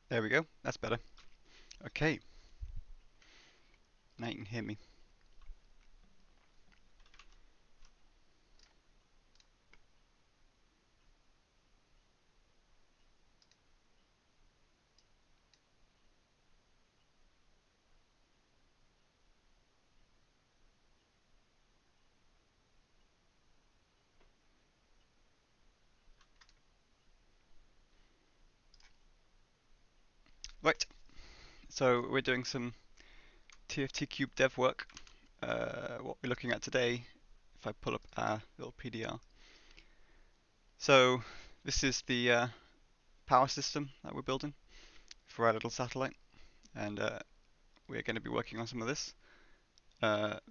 There we go, that's better. Okay, now you can hear me. Right, so we're doing some TFTqube Dev work. What we're looking at today, if I pull up our little PDR. So this is the power system that we're building for our little satellite, and we're going to be working on some of this.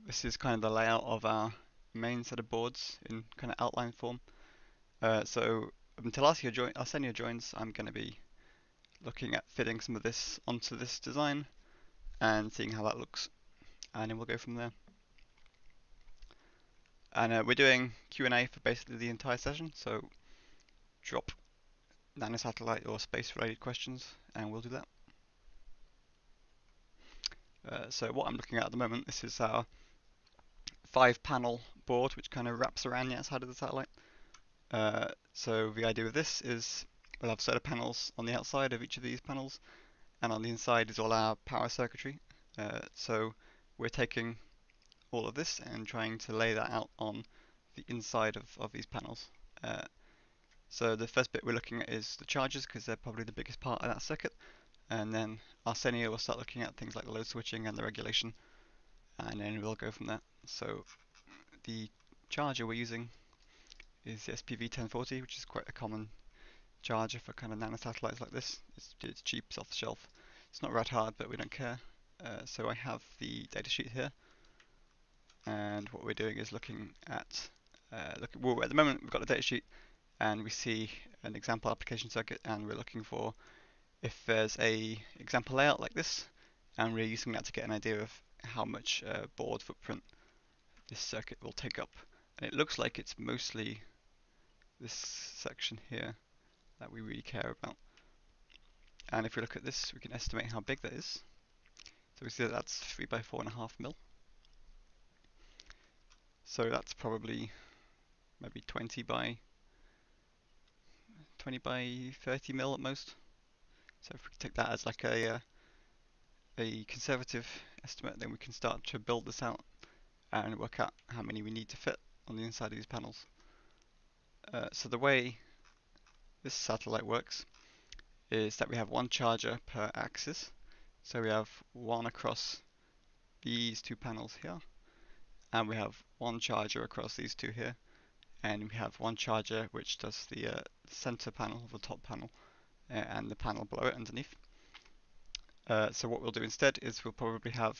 This is kind of the layout of our main set of boards in kind of outline form. So until Arsenio joins, I'm going to be looking at fitting some of this onto this design and seeing how that looks, and then we'll go from there. And we're doing Q&A for basically the entire session, so drop nanosatellite or space-related questions, and we'll do that. So what I'm looking at the moment, this is our 5-panel board, which kind of wraps around the outside of the satellite. So the idea of this is we'll have solar panels on the outside of each of these panels, and on the inside is all our power circuitry. So we're taking all of this and trying to lay that out on the inside of these panels. So the first bit we're looking at is the chargers, because they're probably the biggest part of that circuit, and then Arsenio will start looking at things like the load switching and the regulation, and then we'll go from there. So the charger we're using is the SPV1040, which is quite a common charger for kind of nanosatellites like this. It's cheap, it's off the shelf. It's not red hard, but we don't care. So I have the datasheet here, and what we're doing is looking at well, at the moment we've got the datasheet, and we see an example application circuit, and we're looking for if there's a example layout like this, and we're using that to get an idea of how much board footprint this circuit will take up. And it looks like it's mostly this section here that we really care about. And if we look at this, we can estimate how big that is. So we see that that's 3 by 4.5 mil. So that's probably maybe 20 by 30 mil at most. So if we take that as like a conservative estimate, then we can start to build this out and work out how many we need to fit on the inside of these panels. So the way this satellite works is that we have one charger per axis. So we have one across these two panels here, and we have one charger across these two here, and we have one charger which does the center panel, the top panel, and the panel below it underneath. So what we'll do instead is we'll probably have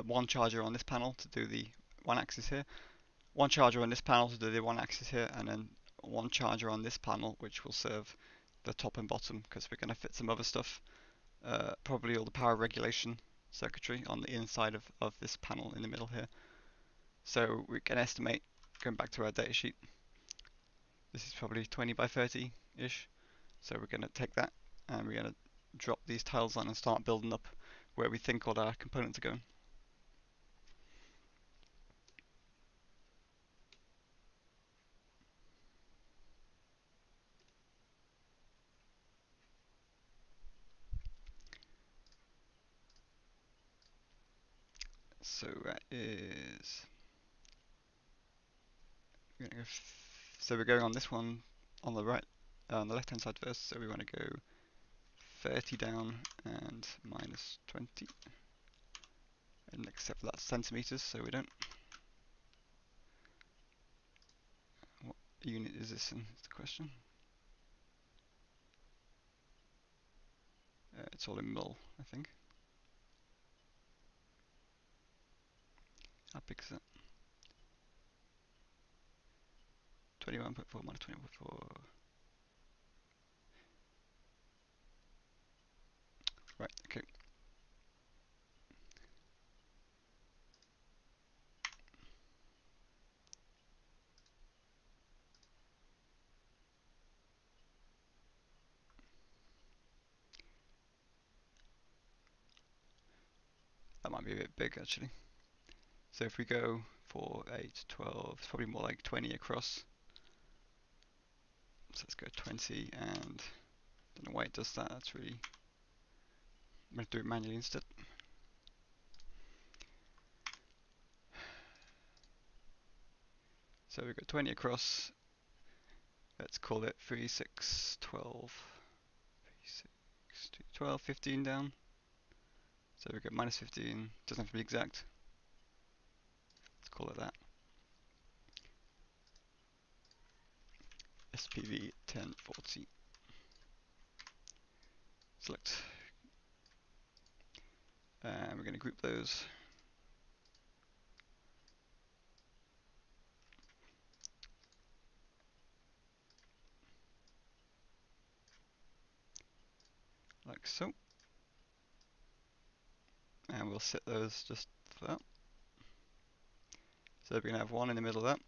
one charger on this panel to do the one axis here, one charger on this panel to do the one axis here, and then one charger on this panel which will serve the top and bottom, because we're going to fit some other stuff, probably all the power regulation circuitry on the inside of this panel in the middle here. So we can estimate, going back to our datasheet, this is probably 20 by 30 ish. So we're going to take that and we're going to drop these tiles on and start building up where we think all our components are going. So that is, so we're going on this one on the right, on the left hand side first. So we want to go 30 down and minus 20, and except for that centimeters, so we don't. What unit is this in? Is the question. It's all in mil, I think. How big is that? 21.4 minus 21.4. Right, okay. That might be a bit big actually. So if we go for 8, 12, it's probably more like 20 across. So let's go 20, and don't know why it does that. That's really, I'm going to do it manually instead. So we've got 20 across. Let's call it 3, 6, 12, 3, 6, 2, 12, 15 down. So we've got minus 15. Doesn't have to be exact. Let's call it that. SPV 1040. Select. And we're going to group those. like so. And we'll set those just for that. So we're going to have one in the middle of that.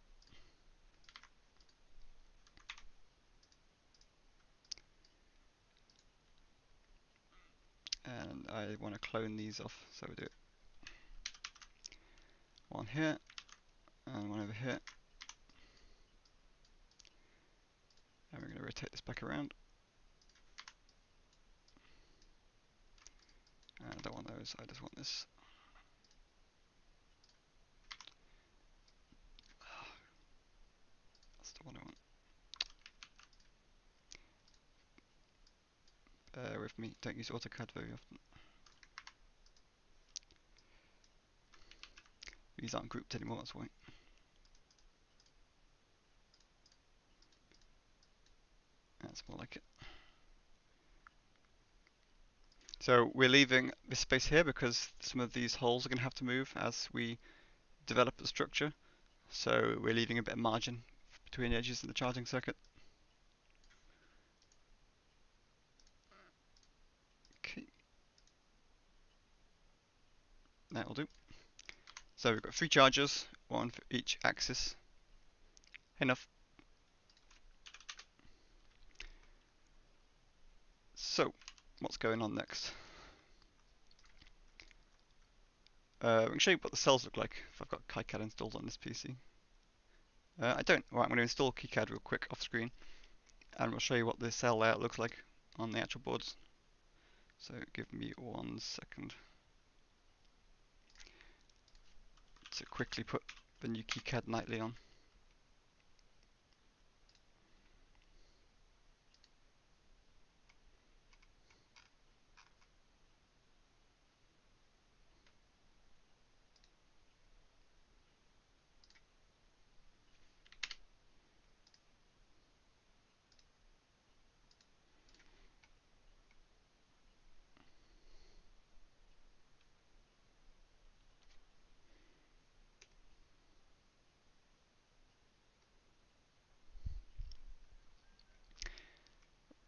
And I want to clone these off, so we do it. One here, and one over here. And we're going to rotate this back around. And I don't want those, I just want this. That's the one I want. Bear with me, don't use AutoCAD very often. These aren't grouped anymore, that's why. That's more like it. So we're leaving this space here because some of these holes are going to have to move as we develop the structure. So we're leaving a bit of margin between the edges of the charging circuit. Okay, that'll do. So we've got 3 chargers, one for each axis. Enough. So, what's going on next? I can show you what the cells look like if I've got KiCad installed on this PC. I don't. Right, I'm going to install KiCad real quick off screen, and we'll show you what the cell layout looks like on the actual boards. So give me 1 second to quickly put the new KiCad nightly on.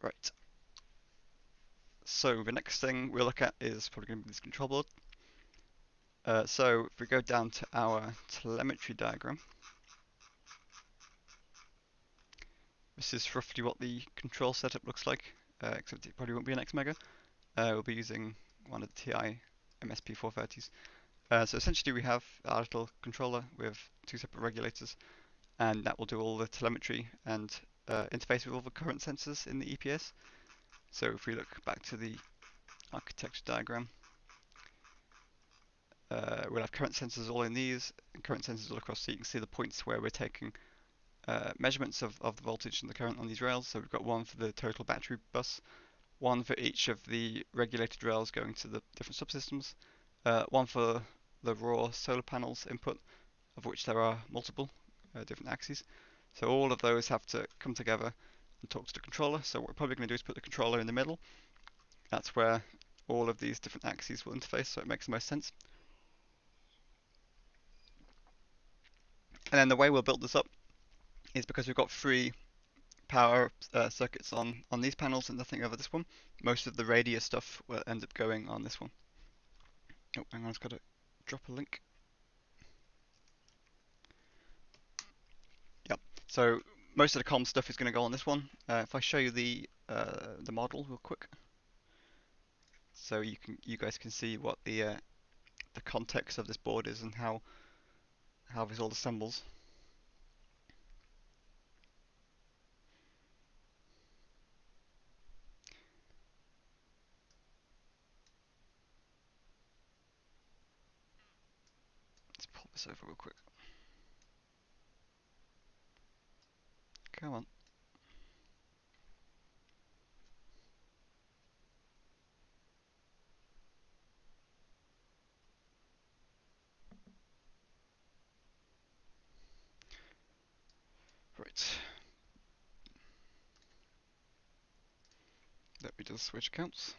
Right. So the next thing we'll look at is probably going to be this control board. So if we go down to our telemetry diagram, this is roughly what the control setup looks like, except it probably won't be an Xmega. We'll be using one of the TI MSP 430s. So essentially we have our little controller with 2 separate regulators, and that will do all the telemetry and interface with all the current sensors in the EPS. So if we look back to the architecture diagram, we'll have current sensors all in these, and current sensors all across, so you can see the points where we're taking measurements of the voltage and the current on these rails. So we've got one for the total battery bus, one for each of the regulated rails going to the different subsystems, one for the raw solar panels input, of which there are multiple different axes. So all of those have to come together and talk to the controller. So what we're probably going to do is put the controller in the middle. That's where all of these different axes will interface, so it makes the most sense. And then the way we'll build this up is because we've got 3 power circuits on these panels and nothing over this one. Most of the radius stuff will end up going on this one. Oh, hang on, I've got to drop a link. Yep. So most of the comm stuff is going to go on this one. If I show you the model real quick, so you guys can see what the context of this board is and how this all assembles. Let's pop this over real quick. Come on. Right. Let me just switch accounts.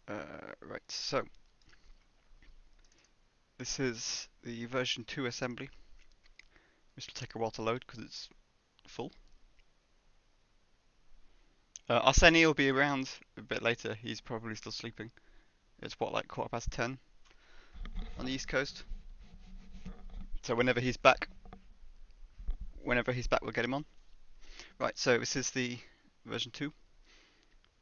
Right, so this is the version 2 assembly. This will take a while to load because it's full. Arsenio will be around a bit later. He's probably still sleeping. It's what, like 10:15 on the East Coast. So whenever he's back, we'll get him on. Right, so this is the version 2.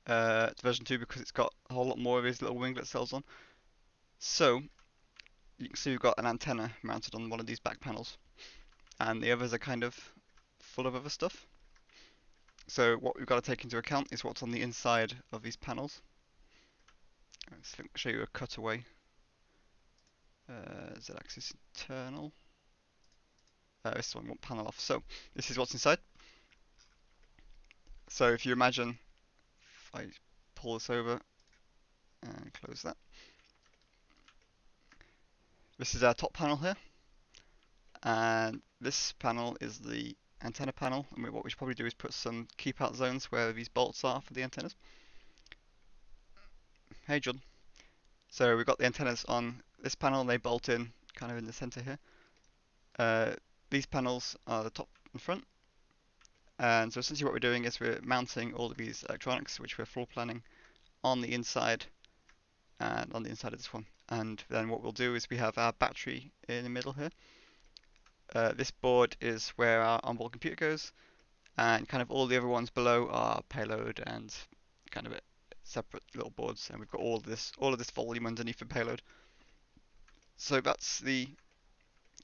It's version 2 because it's got a whole lot more of his little winglet cells on. So you can see we've got an antenna mounted on one of these back panels, and the others are kind of full of other stuff. So what we've got to take into account is what's on the inside of these panels. Let's show you a cutaway. Z-axis internal. This one won't panel off. So this is what's inside. So if you imagine, if I pull this over and close that, this is our top panel here, and this panel is the antenna panel. And what we should probably do is put some keep out zones where these bolts are for the antennas. Hey John. So we've got the antennas on this panel, and they bolt in kind of in the center here. These panels are the top and front, and so essentially what we're doing is we're mounting all of these electronics, which we're floor planning, on the inside and on the inside of this one. And then what we'll do is we have our battery in the middle here. This board is where our onboard computer goes, and kind of all the other ones below are payload and kind of separate little boards. And we've got all of this volume underneath the payload. So that's the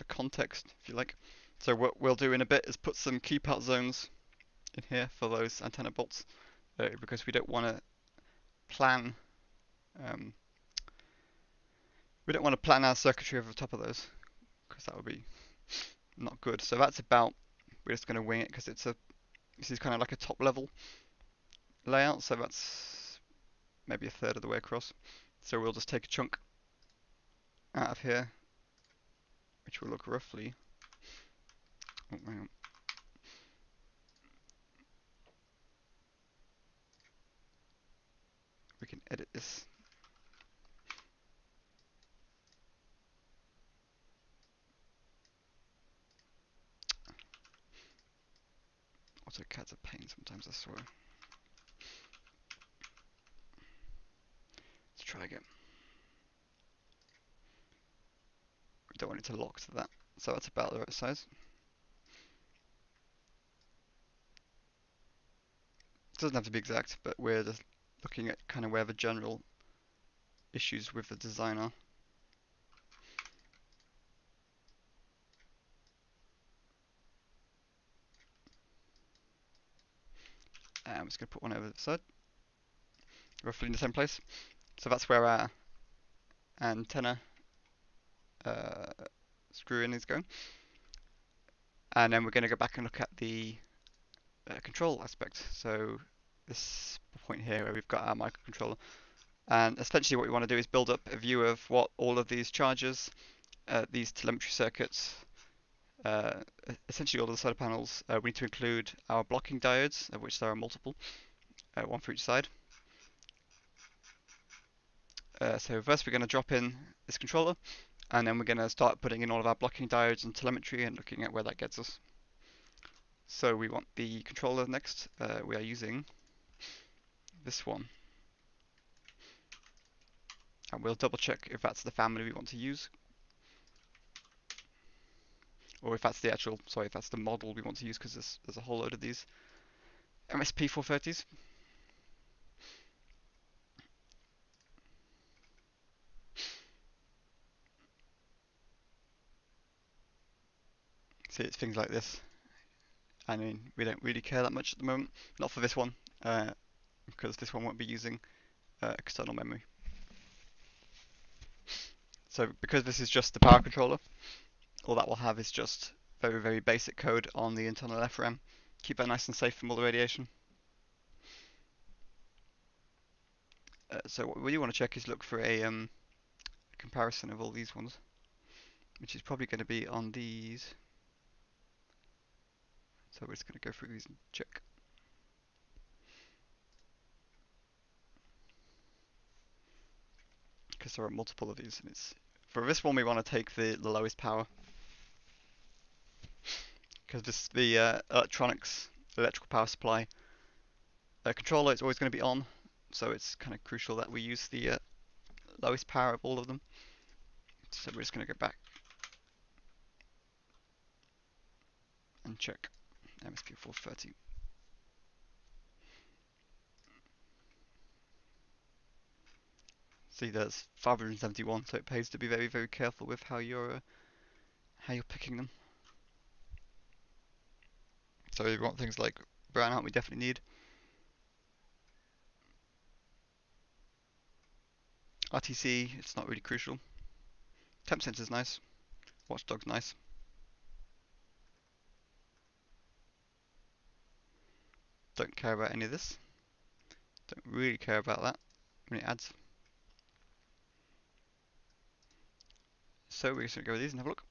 context, if you like. So what we'll do in a bit is put some keep out zones in here for those antenna bolts, because we don't want to plan our circuitry over the top of those, because that would be not good. So that's about, we're just going to wing it because this is kind of like a top level layout, so that's maybe a third of the way across. So we'll just take a chunk out of here, which will look roughly, oh, hang on. We can edit this. AutoCAD's a pain sometimes, I swear. Let's try again. We don't want it to lock to that, so that's about the right size. It doesn't have to be exact, but we're just looking at kind of where the general issues with the design are. And I'm just going to put one over the side, roughly in the same place. So that's where our antenna screw in is going. And then we're going to go back and look at the control aspect. So this point here where we've got our microcontroller. And essentially what we want to do is build up a view of what all of these chargers, these telemetry circuits, essentially all of the solar panels, we need to include our blocking diodes, of which there are multiple, one for each side. So first we're going to drop in this controller, and then we're going to start putting in all of our blocking diodes and telemetry and looking at where that gets us. So we want the controller next. We are using this one. And we'll double check if that's the family we want to use. Or if that's the actual, sorry, if that's the model we want to use, because there's a whole load of these MSP 430s. See, it's things like this. I mean, we don't really care that much at the moment. Not for this one, because this one won't be using external memory. So because this is just the power controller, all that will have is just very, very basic code on the internal FRAM. Keep that nice and safe from all the radiation. So what we want to check is look for a comparison of all these ones, which is probably going to be on these. So we're just going to go through these and check. because there are multiple of these, and it's for this one we want to take the lowest power, because this the electrical power supply controller is always going to be on, so it's kind of crucial that we use the lowest power of all of them. So we're just going to go back and check MSP 430. See, there's 571, so it pays to be very, very careful with how you're picking them. So we want things like brownout, we definitely need. RTC, it's not really crucial. Temp sensor's nice. Watchdog's nice. Don't care about any of this. Don't really care about that when it adds. So we're just gonna go with these and have a look.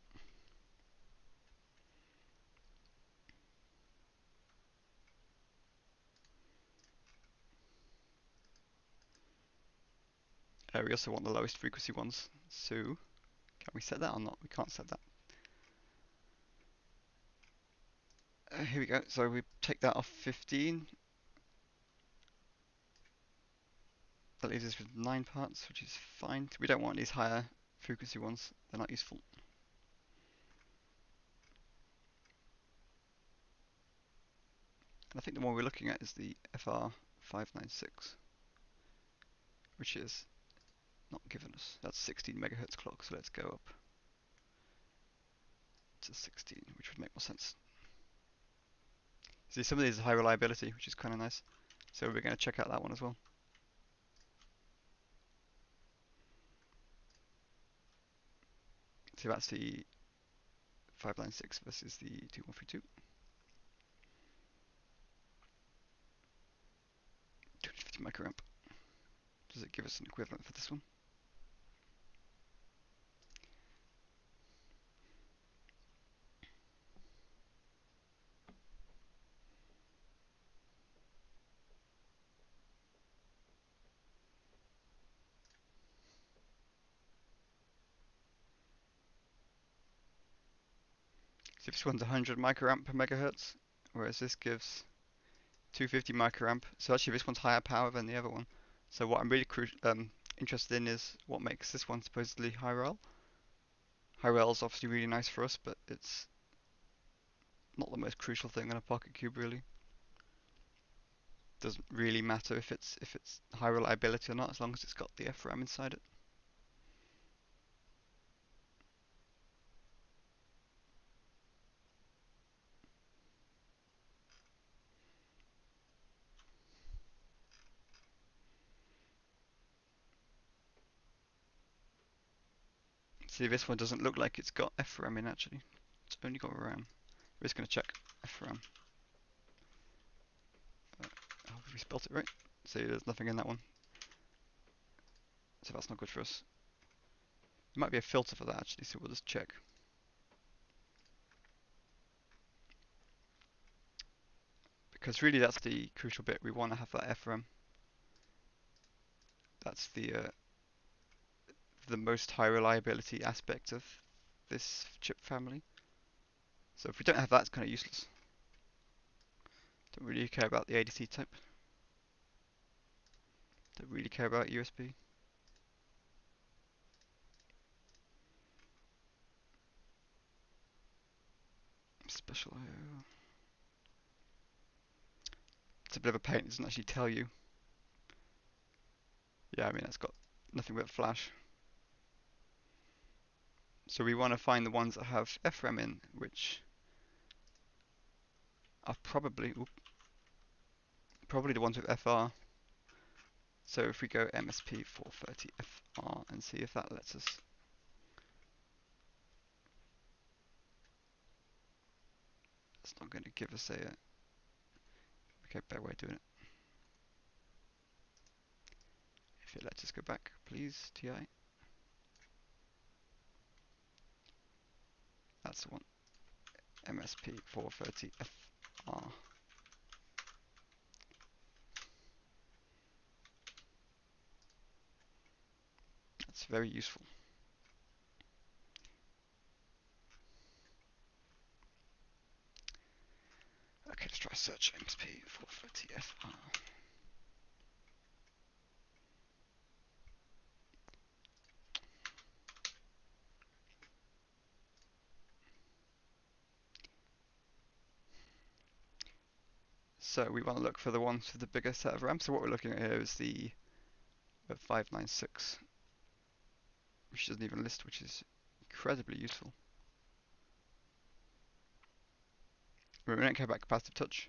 We also want the lowest frequency ones. So can we set that or not? We can't set that. Here we go. So we take that off 15. That leaves us with 9 parts, which is fine. We don't want these higher frequency ones. They're not useful. And I think the one we're looking at is the FR596, which is not given us. That's 16 megahertz clock, so let's go up to 16, which would make more sense. See, some of these are high reliability, which is kind of nice. So we're going to check out that one as well. So that's the 596 versus the 2132. 250 microamp. Does it give us an equivalent for this one? So this one's 100 microamp per megahertz, whereas this gives 250 microamp. So actually this one's higher power than the other one. So what I'm really interested in is what makes this one supposedly high rel. High rel is obviously really nice for us, but it's not the most crucial thing on a pocketqube really. Doesn't really matter if it's high reliability or not, as long as it's got the FRAM inside it. See, this one doesn't look like it's got FRAM in actually. It's only got RAM. We're just going to check FRAM. I hope we spelt it right. See, there's nothing in that one. So that's not good for us. There might be a filter for that actually, so we'll just check. Because really that's the crucial bit. We want to have that FRAM. That's the most high reliability aspect of this chip family. So if we don't have that, it's kind of useless. Don't really care about the ADC type. Don't really care about USB. Special IO. It's a bit of a pain, it doesn't actually tell you. Yeah, I mean, it's got nothing but flash. So we want to find the ones that have FRAM in, which are probably the ones with FR. So if we go MSP 430 FR and see if that lets us. It's not going to give us a okay, better way of doing it. If it lets us go back, please, TI. That's the one. MSP 430 FR. That's very useful. Okay, let's try search MSP for TFR. So we want to look for the ones with the bigger set of RAM. So what we're looking at here is the 596, which doesn't even list, which is incredibly useful. We don't care about capacitive touch.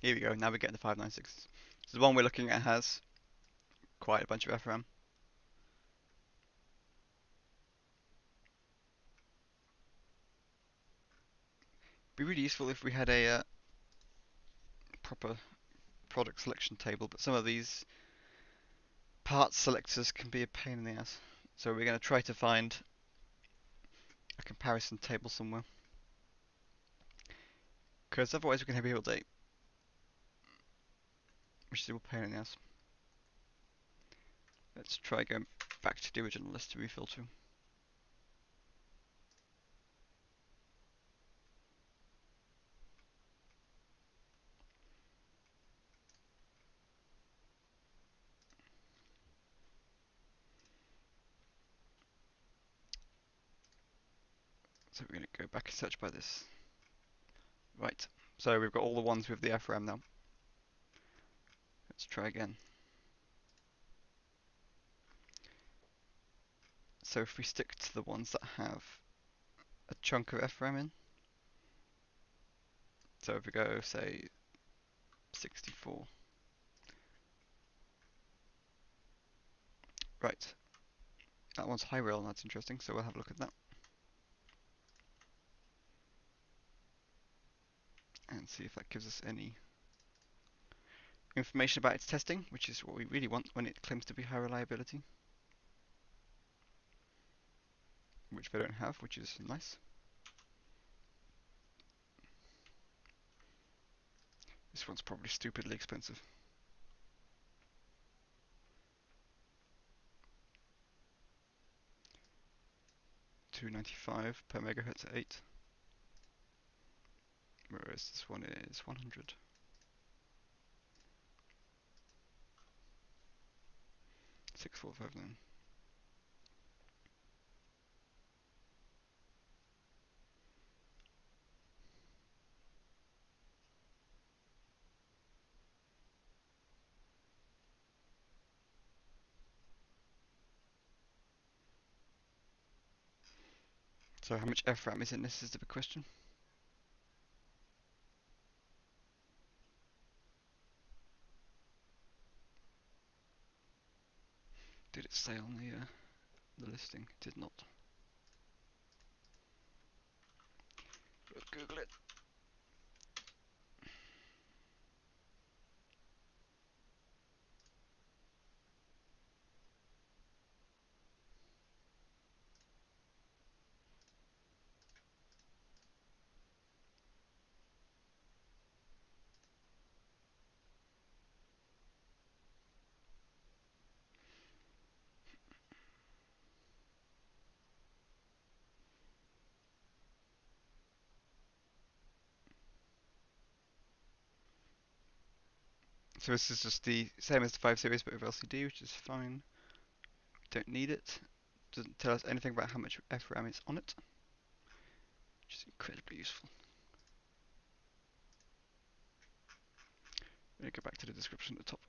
Here we go, now we're getting the 596. So the one we're looking at has quite a bunch of FRAM. Be really useful if we had a proper product selection table, but some of these parts selectors can be a pain in the ass. So we're going to try to find a comparison table somewhere, because otherwise we're going to be here all day, which is a pain in the ass. Let's try going back to the original list to refilter. So we're going to go back and search by this. Right, so we've got all the ones with the FRAM now. Let's try again. So if we stick to the ones that have a chunk of FRAM in, so if we go, say, 64. Right, that one's high rail, and that's interesting, so we'll have a look at that. And see if that gives us any information about its testing, which is what we really want when it claims to be high reliability. Which they don't have, which is nice. This one's probably stupidly expensive. $295 per megahertz at 8. Whereas this one is 100. $6,459. So how much FRAM is in this is the big question. Did it say on the listing? It did not. Let's Google it. So this is just the same as the 5 series but with LCD, which is fine. Don't need it. Doesn't tell us anything about how much FRAM is on it, which is incredibly useful. Let me go back to the description at the top.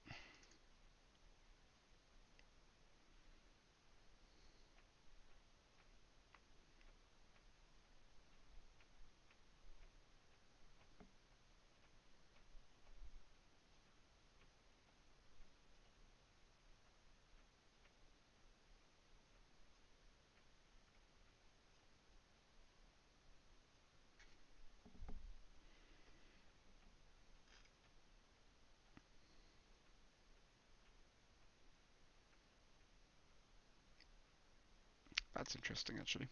That's interesting, actually.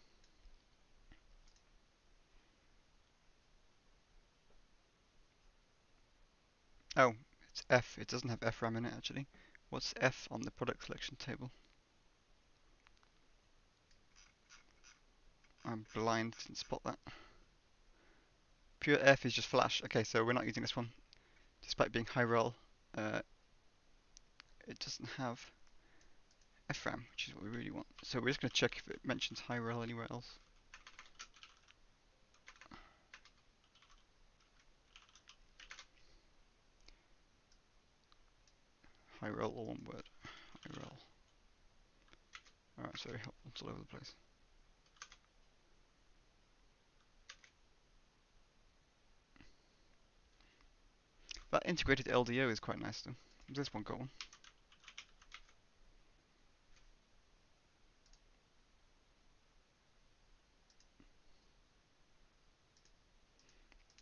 Oh, it's F. It doesn't have FRAM in it, actually. What's F on the product selection table? I'm blind, didn't spot that. Pure F is just flash. Okay, so we're not using this one. Despite being high rel, it doesn't have FRAM, which is what we really want. So we're just going to check if it mentions high rel anywhere else. High rel, all one word. High rel. Alright, it's very helpful. It's all over the place. That integrated LDO is quite nice though. This one got one.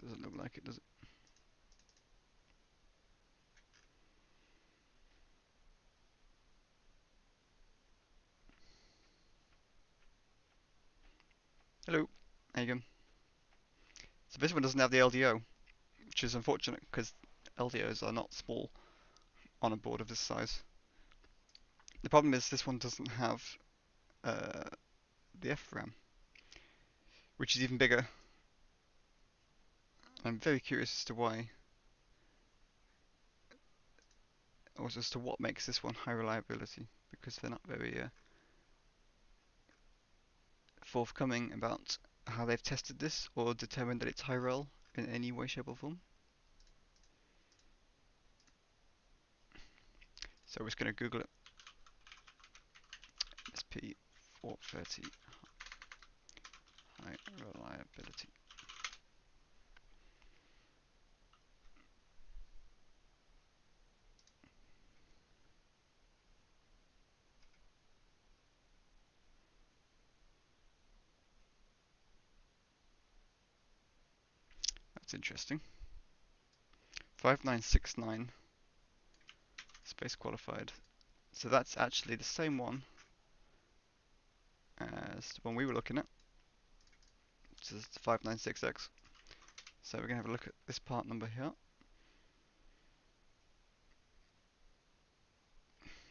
Doesn't look like it, does it? Hello. How you going? So this one doesn't have the LDO, which is unfortunate because LDOs are not small on a board of this size. The problem is this one doesn't have uh, the FRAM, which is even bigger. I'm very curious as to why, or as to what makes this one high reliability, because they're not very forthcoming about how they've tested this or determined that it's high rel in any way, shape, or form. So we're just going to Google it. SP430 high reliability. That's interesting. 5969 space qualified. So that's actually the same one as the one we were looking at, which is the 596X. So we're going to have a look at this part number here.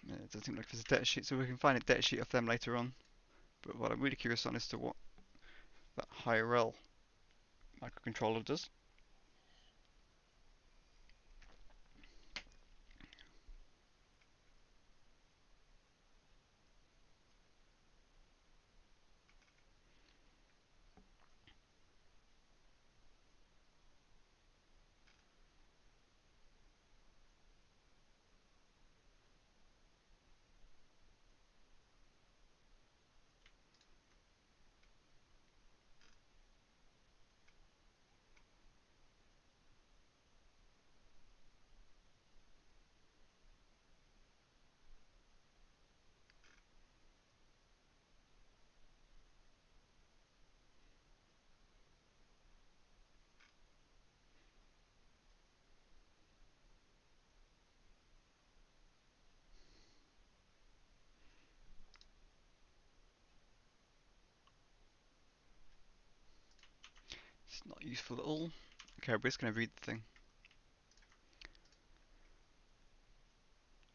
It doesn't seem like there's a data sheet, so we can find a data sheet of them later on. But what I'm really curious on is to what that high rel microcontroller does. It's not useful at all. Okay, we're just going to read the thing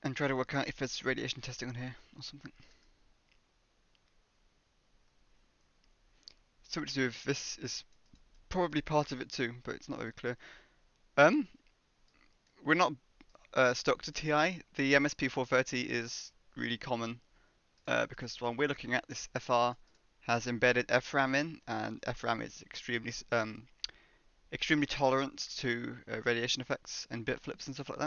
and try to work out if there's radiation testing on here or something. Something to do with this is probably part of it too, but it's not very clear. Um, we're not stuck to TI. The MSP430 is really common because when we're looking at this FR has embedded FRAM in, and FRAM is extremely tolerant to radiation effects and bit flips and stuff like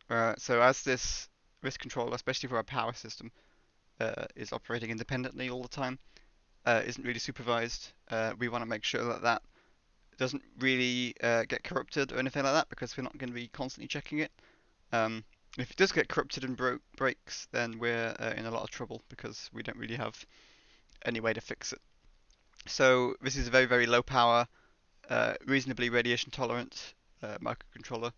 that. So as this controller, especially for our power system, is operating independently all the time, isn't really supervised, we want to make sure that that doesn't really get corrupted or anything like that because we're not going to be constantly checking it. If it does get corrupted and breaks, then we're in a lot of trouble because we don't really have any way to fix it. So this is a very, very low power, reasonably radiation tolerant microcontroller,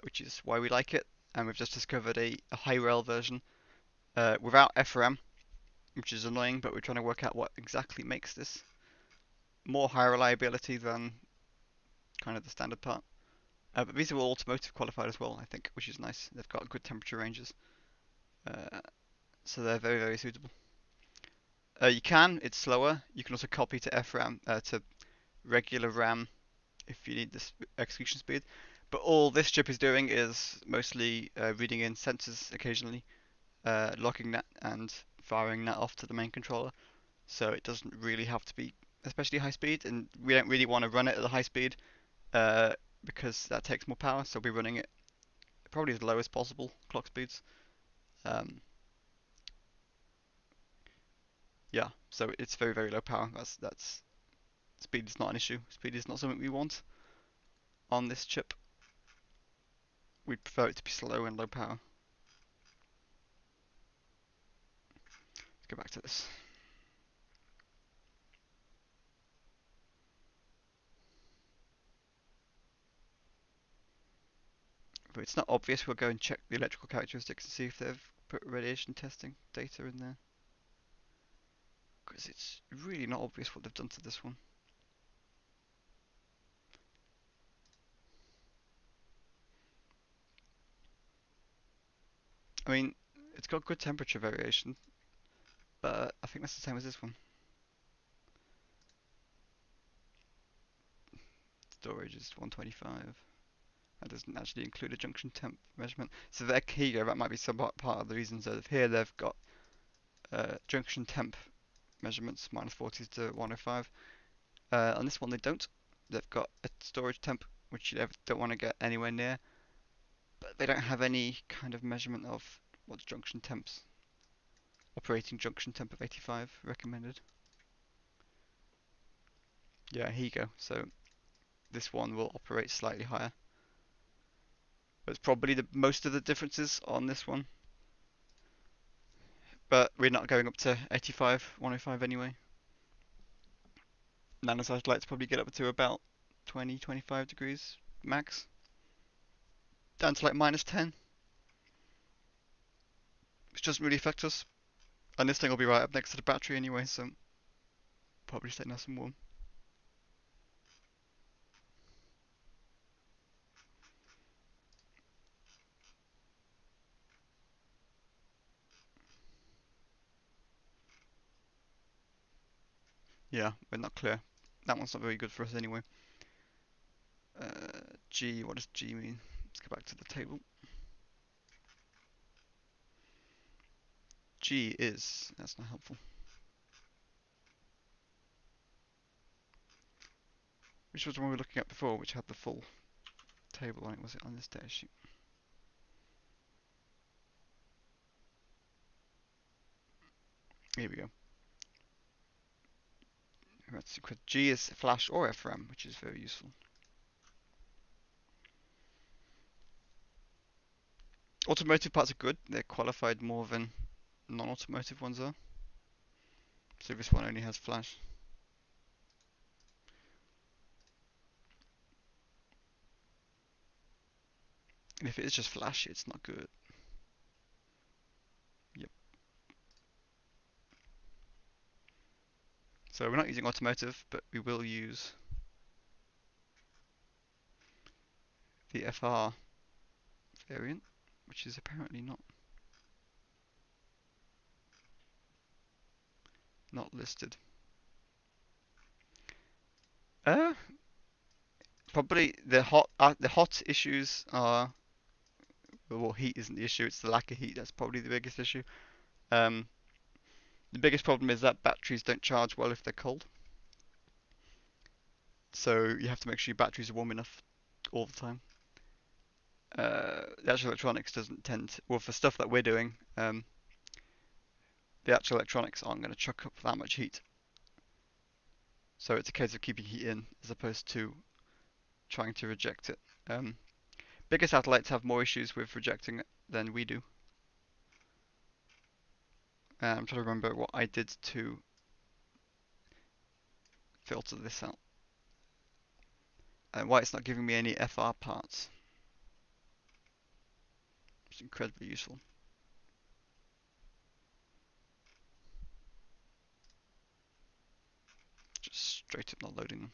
which is why we like it. And we've just discovered a high rel version without FRAM, which is annoying, but we're trying to work out what exactly makes this more high reliability than kind of the standard part. But these are all automotive qualified as well, I think, which is nice. They've got good temperature ranges, so they're very, very suitable. It's slower. You can also copy to FRAM, to regular RAM if you need this execution speed. But all this chip is doing is mostly reading in sensors occasionally, logging that and firing that off to the main controller. So it doesn't really have to be especially high speed, and we don't really want to run it at a high speed because that takes more power. So we'll be running it probably as low as possible clock speeds. Yeah, so it's very, very low power. That's speed is not an issue. Speed is not something we want on this chip. We'd prefer it to be slow and low power. Let's go back to this. But it's not obvious, we'll go and check the electrical characteristics and see if they've put radiation testing data in there. Because it's really not obvious what they've done to this one. I mean, it's got good temperature variation, but I think that's the same as this one. Storage is 125. That doesn't actually include a junction temp measurement. So here you go, that might be some part of the reason. So here they've got junction temp measurements, -40 to 105. On this one they don't. They've got a storage temp, which you don't want to get anywhere near. But they don't have any kind of measurement of what's junction temps. Operating junction temp of 85 recommended. Yeah, here you go. So this one will operate slightly higher. But it's probably the most of the differences on this one. But we're not going up to 85, 105 anyway. Nanosatellites probably get up to about 20, 25 degrees max. Down to like -10. Which doesn't really affect us. And this thing will be right up next to the battery anyway, so probably stay nice and warm. Yeah, we're not clear. That one's not very good for us anyway. G, what does G mean? Let's go back to the table. G is, that's not helpful. Which was the one we were looking at before, which had the full table on it? Was it on this data sheet? Here we go. G is flash or FRAM, which is very useful. Automotive parts are good. They're qualified more than non-automotive ones are. So this one only has flash. And if it is just flash, it's not good. Yep. So we're not using automotive, but we will use the FR variant, which is apparently not listed. Probably the hot issues are, well, heat isn't the issue, it's the lack of heat that's probably the biggest issue. The biggest problem is that batteries don't charge well if they're cold. So you have to make sure your batteries are warm enough all the time. The actual electronics doesn't tend to, well, for stuff that we're doing, the actual electronics aren't going to chuck up that much heat. So it's a case of keeping heat in as opposed to trying to reject it. Bigger satellites have more issues with rejecting it than we do. I'm trying to remember what I did to filter this out. And why it's not giving me any FR parts. It's incredibly useful. straight up not loading them.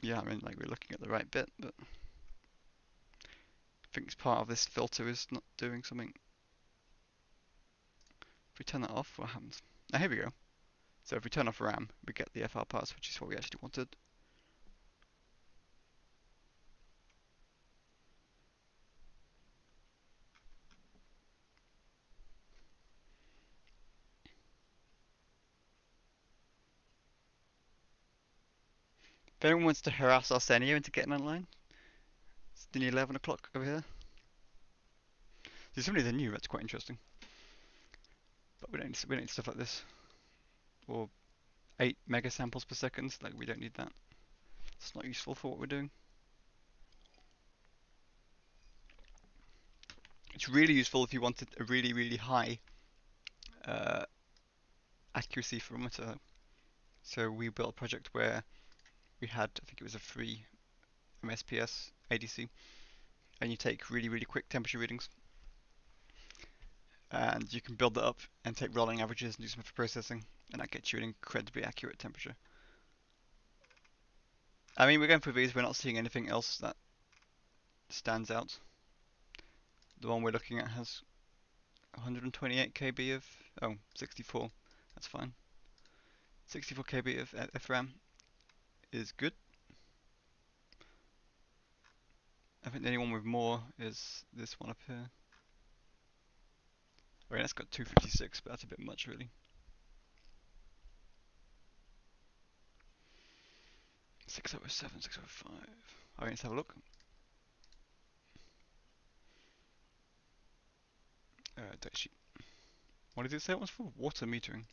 Yeah, I mean, like, we're looking at the right bit, but I think it's part of this filter is not doing something. If we turn that off, what happens? Now here we go. So if we turn off RAM, we get the FR parts, which is what we actually wanted. If anyone wants to harass Arsenio into getting online, it's nearly 11 o'clock over here. See, somebody's a new, that's quite interesting. But we don't need stuff like this. Or 8 mega samples per second, like we don't need that. It's not useful for what we're doing. It's really useful if you wanted a really, really high accuracy thermometer. So we built a project where we had, I think it was a 3 MSPS ADC, and you take really, really quick temperature readings. And you can build that up and take rolling averages and do some processing, and that gets you an incredibly accurate temperature. I mean, we're going for these, we're not seeing anything else that stands out. The one we're looking at has 128 KB of, 64, that's fine. 64 KB of FRAM is good. I think the only one with more is this one up here. I mean, that's got 256, but that's a bit much, really. 607, 605. Alright, let's have a look. Date sheet. What did it say it was for? Water metering.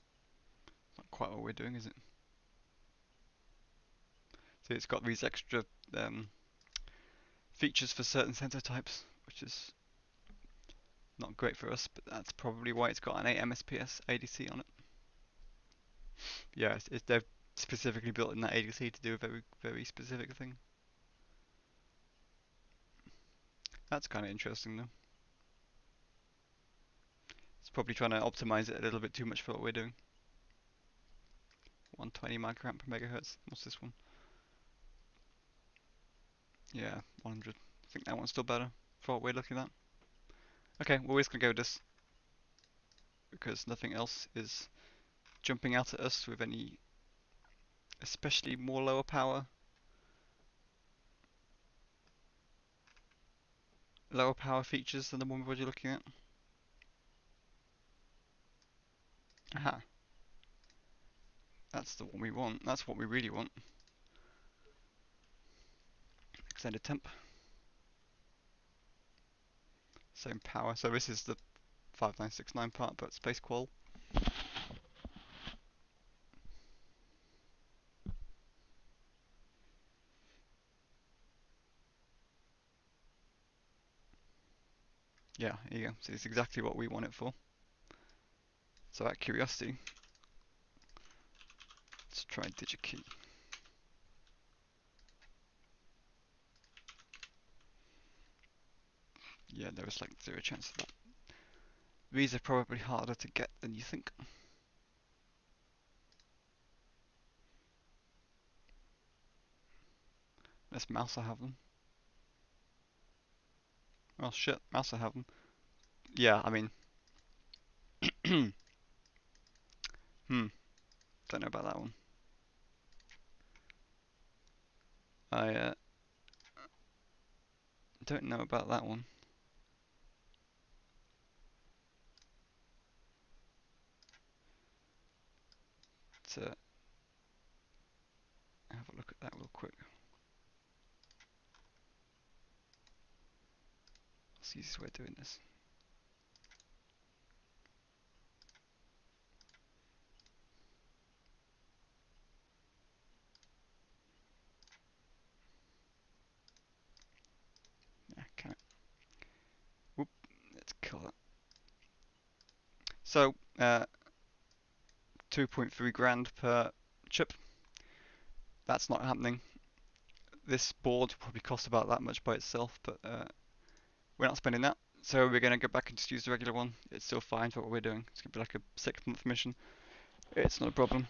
Not quite what we're doing, is it? So it's got these extra features for certain sensor types, which is not great for us, but that's probably why it's got an 8 MSPS ADC on it. Yeah, they've specifically built in that ADC to do a very, very specific thing. That's kind of interesting though. It's probably trying to optimize it a little bit too much for what we're doing. 120 microamp per megahertz. What's this one? Yeah, 100. I think that one's still better for what we're looking at. Okay, well, we're just gonna go with this because nothing else is jumping out at us with any especially more lower power features than the one we're already looking at. Aha. That's the one we want. That's what we really want. Extended temp. Same power. So this is the 5969 part, but space qual. Yeah, here you go. So it's exactly what we want it for. So out of curiosity, let's try digikey. Yeah, there is like 0 chance of that. These are probably harder to get than you think. Unless mouse I have them. Oh shit, mouse I have them. Yeah, I mean, don't know about that one. I don't know about that one. Let's have a look at that real quick. What's the easiest way of doing this? Yeah, can it? Whoop, let's kill that. So, 2.3 grand per chip. That's not happening. This board probably costs about that much by itself, but we're not spending that. So we're going to go back and just use the regular one. It's still fine for what we're doing. It's going to be like a 6-month mission. It's not a problem.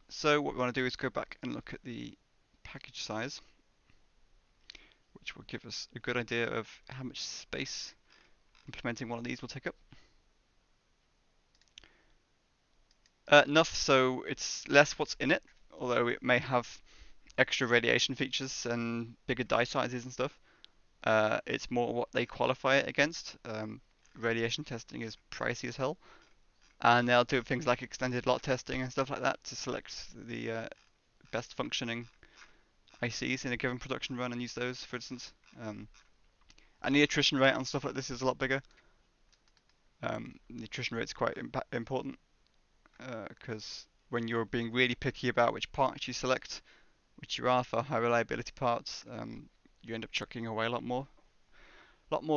So what we want to do is go back and look at the package size, which will give us a good idea of how much space implementing one of these will take up. Enough so it's less what's in it, although it may have extra radiation features and bigger die sizes and stuff. It's more what they qualify it against. Radiation testing is pricey as hell, and they'll do things like extended lot testing and stuff like that to select the best functioning ICs in a given production run and use those, for instance. And the attrition rate on stuff like this is a lot bigger. The attrition rate is quite important because when you're being really picky about which parts you select, which you are for high reliability parts, you end up chucking away a lot more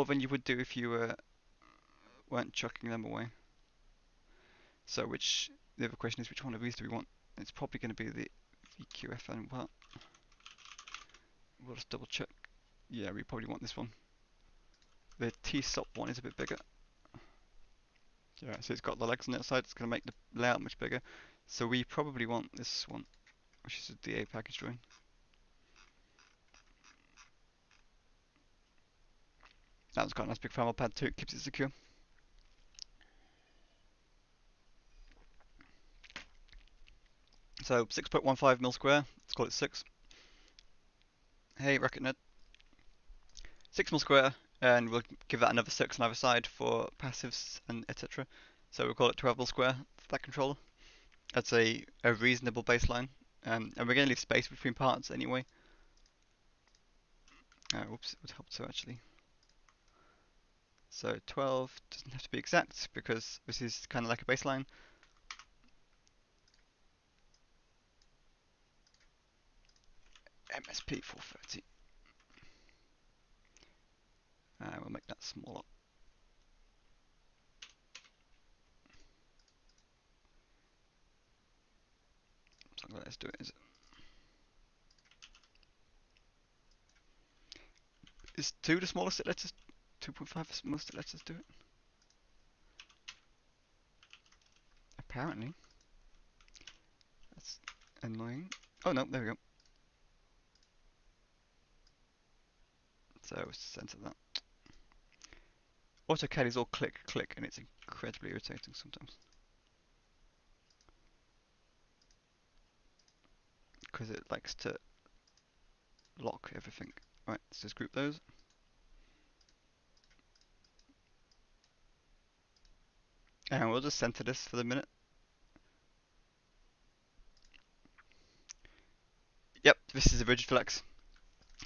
than you would do if you weren't chucking them away. So the other question is, which one of these do we want? It's probably going to be the VQFN part. We'll just double check. Yeah, we probably want this one. The T-SOP one is a bit bigger. Yeah, so it's got the legs on the outside, it's going to make the layout much bigger. So we probably want this one, which is a DA package drawing. That's got a nice big thermal pad too, it keeps it secure. So 6.15 mil square, let's call it 6. Hey, Rocket Nerd. 6 mil square, and we'll give that another 6 on either side for passives and etc. So we'll call it 12 mil square for that controller. That's a reasonable baseline, and we're going to leave space between parts anyway. Whoops, it would help to actually. So 12 doesn't have to be exact because this is kind of like a baseline. MSP 430. We'll make that smaller. So let's do it. Is 2 the smallest it lets us? 2.5 the smallest it lets us do it? Apparently. That's annoying. Oh no, there we go. So center that. AutoCAD is all click, click, and it's incredibly irritating sometimes. Because it likes to lock everything. Right, let's just group those. And we'll just center this for the minute. Yep, this is a rigid flex.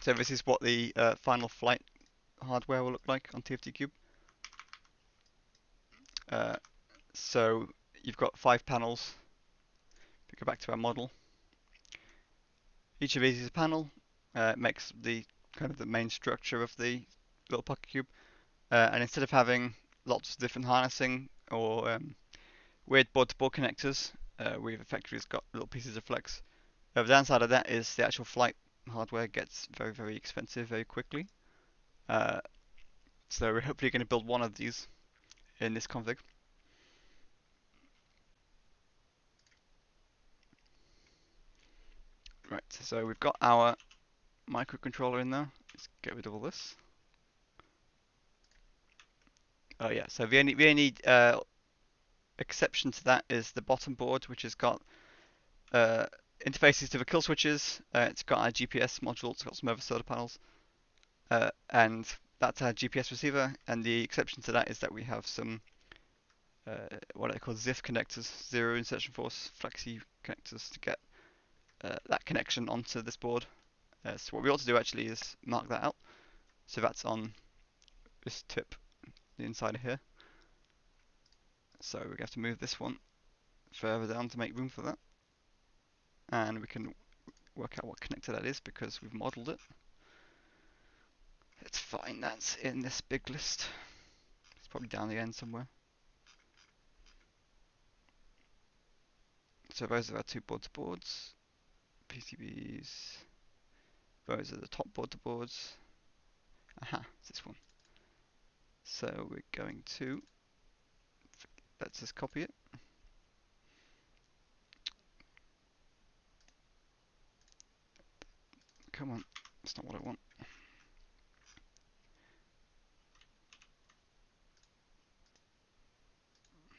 So this is what the final flight hardware will look like on TFTqube. So you've got 5 panels. If we go back to our model, each of these is a panel. It makes the kind of the main structure of the little pocketqube. And instead of having lots of different harnessing or weird board-to-board connectors, we've effectively just got little pieces of flex. The downside of that is the actual flight hardware gets very, very expensive very quickly. So we're hopefully going to build one of these in this config. Right, so we've got our microcontroller in there. Let's get rid of all this. Oh yeah, so the only exception to that is the bottom board, which has got interfaces to the kill switches. It's got our GPS module. It's got some other solar panels, and that's our GPS receiver. And the exception to that is that we have some what I call ZIF connectors, zero insertion force flexi connectors, to get that connection onto this board. So what we ought to do actually is mark that out. So that's on this tip, the inside of here. So we have to move this one further down to make room for that. And we can work out what connector that is because we've modeled it. It's fine, that's in this big list. It's probably down the end somewhere. So those are our 2 board-to-boards, PCBs. Those are the top board-to-boards. Aha, it's this one. So we're going to, let's just copy it. Come on, that's not what I want.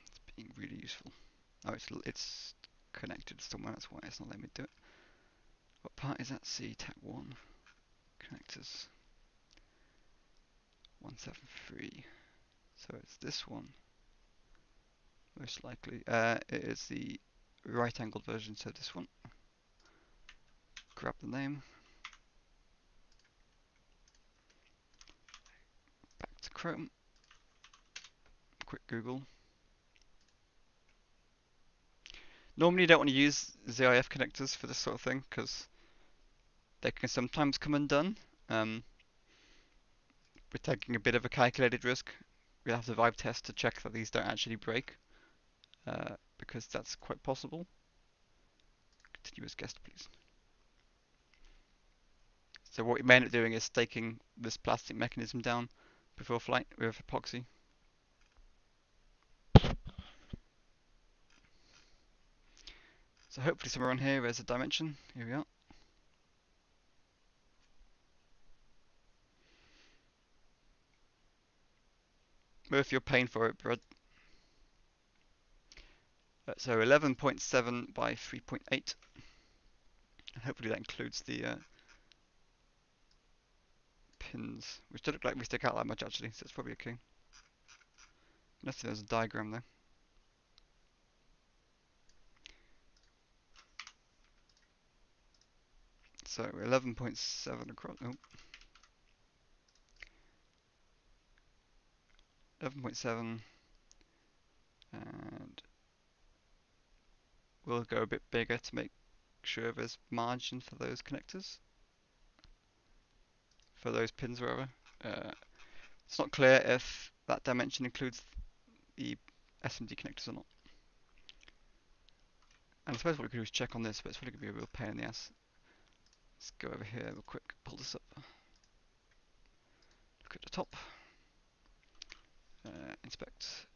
It's being really useful. Oh, it's connected somewhere, that's why it's not letting me do it. What part is that? C, tag 1, connectors, 173. So it's this one, most likely. It is the right-angled version, so this one. Grab the name. Back to Chrome. Quick Google. Normally you don't want to use ZIF connectors for this sort of thing because they can sometimes come undone. We're taking a bit of a calculated risk. We have to vibe test to check that these don't actually break because that's quite possible. Continuous guest, please. So what we may end up doing is staking this plastic mechanism down before flight with epoxy. So hopefully somewhere on here there's a dimension. Here we are. Worth your pain for it, bud. So 11.7 by 3.8. And hopefully that includes the pins, which don't look like we stick out that much actually, so it's probably okay. Unless there's a diagram there. So 11.7 across. Oh. 11.7, and we'll go a bit bigger to make sure there's margin for those connectors, for those pins rather. It's not clear if that dimension includes the SMD connectors or not. And I suppose what we could do is check on this, but it's probably going to be a real pain in the ass. Let's go over here real quick, pull this up. Look at the top. Inspect.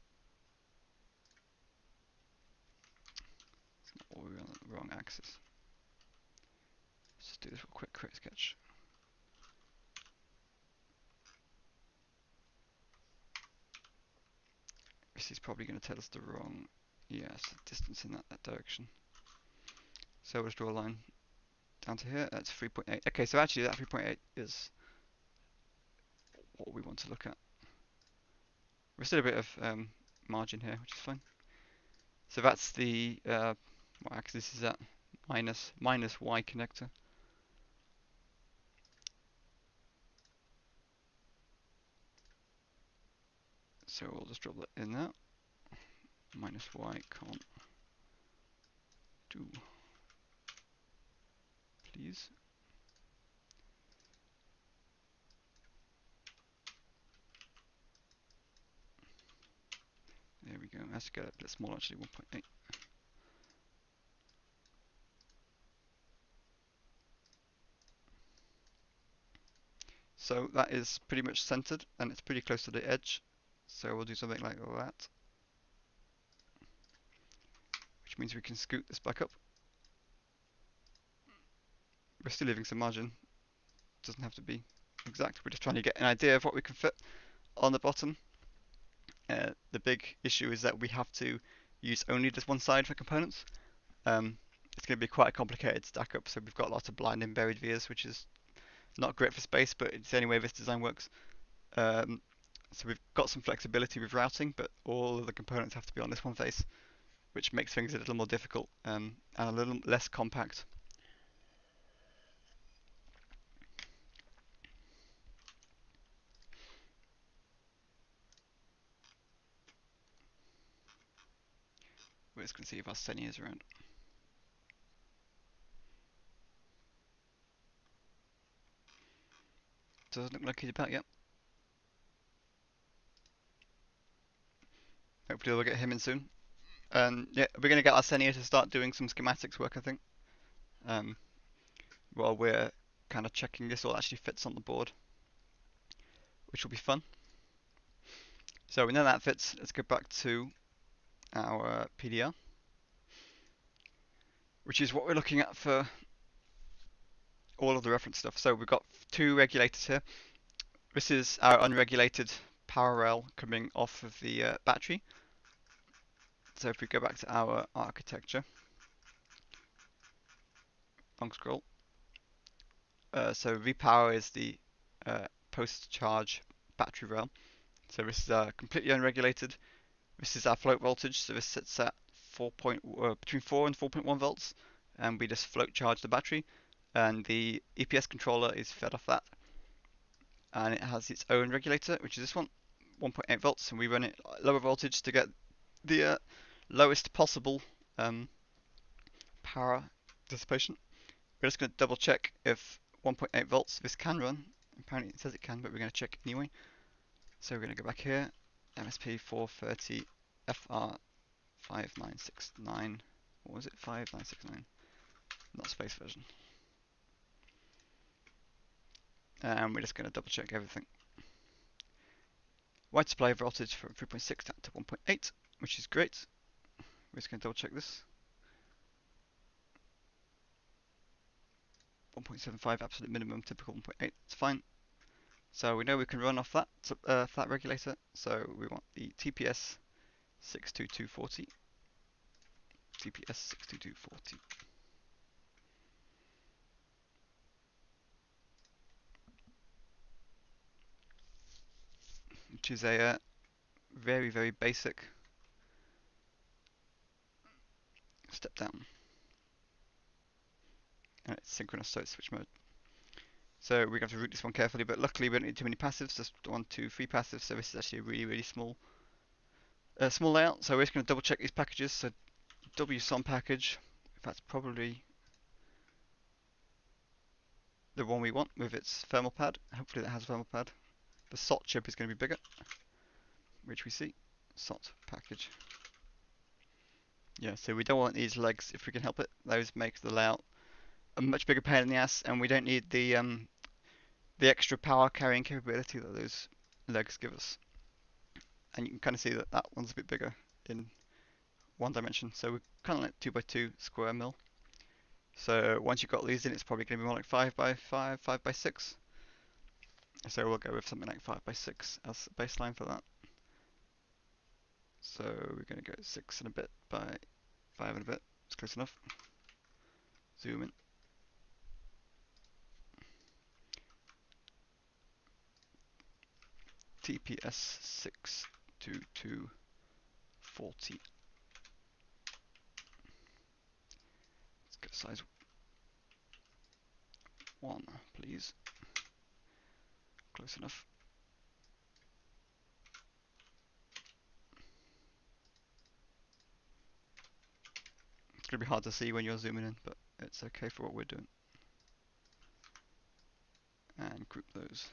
Or we're on the wrong axis. Let's just do this real quick, create a sketch. This is probably going to tell us the wrong, yes, distance in that direction. So we'll just draw a line down to here. That's 3.8. Okay, so actually that 3.8 is what we want to look at. There's still a bit of margin here, which is fine. So that's the what axis is that? Minus Y connector. So we'll just drop that in there. Minus Y can't do, please. There we go. Let's get it a bit smaller actually, 1.8. So that is pretty much centered and it's pretty close to the edge. So we'll do something like that, which means we can scoot this back up. We're still leaving some margin. Doesn't have to be exact. We're just trying to get an idea of what we can fit on the bottom. The big issue is that we have to use only this one side for components. It's going to be quite a complicated stack up, so we've got lots of blind and buried vias, which is not great for space, but it's the only way this design works. So we've got some flexibility with routing, but all of the components have to be on this one face, which makes things a little more difficult and a little less compact. We're just going to see if Arsenio is around. Doesn't look like he's about yet. Hopefully we'll get him in soon. And yeah, we're going to get Arsenio to start doing some schematics work, I think. While we're kind of checking this all actually fits on the board. which will be fun. So we know that fits. Let's go back to our PDR, which is what we're looking at for all of the reference stuff. So we've got two regulators here. This is our unregulated power rail coming off of the battery. So if we go back to our architecture, long scroll. So VPower is the post-charge battery rail. So this is completely unregulated. This is our float voltage. So this sits at between 4 and 4.1 volts, and we just float charge the battery. And the EPS controller is fed off that, and it has its own regulator, which is this one, 1.8 volts, and we run it at lower voltage to get the lowest possible power dissipation. We're just going to double check if 1.8 volts this can run. Apparently it says it can, but we're going to check anyway. So we're going to go back here, MSP 430 FR5969. What was it? 5969. Not space version. And we're just going to double check everything. Wide supply voltage from 3.6 down to 1.8, which is great. We're just going to double check this. 1.75 absolute minimum, typical 1.8, it's fine. So we know we can run off that that regulator. So we want the TPS 62240. TPS 62240. Which is a very, very basic step down. And it's synchronous, so it's switch mode. So we're going to have to route this one carefully, but luckily we don't need too many passives, just 1, 2, 3 passives, so this is actually a really, really small layout. So we're just going to double check these packages. So WSOM package, that's probably the one we want with its thermal pad. Hopefully that has a thermal pad. The SOT chip is going to be bigger, which we see. SOT package. Yeah, so we don't want these legs if we can help it. Those make the layout a much bigger pain in the ass, and we don't need the extra power carrying capability that those legs give us. And you can kind of see that that one's a bit bigger in one dimension. So we're kind of like 2x2 square mil. So once you've got these in, it's probably going to be more like 5x5, 5x6. So we'll go with something like 5x6 as a baseline for that. So we're going to go 6 and a bit by 5 and a bit. It's close enough. Zoom in. TPS 62240. Let's go size 1, please. Close enough. It's going to be hard to see when you're zooming in, but it's okay for what we're doing. And group those.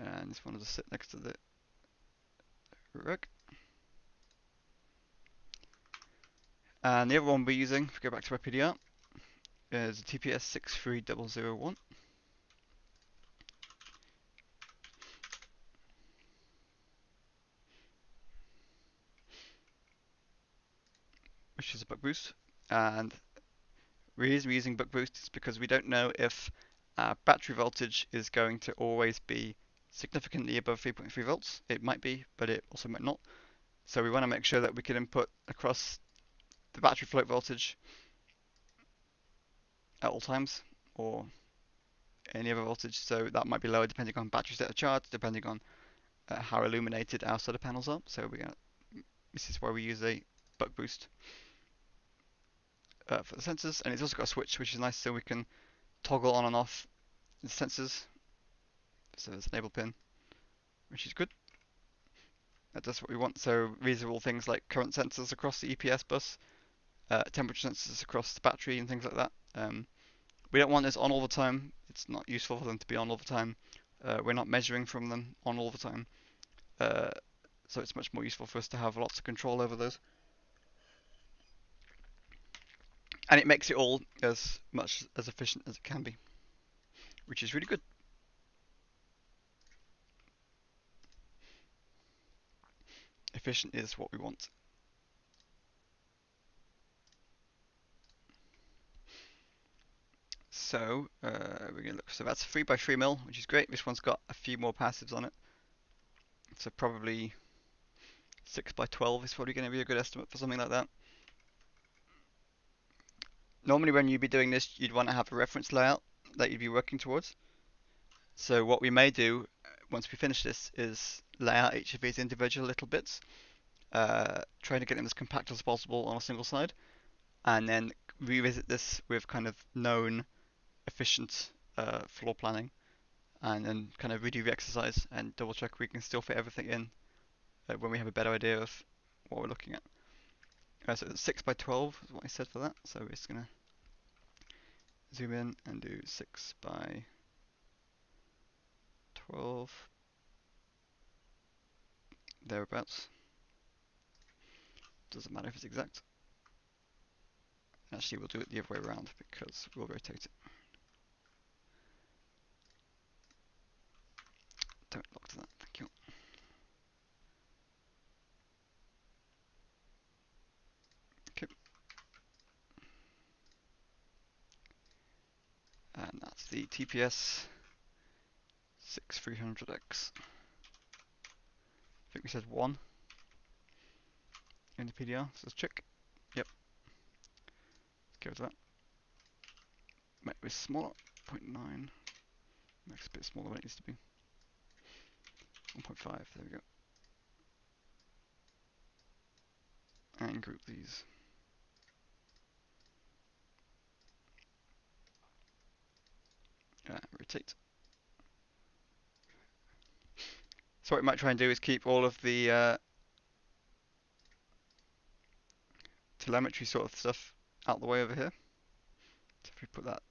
And this one will just sit next to the rug. And the other one we're using, if we go back to our PDR, is TPS 63001. Which is a buck boost. And the reason we're using buck boost is because we don't know if our battery voltage is going to always be significantly above 3.3 volts. It might be, but it also might not. So we want to make sure that we can input across the battery float voltage at all times, or any other voltage. So that might be lower depending on battery state of charge, depending on how illuminated our solar panels are. So this is why we use a buck boost for the sensors, and it's also got a switch, which is nice, so we can toggle on and off the sensors. So there's an enable pin, which is good. That does what we want. So these are all things like current sensors across the EPS bus, temperature sensors across the battery, and things like that. We don't want this on all the time. It's not useful for them to be on all the time. We're not measuring from them on all the time. So it's much more useful for us to have lots of control over those. And it makes it all as much as efficient as it can be. which is really good. Efficient is what we want. So we're gonna look. So that's 3x3 mil, which is great. This one's got a few more passives on it. So probably 6x12 is probably going to be a good estimate for something like that. Normally when you'd be doing this, you'd want to have a reference layout that you'd be working towards. So what we may do once we finish this is lay out each of these individual little bits, trying to get them as compact as possible on a single slide, and then revisit this with kind of known efficient floor planning, and then kind of redo the exercise and double check we can still fit everything in when we have a better idea of what we're looking at. So 6x12 is what I said for that. So we're just gonna zoom in and do 6x12, thereabouts. Doesn't matter if it's exact. Actually, we'll do it the other way around because we'll rotate it. Don't lock to that, thank you. Okay. And that's the TPS 6300X. I think we said 1 in the PDR, so let's check. Yep. Let's go with that. Make this smaller, 0.9. Makes it a bit smaller than it needs to be. 1.5, there we go. And group these. Rotate. So what we might try and do is keep all of the telemetry sort of stuff out of the way over here. So if we put that,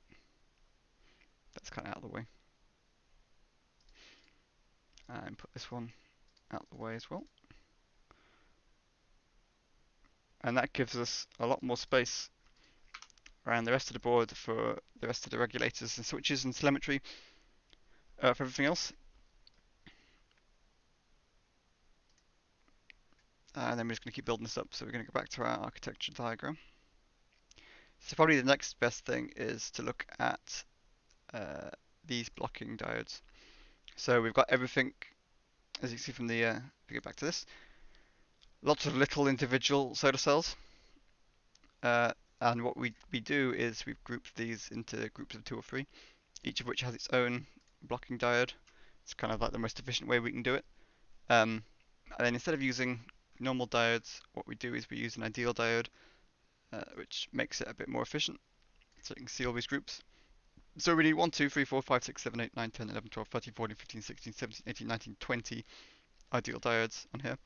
that's kind of out of the way. And put this one out of the way as well. And that gives us a lot more space around the rest of the board for the rest of the regulators and switches and telemetry for everything else. And then we're just going to keep building this up. So we're going to go back to our architecture diagram. So probably the next best thing is to look at these blocking diodes. So we've got everything, as you can see from the, if we go back to this, lots of little individual solar cells. And what we do is we've grouped these into groups of 2 or 3, each of which has its own blocking diode. It's kind of like the most efficient way we can do it. And then instead of using normal diodes, what we do is we use an ideal diode, which makes it a bit more efficient. So you can see all these groups. So we need 1, 2, 3, 4, 5, 6, 7, 8, 9, 10, 11, 12, 13, 14, 15, 16, 17, 18, 19, 20 ideal diodes on here.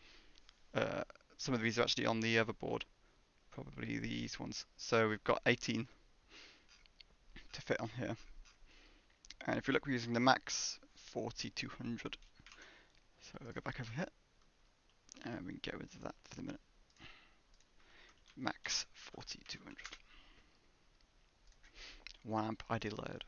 Some of these are actually on the other board, probably these ones. So we've got 18 to fit on here. And if you look, we're using the max 4200. So we'll go back over here and we can get rid of that for the minute. Max 4200. 1 amp ideal diode.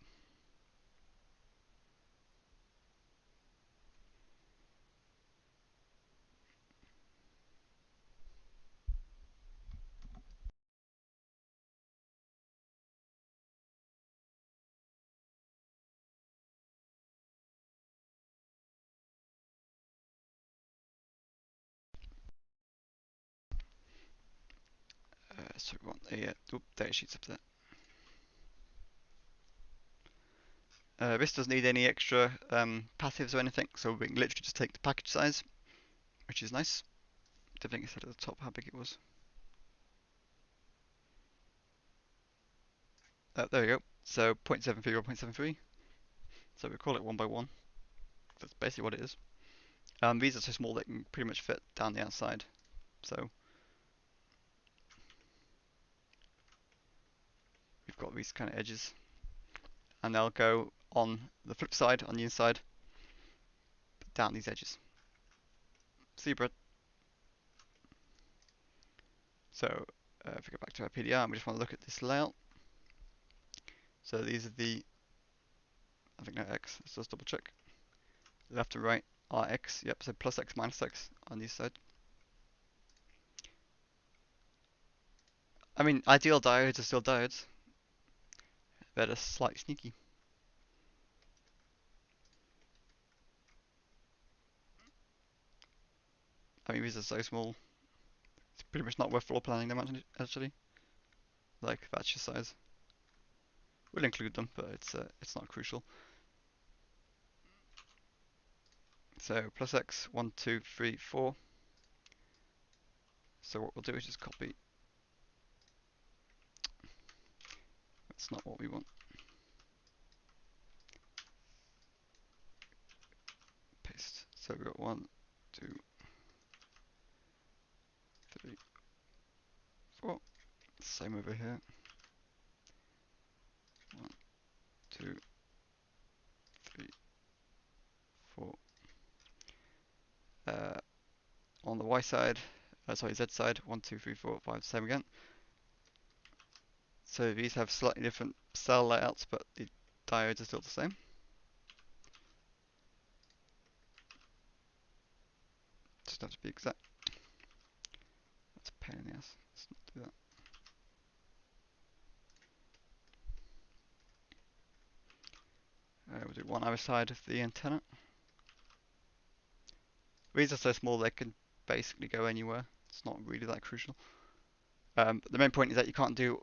So we want a data sheets up there. This doesn't need any extra passives or anything, so we can literally just take the package size, which is nice. I think it said at the top how big it was. There we go. So 0.73 or 0.73. So we call it 1 by 1. That's basically what it is. These are so small they can pretty much fit down the outside. So we've got these kind of edges, and they'll go on the flip side, on the inside, down these edges. See, Brett? So if we go back to our PDR and we just want to look at this layout. So these are the I think no X. Let's just double check. Left to right are X. Yep, so plus X minus X on these side. I mean, ideal diodes are still diodes. They're just slightly sneaky. I mean, these are so small. It's pretty much not worth floor planning them actually. Like that's your size. We'll include them, but it's not crucial. So plus X 1, 2, 3, 4. So what we'll do is just copy. That's not what we want. Paste. So we've got 1, 2, 3, 4. Same over here. 1, 2, 3, 4. On the Y side, sorry, Z side, 1, 2, 3, 4, 5, same again. So these have slightly different cell layouts, but the diodes are still the same. Just have to be exact. That's a pain in the ass. Let's not do that. We'll do one either side of the antenna. These are so small they can basically go anywhere. It's not really that crucial. But the main point is that you can't do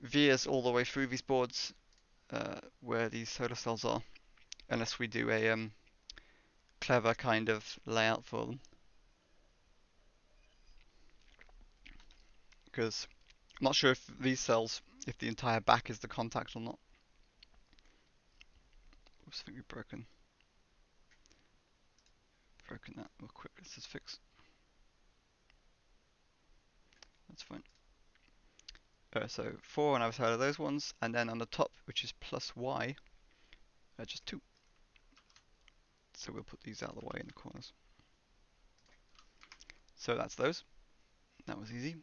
vias all the way through these boards where these solar cells are, unless we do a clever kind of layout for them. Because I'm not sure if these cells, if the entire back is the contact or not. Oops, I think we've broken that real quick. Let's just fix. That's fine. So 4 on either side of those ones, and then on the top, which is plus Y, just 2. So we'll put these out of the way in the corners. So that's those. That was easy.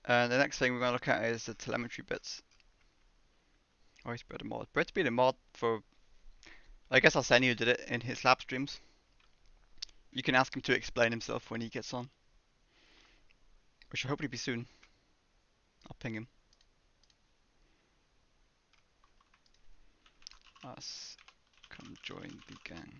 And the next thing we're going to look at is the telemetry bits. Oh, he's bred a mod. Bred's been a mod for, I guess Arsenio did it in his lab streams. You can ask him to explain himself when he gets on, which will hopefully be soon. I'll ping him. Us, come join the gang.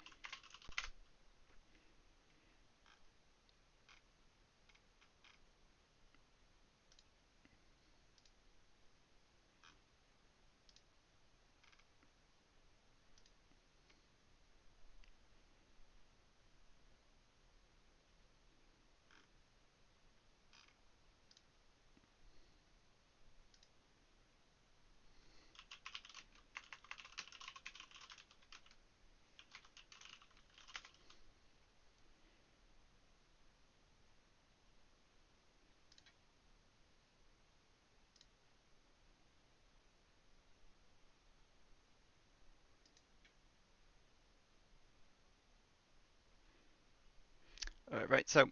Right, so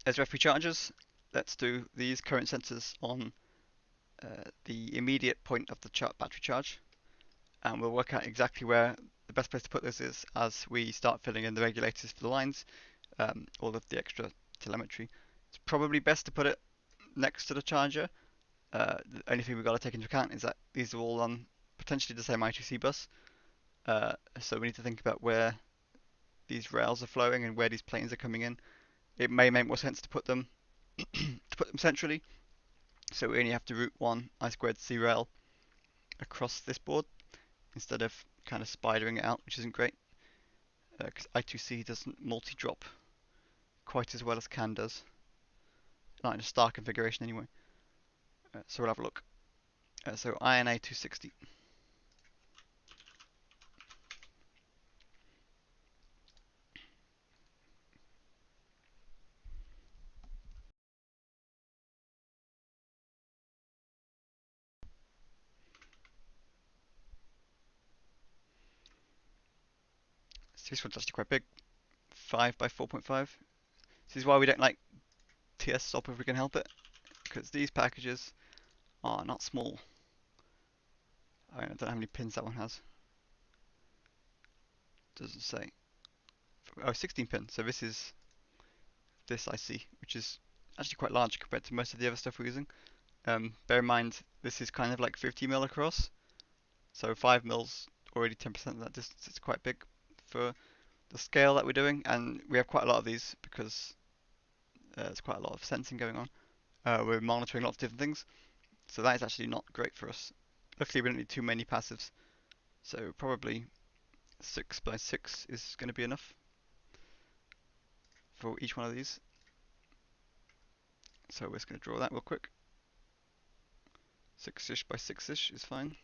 as referee chargers, let's do these current sensors on the immediate point of the battery charge, and we'll work out exactly where the best place to put this is as we start filling in the regulators for the lines, all of the extra telemetry. It's probably best to put it next to the charger. The only thing we've got to take into account is that these are all on potentially the same I2C bus, so we need to think about where these rails are flowing and where these planes are coming in. It may make more sense to put them centrally, so we only have to route one I2C rail across this board instead of kind of spidering it out, which isn't great, because I2C doesn't multi-drop quite as well as CAN does, not in a star configuration anyway. So we'll have a look. So INA 260. So this one's actually quite big, 5 by 4.5. This is why we don't like TS stop if we can help it, because these packages are not small. I don't know how many pins that one has. Doesn't say. Oh, 16 pin. So this is this IC, which is actually quite large compared to most of the other stuff we're using. Bear in mind, this is kind of like 50 mil across, so 5 mils, already 10% of that distance. It's quite big for the scale that we're doing, and we have quite a lot of these because there's quite a lot of sensing going on. We're monitoring lots of different things, so that is actually not great for us. Luckily, we don't need too many passives, so probably 6 by 6 is going to be enough for each one of these. So we're just going to draw that real quick. 6-ish by 6-ish is fine.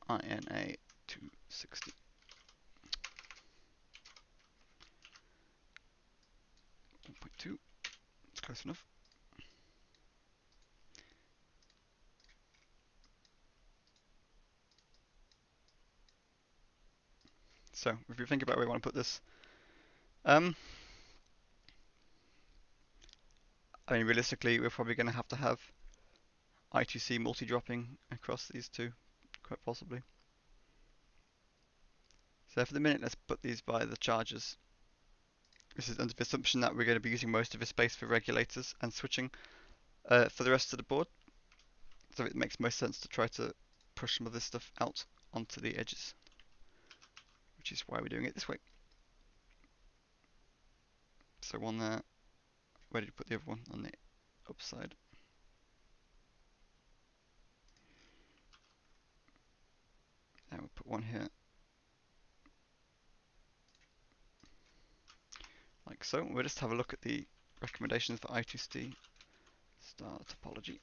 INA 260. 1.2. It's close enough. So if you think about where we want to put this, I mean realistically we're probably going to have I2C multi-dropping across these two, quite possibly. So for the minute, let's put these by the chargers. This is under the assumption that we're going to be using most of the space for regulators and switching for the rest of the board. So it makes most sense to try to push some of this stuff out onto the edges, which is why we're doing it this way. So one there. Where did you put the other one? On the upside. And we'll put one here. Like so. We'll just have a look at the recommendations for I2C star topology.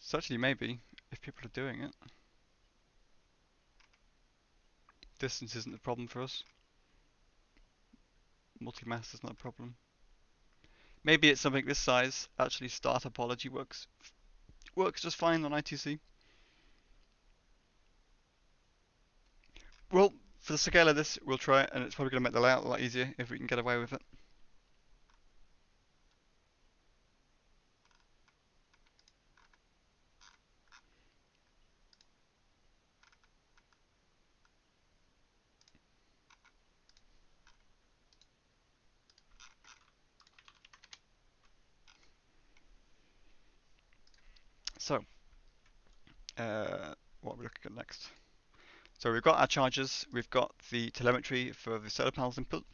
Certainly maybe, if people are doing it. Distance isn't a problem for us. Multi-mass is not a problem. Maybe it's something this size. Actually, star topology works just fine on I2C. Well, for the scale of this, we'll try it, and it's probably going to make the layout a lot easier if we can get away with it. So, what are we looking at next? So we've got our chargers, we've got the telemetry for the solar panels input.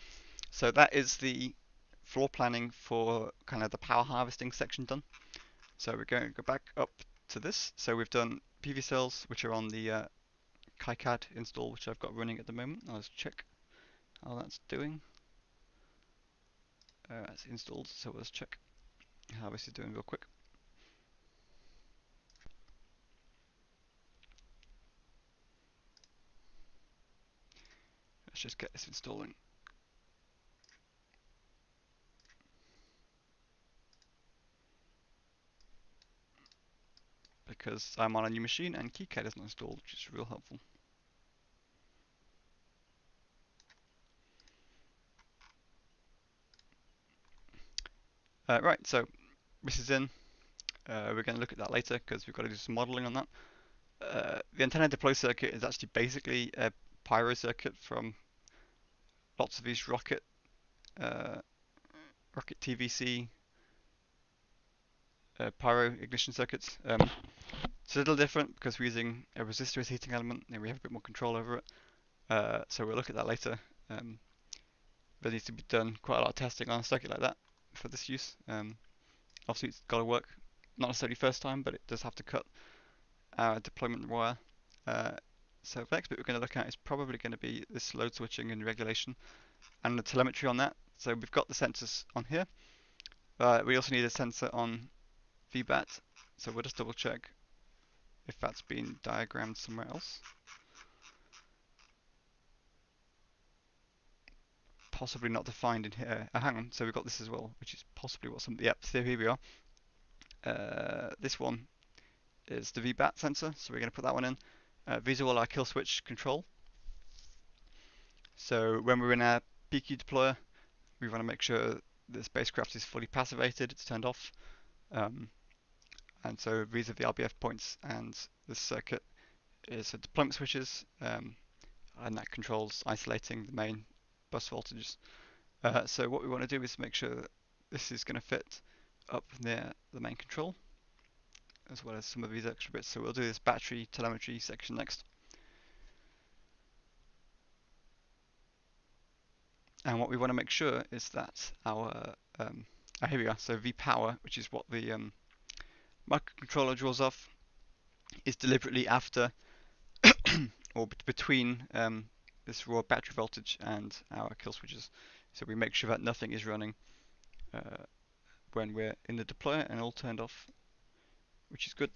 So that is the floor planning for kind of the power harvesting section done. So we're going to go back up to this. So we've done PV cells, which are on the KiCad install, which I've got running at the moment. Let's check how that's doing. It's installed, so let's check how this is doing real quick. Let's just get this installing. Because I'm on a new machine and KiCad is not installed, which is real helpful. Right, so this is in. We're going to look at that later because we've got to do some modeling on that. The antenna deploy circuit is actually basically a pyro circuit from lots of these rocket TVC pyro ignition circuits. It's a little different because we're using a resistor as heating element and we have a bit more control over it. So we'll look at that later. There needs to be done quite a lot of testing on a circuit like that for this use. Obviously it's got to work, not necessarily first time, but it does have to cut our deployment wire. So the next bit we're going to look at is probably going to be this load switching and regulation and the telemetry on that. So we've got the sensors on here. We also need a sensor on VBAT. So we'll just double check if that's been diagrammed somewhere else. possibly not defined in here. Hang on, so we've got this as well, which is possibly what some. Yep, so here we are. This one is the VBAT sensor, so we're going to put that one in. These are all our kill switch control. So when we're in our PQ deployer, we want to make sure the spacecraft is fully passivated, it's turned off. And so these are the RBF points, and this circuit is the deployment switches, and that controls isolating the main bus voltages. So what we want to do is make sure that this is going to fit up near the main control, as well as some of these extra bits. So we'll do this battery telemetry section next. And what we want to make sure is that our here we are. So V-power, which is what the microcontroller draws off, is deliberately after or between this raw battery voltage and our kill switches. So we make sure that nothing is running when we're in the deployer and all turned off, which is good.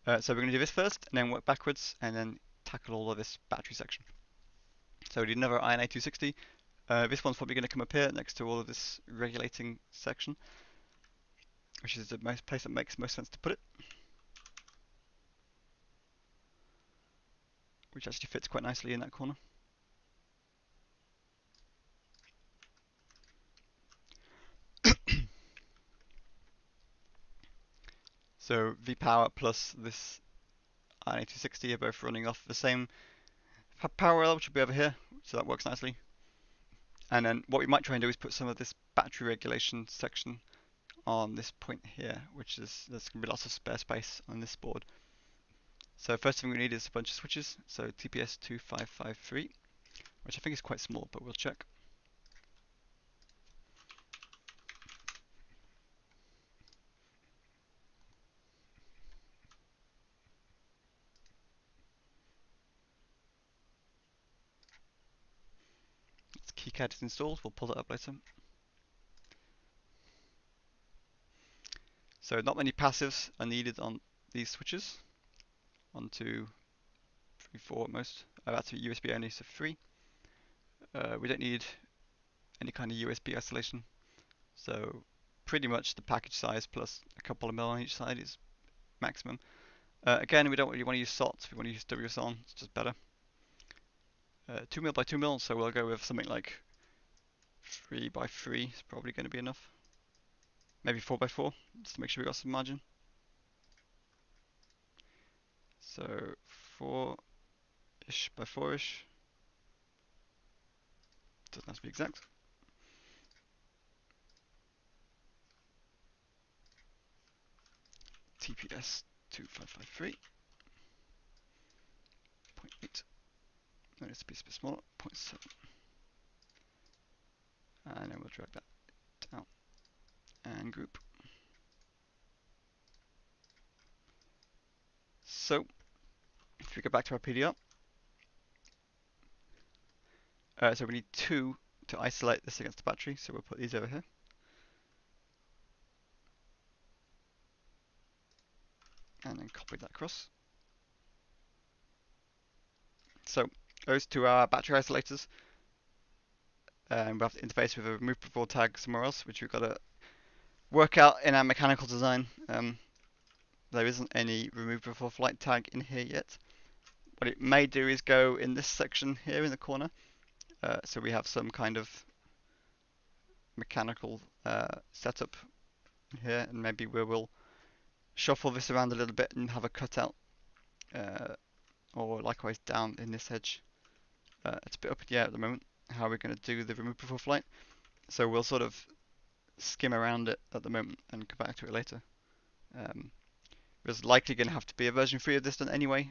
So we're going to do this first and then work backwards and then tackle all of this battery section. So we need another INA260. This one's probably going to come up here next to all of this regulating section, which is the place that makes most sense to put it, which actually fits quite nicely in that corner. So V-power plus this INA260 are both running off the same power rail, which will be over here, so that works nicely. And then what we might try and do is put some of this battery regulation section on this point here, which is, there's going to be lots of spare space on this board. So first thing we need is a bunch of switches, so TPS2553, which I think is quite small, but we'll check. KiCad is installed, we'll pull that up later. So not many passives are needed on these switches. 1, 2, 3, 4 at most. That's USB only, so 3. We don't need any kind of USB isolation. So pretty much the package size plus a couple of mil on each side is maximum. Again, we don't really want to use SOT, we want to use WSON, it's just better. 2 mil by 2 mil, so we'll go with something like 3 by 3 is probably going to be enough. Maybe 4 by 4, just to make sure we got some margin. So 4-ish by 4-ish. Doesn't have to be exact. TPS 2553. 0.8. No, it's a bit smaller. 0.7. And then we'll drag that down and group. So if we go back to our PDR, so we need 2 to isolate this against the battery, so we'll put these over here. And then copy that across. So those 2 are our battery isolators. And we'll have to interface with a remove before tag somewhere else, which we've got to work out in our mechanical design. There isn't any remove before flight tag in here yet. What it may do is go in this section here in the corner. So we have some kind of mechanical setup here, and maybe we will shuffle this around a little bit and have a cutout, or likewise down in this edge. It's a bit up in the air at the moment how we're going to do the remove before flight, so we'll sort of skim around it at the moment and come back to it later. There's likely going to have to be a version 3 of this done anyway.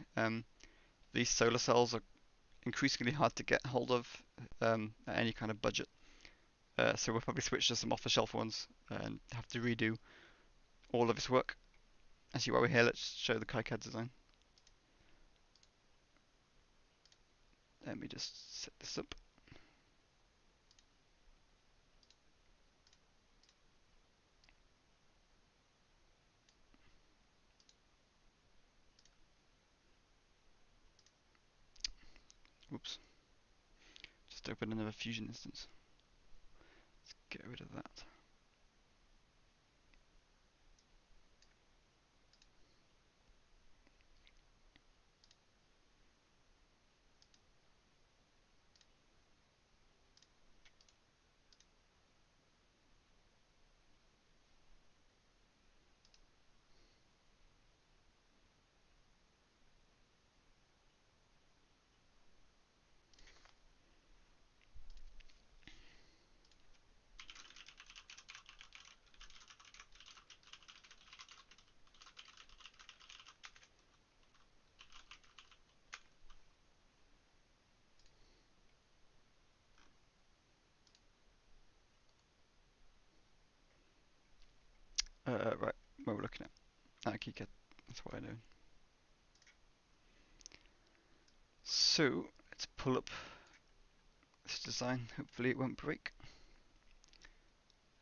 These solar cells are increasingly hard to get hold of at any kind of budget. So we'll probably switch to some off-the-shelf ones and have to redo all of this work. Actually, while we're here, let's show the KiCad design. Let me just set this up. Oops. Just open another Fusion instance. Let's get rid of that. Right, what we're looking at. KiCad, that's what I know. So, let's pull up this design. Hopefully it won't break.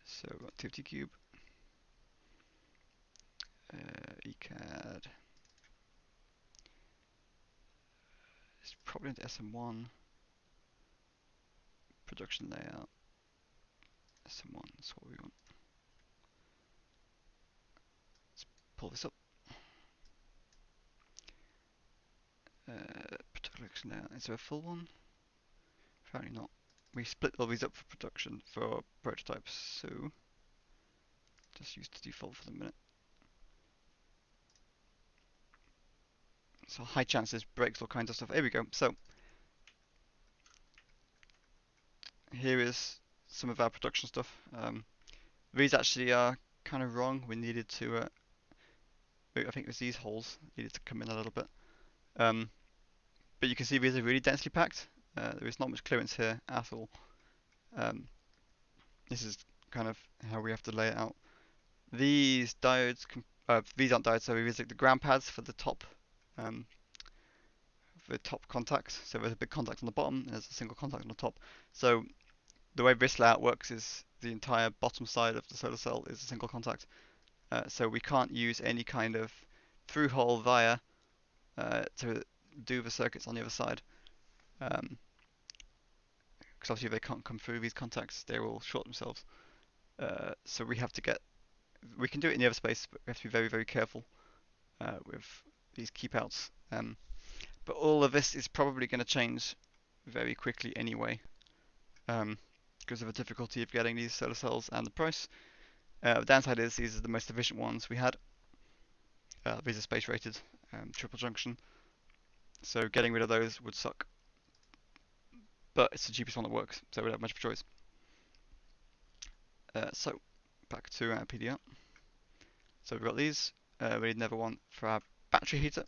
So, we've got TFTqube, ECAD. It's probably into SM1. Production layout. SM1, that's what we want. Let's pull this up. Production layout. Is there a full one? Apparently not. We split all these up for production for prototypes, so just use the default for the minute. So high chances, breaks, all kinds of stuff. Here we go. So here is some of our production stuff. These actually are kind of wrong. We needed to, I think it was these holes needed to come in a little bit. But you can see these are really densely packed. There is not much clearance here at all. This is kind of how we have to lay it out. These diodes, these aren't diodes, so these are the ground pads for the top contacts. So there's a big contact on the bottom, and there's a single contact on the top. So the way this layout works is the entire bottom side of the solar cell is a single contact. So we can't use any kind of through hole via to do the circuits on the other side. Because obviously they can't come through these contacts, they will short themselves. So we have to we can do it in the other space, but we have to be very, very careful with these keep outs. But all of this is probably going to change very quickly anyway, because of the difficulty of getting these solar cells and the price. The downside is these are the most efficient ones we had. These are space rated, triple junction. So getting rid of those would suck. But it's the cheapest one that works, so we don't have much of a choice. So back to our PDR. So we've got these. We need another one for our battery heater.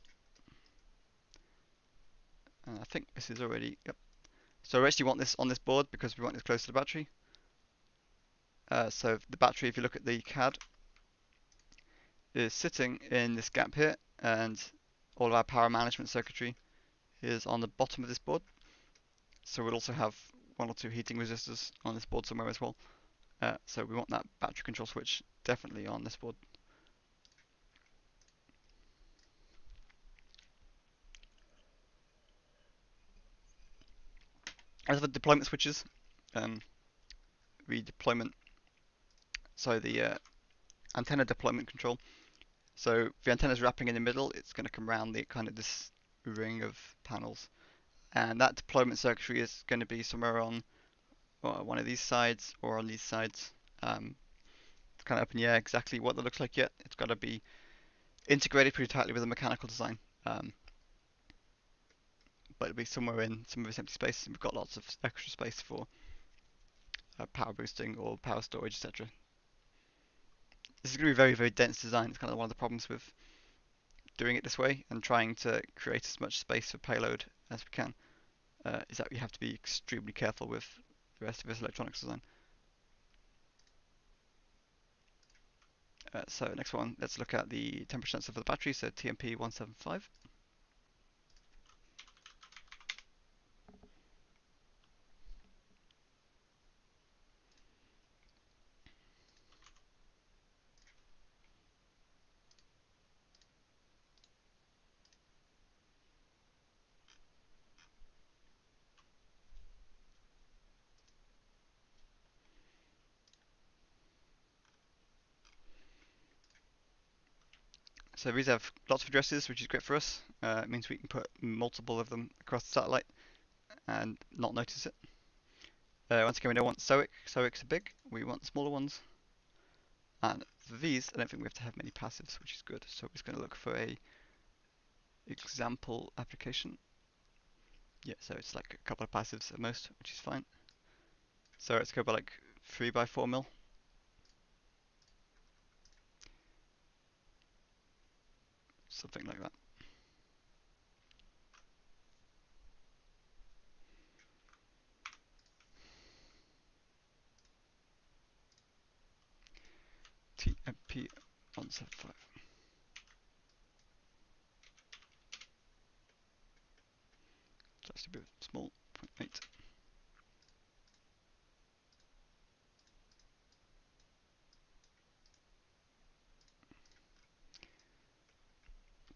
And I think this is already, yep. So we actually want this on this board because we want this close to the battery. So the battery, if you look at the CAD, is sitting in this gap here, and all of our power management circuitry is on the bottom of this board. So we'll also have one or two heating resistors on this board somewhere as well. So we want that battery control switch definitely on this board. As for the deployment switches, the antenna deployment control. So if the antenna is wrapping in the middle, it's going to come around the kind of this ring of panels, and that deployment circuitry is going to be somewhere on one of these sides or on these sides. It's kind of up in the air exactly what that looks like yet. It's got to be integrated pretty tightly with the mechanical design, but it'll be somewhere in some of this empty space. We've got lots of extra space for power boosting or power storage, etc. This is going to be very, very dense design. It's kind of one of the problems with doing it this way and trying to create as much space for payload as we can, is that we have to be extremely careful with the rest of this electronics design. So next one, let's look at the temperature sensor for the battery, so TMP175. So these have lots of addresses, which is great for us. It means we can put multiple of them across the satellite and not notice it. Once again, we don't want SOIC. SOICs are big. We want smaller ones. And for these, I don't think we have to have many passives, which is good. So we're just going to look for a example application. Yeah, so it's like a couple of passives at most, which is fine. So let's go by like 3 by 4 mil. Something like that. TMP 175. Just a bit small, 0.8.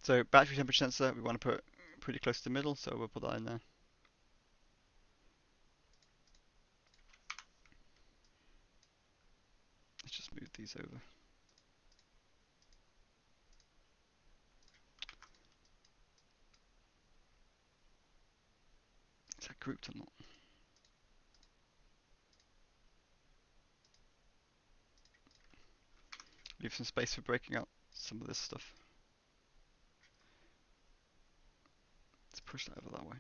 So battery temperature sensor, we want to put pretty close to the middle, so we'll put that in there. Let's just move these over. Is that grouped or not? Leave some space for breaking out some of this stuff. Let's push that over that way.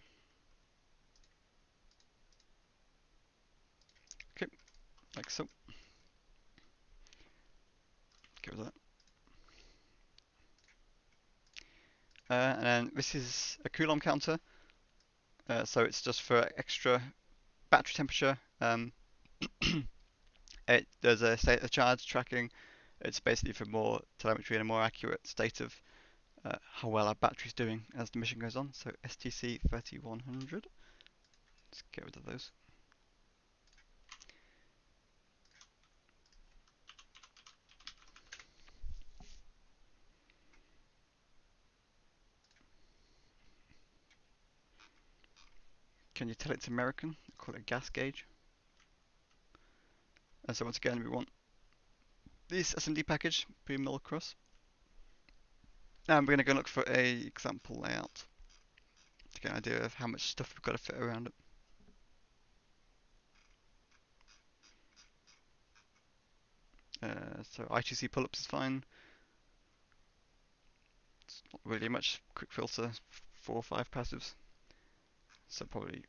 Okay, like so. Get rid of that. And then this is a Coulomb counter. So it's just for extra battery temperature. It does a state of charge tracking. It's basically for more telemetry and a more accurate state of how well our battery's doing as the mission goes on. So STC 3100. Let's get rid of those. Can you tell it's American? Call it a gas gauge. And so once again, we want this SMD package, pre mill across. And we're going to go look for a example layout to get an idea of how much stuff we've got to fit around it. So I2C pull-ups is fine. It's not really much. Quick filter, 4 or 5 passives. So probably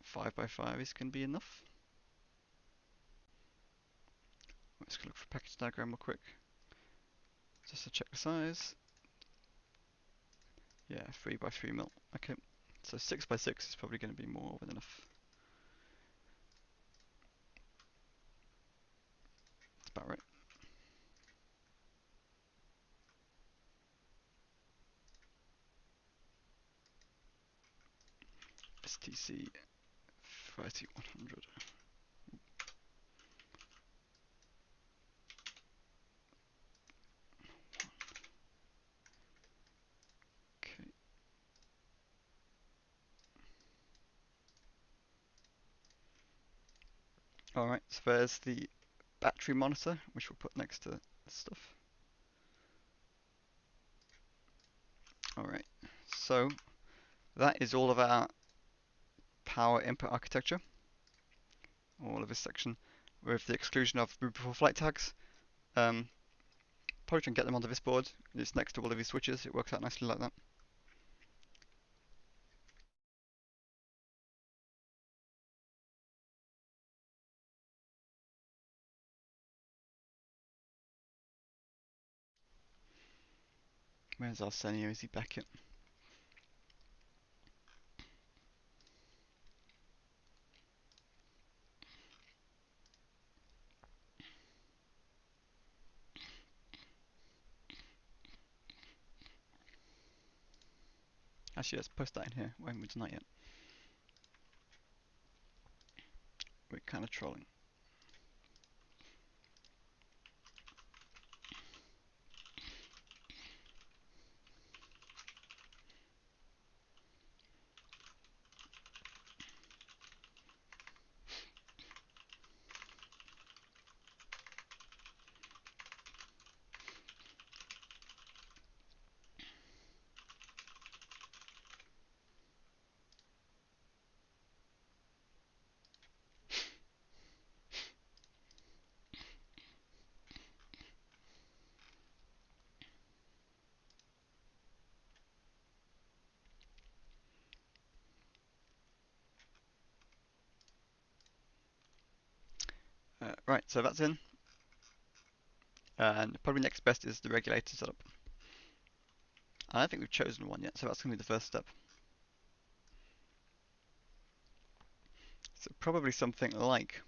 5 by 5 is going to be enough. Let's go look for a package diagram real quick. Just to check the size. Yeah, 3 by 3 mil. Okay, so 6 by 6 is probably going to be more than enough. That's about right. STC 3100. Okay. Alright, so there's the battery monitor, which we'll put next to the stuff. Alright, so that is all of our power input architecture. All of this section, with the exclusion of root before flight tags. Probably try and get them onto this board. It's next to all of these switches. It works out nicely like that. Where's Arsenio? Is he back yet? Actually, let's post that in here. Why haven't we done that yet? We're kind of trolling. Right, so that's in. And probably next best is the regulator setup. I don't think we've chosen one yet, so that's going to be the first step. So probably something like,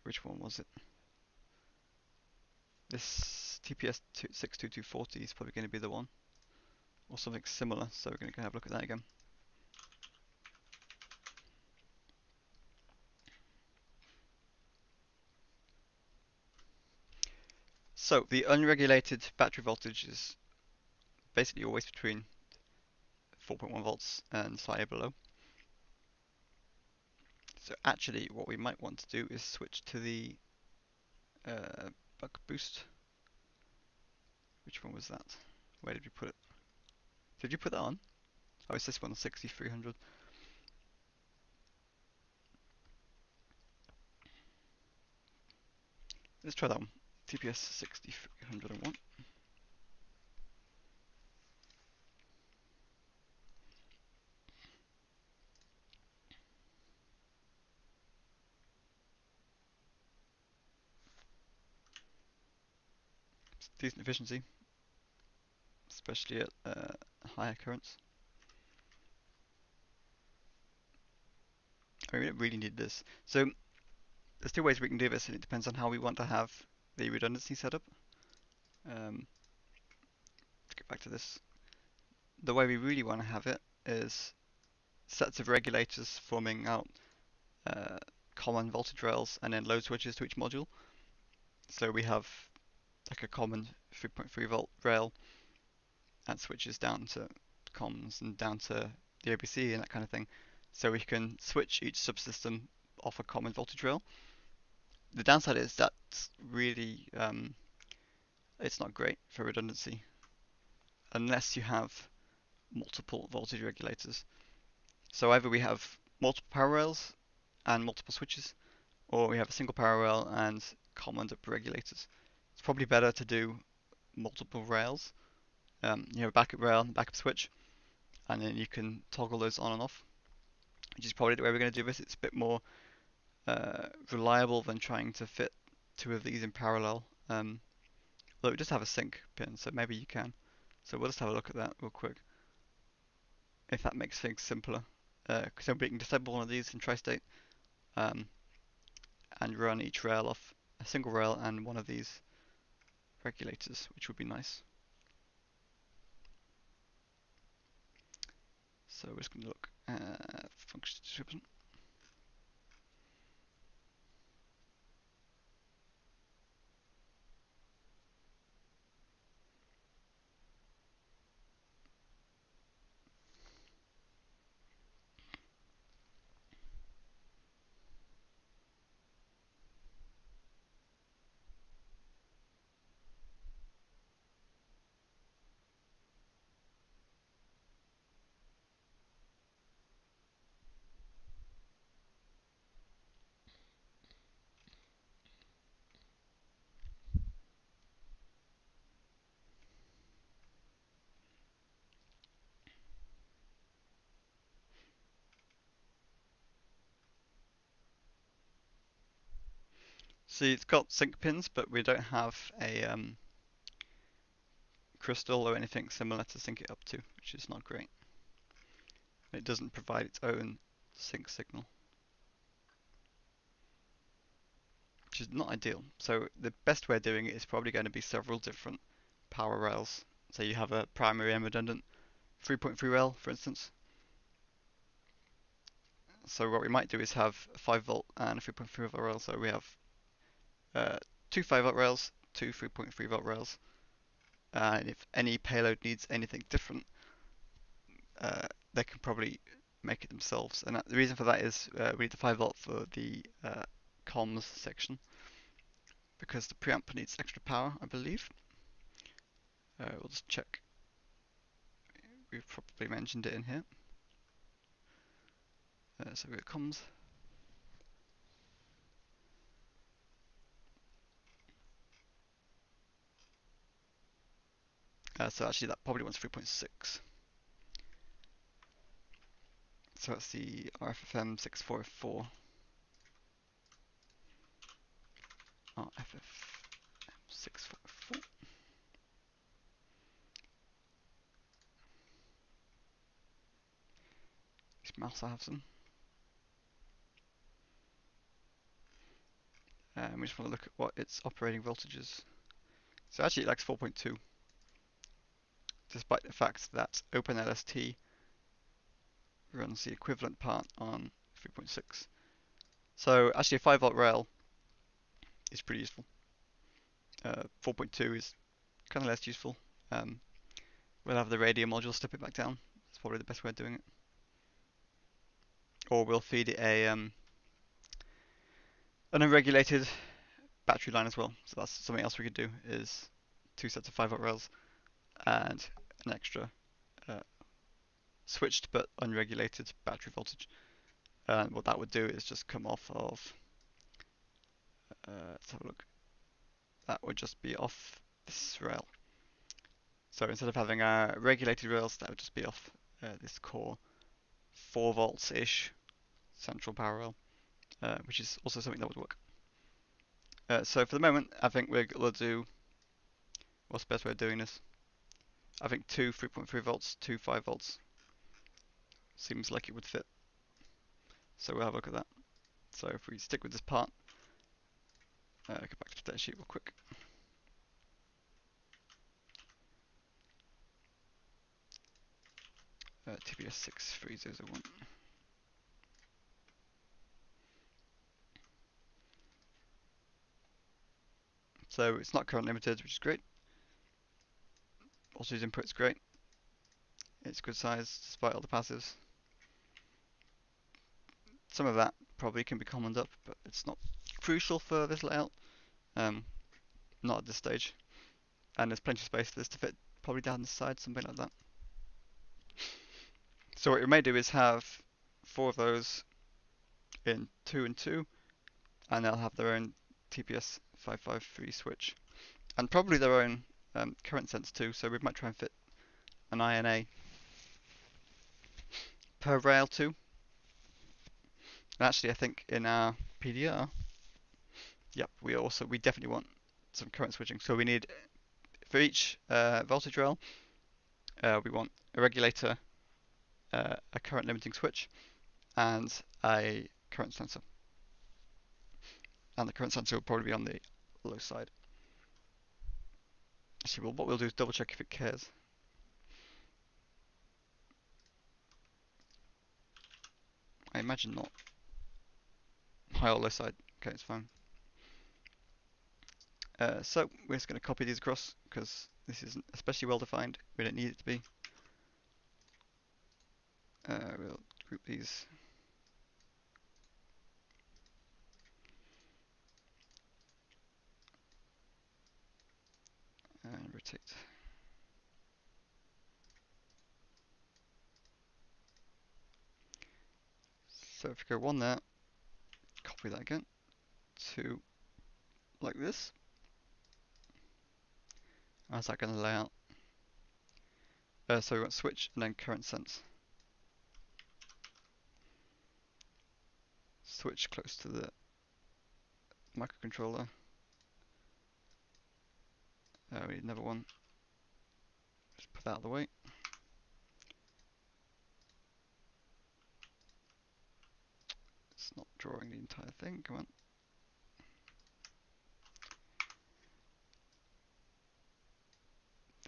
which one was it? This TPS 62240 is probably going to be the one, or something similar, so we're going to go have a look at that again. So the unregulated battery voltage is basically always between 4.1 volts and slightly below. So actually what we might want to do is switch to the buck boost. Which one was that? Where did we put it? Did you put that on? Oh, it's this one, 6300. Let's try that one. TPS 6301. It's decent efficiency, especially at higher currents. I mean, we don't really need this. So there's two ways we can do this, and it depends on how we want to have the redundancy set up. Let's get back to this. The way we really want to have it is sets of regulators forming out uh, common voltage rails and then load switches to each module. So we have like a common 3.3 volt rail and switches down to comms and down to the OBC and that kind of thing. So we can switch each subsystem off a common voltage rail. The downside is that's really it's not great for redundancy unless you have multiple voltage regulators. So either we have multiple power rails and multiple switches, or we have a single power rail and common up regulators. It's probably better to do multiple rails. You have a backup rail and backup switch, and then you can toggle those on and off, which is probably the way we're going to do this. It's a bit more reliable than trying to fit two of these in parallel. Although we just have a sync pin, so maybe you can. So we'll just have a look at that real quick, if that makes things simpler. Because then we can disable one of these in tri-state and run each rail off a single rail and one of these regulators, which would be nice. So we're just going to look at function description. See, it's got sync pins, but we don't have a crystal or anything similar to sync it up to, which is not great. It doesn't provide its own sync signal, which is not ideal. So the best way of doing it is probably going to be several different power rails. So you have a primary and redundant 3.3 rail, for instance. So what we might do is have a 5 volt and a 3.3 volt rail. So we have two 5 volt rails, two 3.3 volt rails. And if any payload needs anything different, they can probably make it themselves. And the reason for that is we need the 5 volt for the comms section because the preamp needs extra power, I believe. We'll just check. We've probably mentioned it in here. So here it comes. So actually that probably wants 3.6. So that's the RFFM 644. RFF644. These mouse I have some. And we just want to look at what its operating voltage is. So actually it likes 4.2, despite the fact that OpenLST runs the equivalent part on 3.6. So actually a 5 volt rail is pretty useful. 4.2 is kind of less useful. We'll have the radio module step it back down. That's probably the best way of doing it. Or we'll feed it an unregulated battery line as well. So that's something else we could do, is 2 sets of 5 volt rails and an extra switched but unregulated battery voltage. And what that would do is just come off of, let's have a look. That would just be off this rail. So instead of having regulated rails, that would just be off this core 4 volts-ish central power rail, which is also something that would work. So for the moment, I think we're going to do, what's the best way of doing this? I think 2 3.3 volts, 2 5 volts seems like it would fit. So we'll have a look at that. So if we stick with this part, go back to the data sheet real quick. TPS63001. So it's not current limited, which is great. Also, its input's great. It's good size despite all the passives. Some of that probably can be commoned up, but it's not crucial for this layout. Not at this stage. And there's plenty of space for this to fit probably down the side, something like that. So what we may do is have 4 of those in 2 and 2, and they'll have their own TPS 553 switch, and probably their own current sense too. So we might try and fit an INA per rail too. And actually, I think in our PDR, yep, we definitely want some current switching. So we need, for each voltage rail, we want a regulator, a current limiting switch, and a current sensor. And the current sensor will probably be on the low side. Actually, well, what we'll do is double check if it cares. I imagine not. High or low side. Okay, it's fine. So we're just going to copy these across because this isn't especially well defined. We don't need it to be. We'll group these. And rotate. So if we go 1 there, copy that again. 2 like this. How's that going to lay out? So we want switch and then current sense. Switch close to the microcontroller. We need another one. Just put that out of the way. It's not drawing the entire thing. Come on.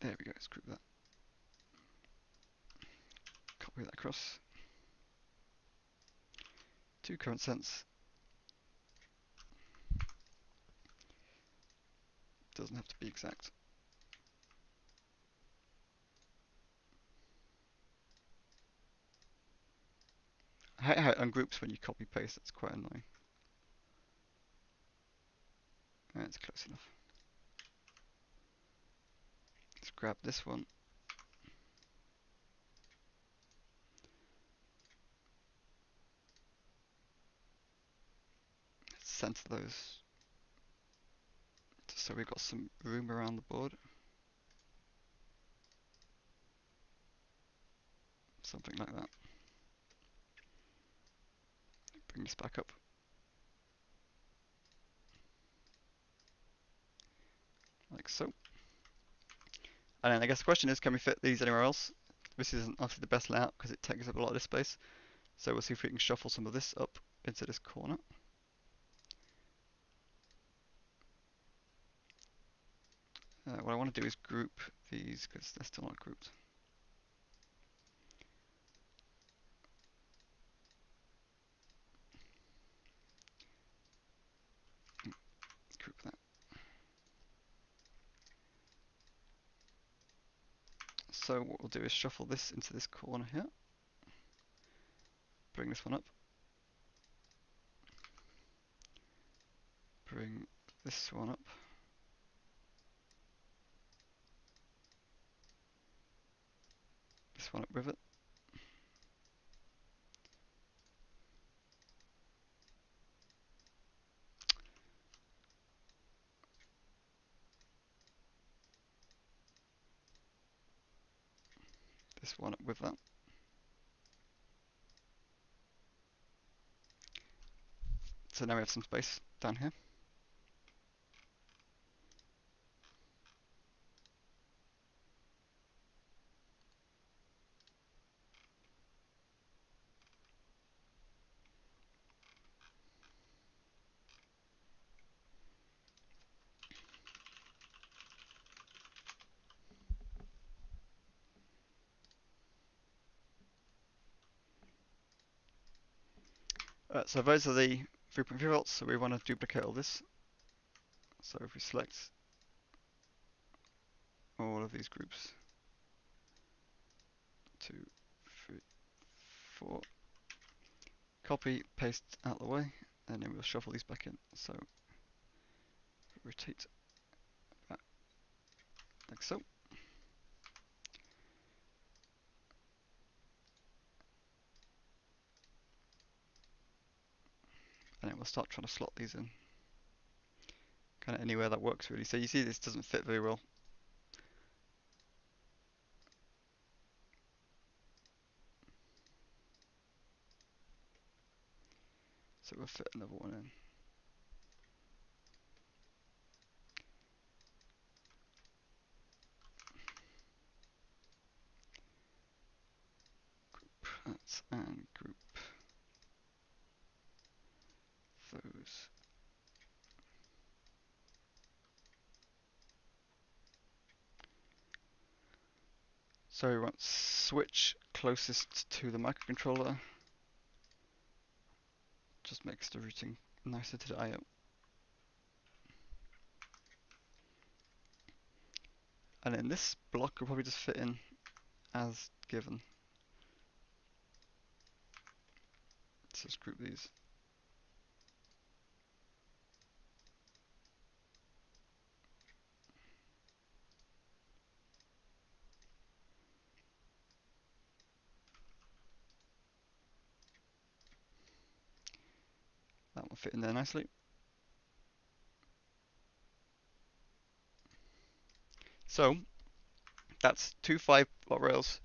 There we go. Let's group that. Copy that across. 2 current sense. Doesn't have to be exact. I hate how it ungroups when you copy paste. That's quite annoying. That's close enough. Let's grab this one. Let's center those just so we've got some room around the board. Something like that. Bring this back up. like so. And then I guess the question is, can we fit these anywhere else? This isn't obviously the best layout because it takes up a lot of this space. So we'll see if we can shuffle some of this up into this corner. What I want to do is group these because they're still not grouped. Let's group that. So what we'll do is shuffle this into this corner here. Bring this one up. Bring this one up. This one up with it. This one up with that. So now we have some space down here. So those are the 3.3 volts, so we want to duplicate all this. So if we select all of these groups, 2, 3, 4, copy, paste out of the way, and then we'll shuffle these back in. So rotate back like so. And then we'll start trying to slot these in. Kind of anywhere that works really. So you see this doesn't fit very well. So we'll fit another one in. Group that and group those. So we want switch closest to the microcontroller. Just makes the routing nicer to the I/O. And then this block will probably just fit in as given. Let's just group these. That will fit in there nicely. So that's two 5-volt rails,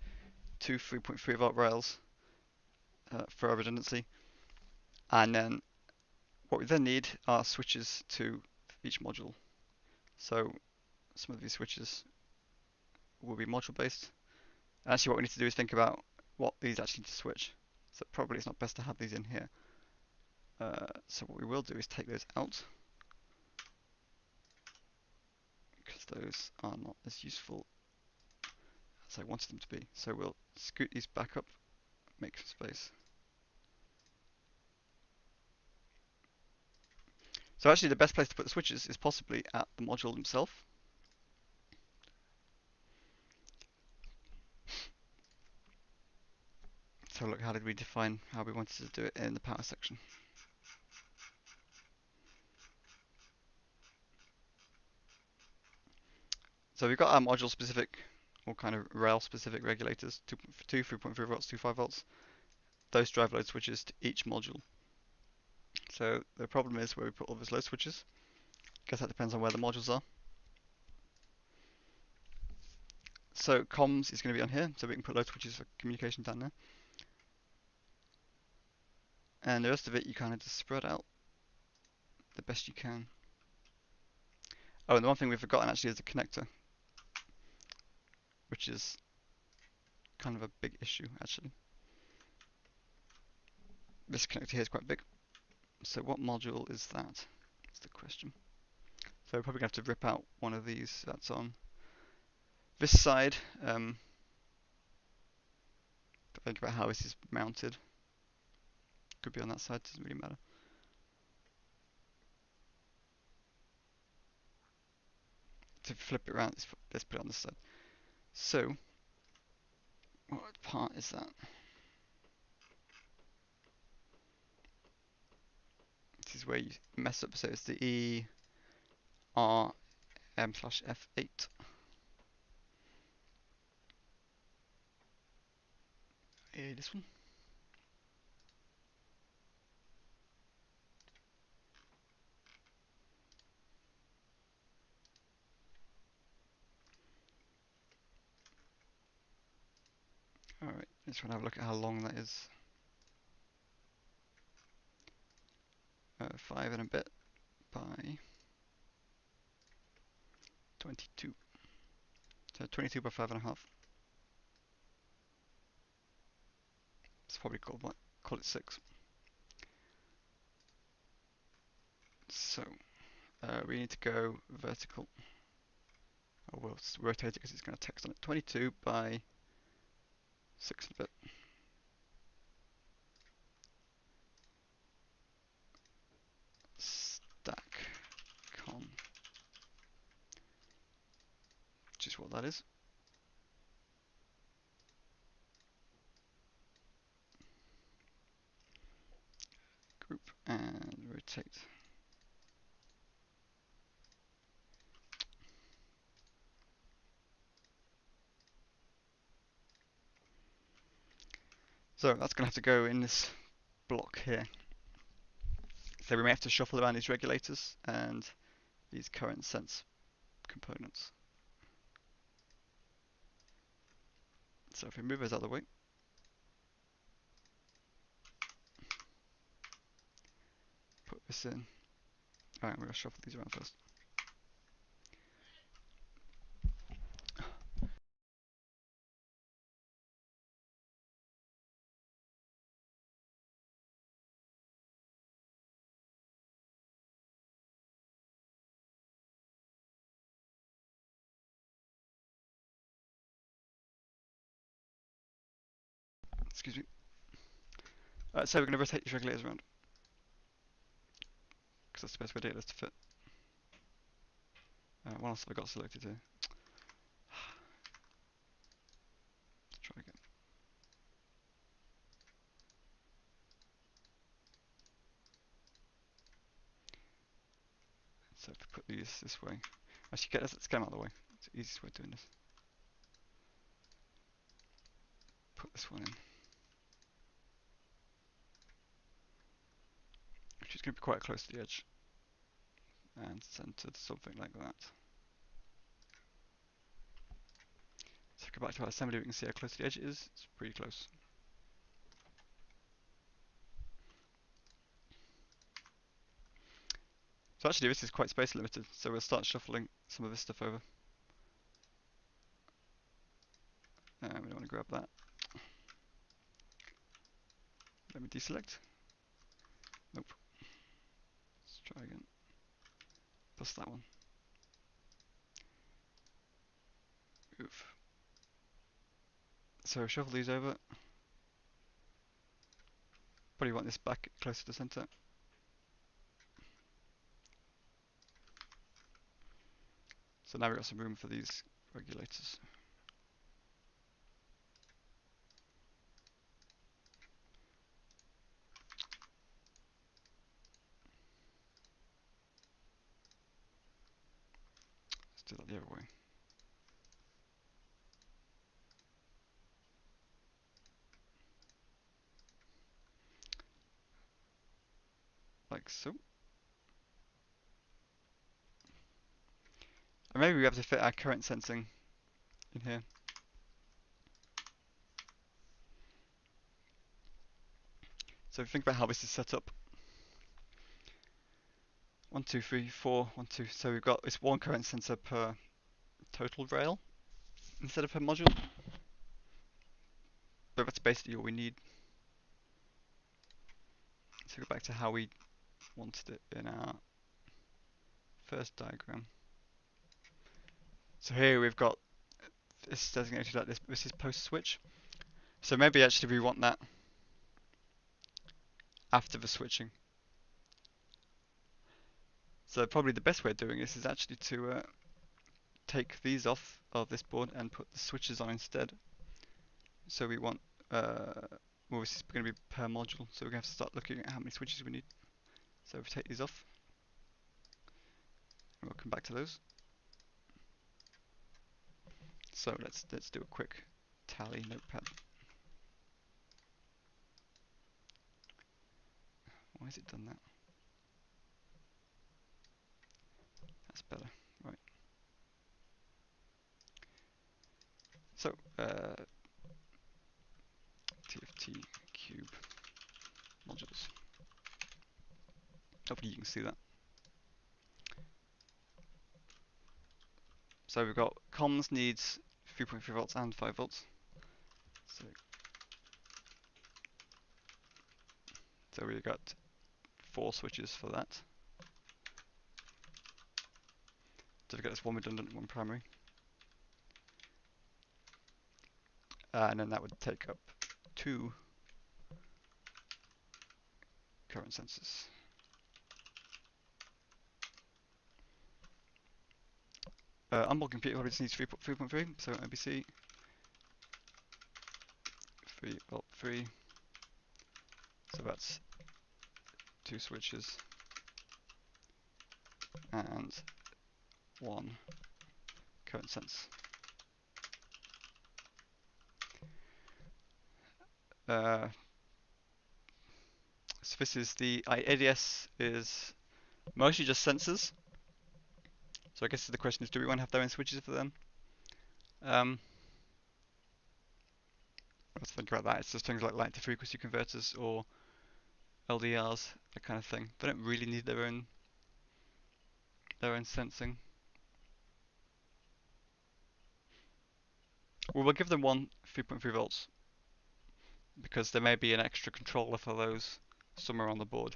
two 3.3-volt rails for our redundancy. And then what we then need are switches to each module. So some of these switches will be module based. Actually, what we need to do is think about what these actually need to switch. So probably it's not best to have these in here. So what we will do is take those out, because those are not as useful as I wanted them to be. So we'll scoot these back up, make some space. So actually the best place to put the switches is possibly at the module themselves. So look, how did we define how we wanted to do it in the power section? So we've got our module specific, or kind of rail specific regulators, 2, 3.3 volts, 2, 5 volts. Those drive load switches to each module. So the problem is where we put all those load switches. Guess that depends on where the modules are. So comms is going to be on here, so we can put load switches for communication down there. And the rest of it you kind of just spread out the best you can. Oh, and the one thing we've forgotten actually is the connector, which is kind of a big issue actually. This connector here is quite big. So what module is that? That's the question. So we're probably going to have to rip out one of these that's on this side. Think about how this is mounted. Could be on that side, doesn't really matter. To flip it around, let's put it on this side. So, what part is that? This is where you mess up. So it's the ERM/F8. This one. Alright, let's try and have a look at how long that is. 5 and a bit by 22. So 22 by 5.5. It's probably called what? Call it 6. So we need to go vertical. Or we'll rotate it because it's going to text on it. 22 by 6 and a bit. Stack con, which is what that is. Group and rotate. So that's going to have to go in this block here. So we may have to shuffle around these regulators and these current sense components. So if we move those out of the way, put this in. Alright, we're going to shuffle these around first. Excuse me. So we're going to rotate these regulators around, because that's the best way to get this to fit. What else have I got selected here? Let's try again. So if we put these this way, actually let's get them out of the way. It's the easiest way of doing this. Put this one in, which is going to be quite close to the edge, and centered, something like that. So go back to our assembly, we can see how close to the edge it is. It's pretty close. So actually this is quite space limited, so we'll start shuffling some of this stuff over. We don't want to grab that. Let me deselect. Nope. Let's try again. Plus that one. Oof. So shuffle these over. Probably want this back closer to center. So now we've got some room for these regulators. Let's do that the other way. Like so. And maybe we have to fit our current sensing in here. So think about how this is set up. 1, 2, 3, 4, 1, 2. So we've got it's one current sensor per total rail instead of per module. But that's basically all we need. So go back to how we wanted it in our first diagram. So here we've got this designated like this. This is post switch. So maybe actually we want that after the switching. So probably the best way of doing this is actually to take these off of this board and put the switches on instead. So we want, well, this is going to be per module, so we're going to have to start looking at how many switches we need. So if we take these off, and we'll come back to those. So let's do a quick tally notepad. Why has it done that? That's better, right? So TFTqube modules. Hopefully you can see that. So we've got comms needs 3.3 volts and 5 volts. So we've got 4 switches for that. So we've got this one redundant, one primary. And then that would take up 2 current sensors. Onboard computer probably just needs 3.3, so ABC 3 volt 3. So that's 2 switches and 1 current sense. So this is the ADS is mostly just sensors. So I guess the question is, do we want to have their own switches for them? Let's think about that. It's just things like light to frequency converters or LDRs, that kind of thing. They don't really need their own sensing. Well, we'll give them one 3.3 volts because there may be an extra controller for those somewhere on the board.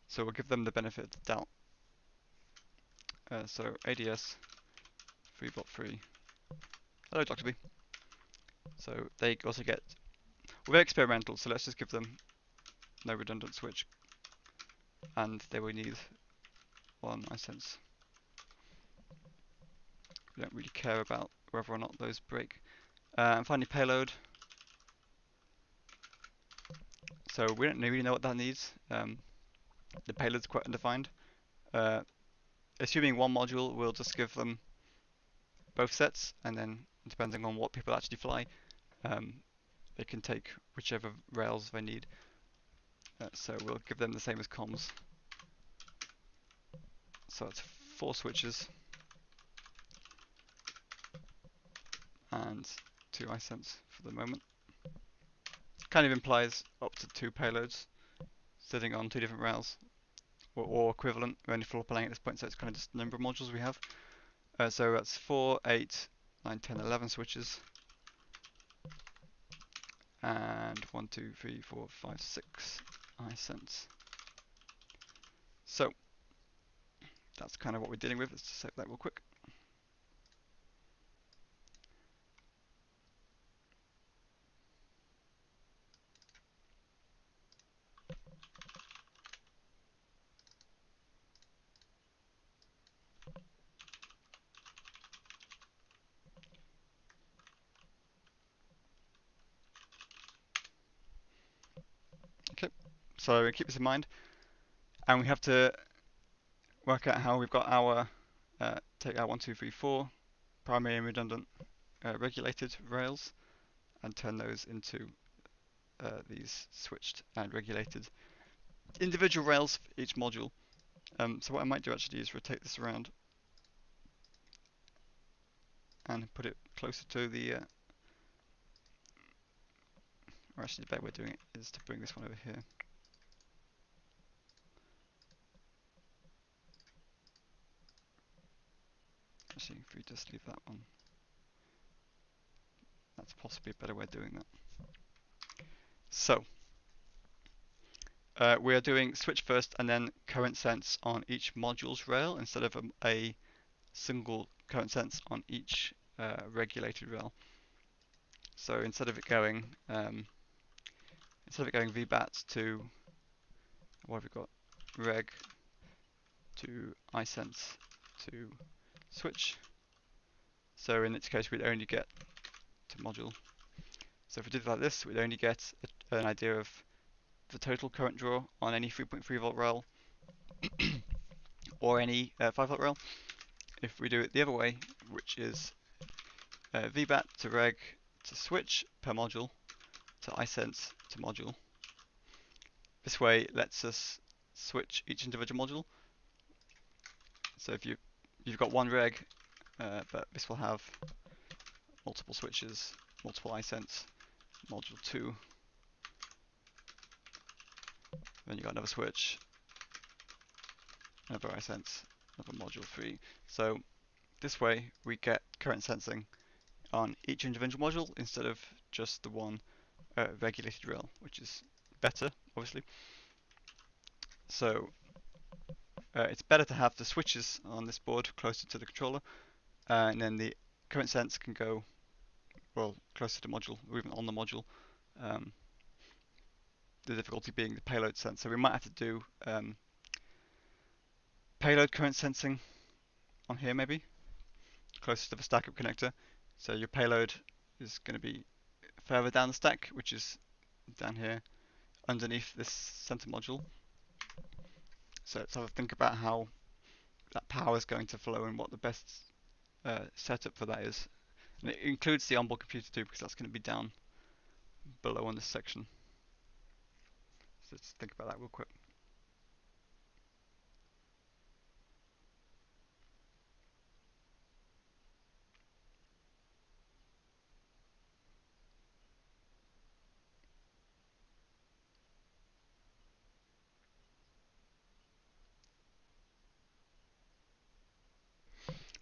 So we'll give them the benefit of the doubt. So ADS 3 volt 3. Hello, Dr. B. So they also get, well, they're experimental, so let's just give them no redundant switch, and they will need 1 iSense. We don't really care about whether or not those break. And finally, payload. So we don't really know what that needs. The payload's quite undefined. Assuming 1 module, we'll just give them both sets, and then depending on what people actually fly, they can take whichever rails they need. So we'll give them the same as comms. So it's 4 switches and 2 iSense for the moment. Kind of implies up to 2 payloads sitting on 2 different rails, or equivalent. We're only floor planning at this point, so it's kind of just the number of modules we have. So that's 4, 8, 9, 10, 11 switches. And 1, 2, 3, 4, 5, 6 iSense. So that's kind of what we're dealing with. Let's just save that real quick. Okay, so keep this in mind, and we have to work out how we've got our take our 1, 2, 3, 4 primary and redundant regulated rails and turn those into these switched and regulated individual rails for each module. So what I might do actually is rotate this around and put it closer to the or actually the better way of doing it is to bring this one over here. Actually, if we just leave that one, that's possibly a better way of doing that. So we are doing switch first and then current sense on each module's rail instead of a single current sense on each regulated rail. So instead of it going VBAT to, what have we got, reg to iSense to switch. So in this case, we'd only get to module. So if we did it like this, we'd only get an idea of the total current draw on any 3.3 volt rail or any 5 volt rail. If we do it the other way, which is VBAT to reg to switch per module to iSense to module, this way lets us switch each individual module. So if you've got one reg, but this will have multiple switches, multiple iSense, module 2, then you got another switch, another iSense, another module 3. So this way we get current sensing on each individual module instead of just the one regulated rail, which is better, obviously. So it's better to have the switches on this board closer to the controller, and then the current sense can go, well, closer to the module, or even on the module. The difficulty being the payload sense. So we might have to do payload current sensing on here, maybe closer to the stack up connector. So your payload is going to be further down the stack, which is down here underneath this center module. So let's have a think about how that power is going to flow and what the best setup for that is. And it includes the onboard computer too, because that's going to be down below on this section. So let's think about that real quick.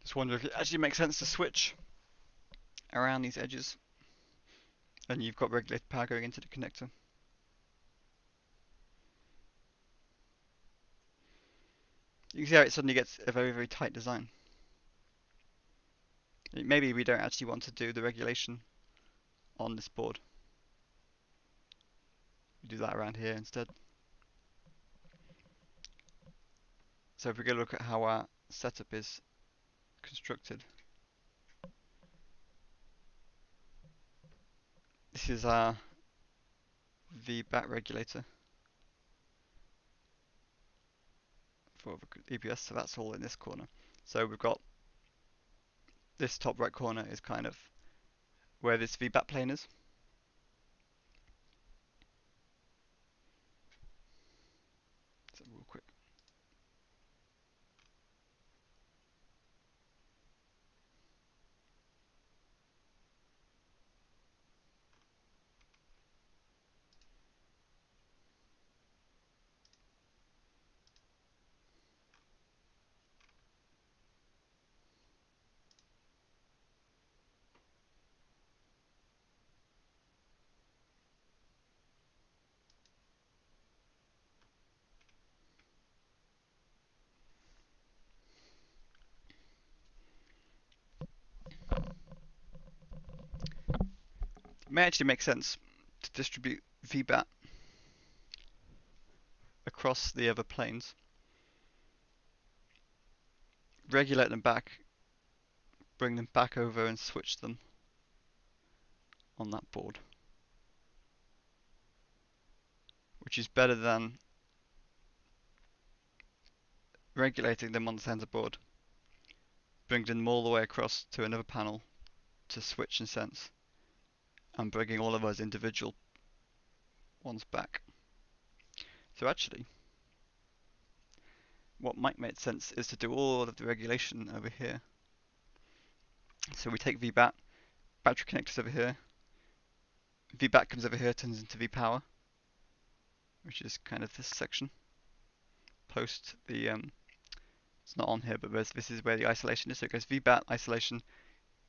Just wonder if it actually makes sense to switch around these edges, and you've got regulated power going into the connector. You can see how it suddenly gets a very, very tight design. Maybe we don't actually want to do the regulation on this board. We do that around here instead. So if we go look at how our setup is constructed, this is our VBAT regulator for EBS, so that's all in this corner. So we've got this top right corner is kind of where this VBAT plane is. So real quick. It may actually make sense to distribute VBAT across the other planes, regulate them back, bring them back over and switch them on that board, which is better than regulating them on the center board, bringing them all the way across to another panel to switch and sense, and bringing all of those individual ones back. So actually, what might make sense is to do all of the regulation over here. So we take VBAT, battery connectors over here, VBAT comes over here, turns into VPower, which is kind of this section, post the It's not on here, but this is where the isolation is. So it goes VBAT, isolation,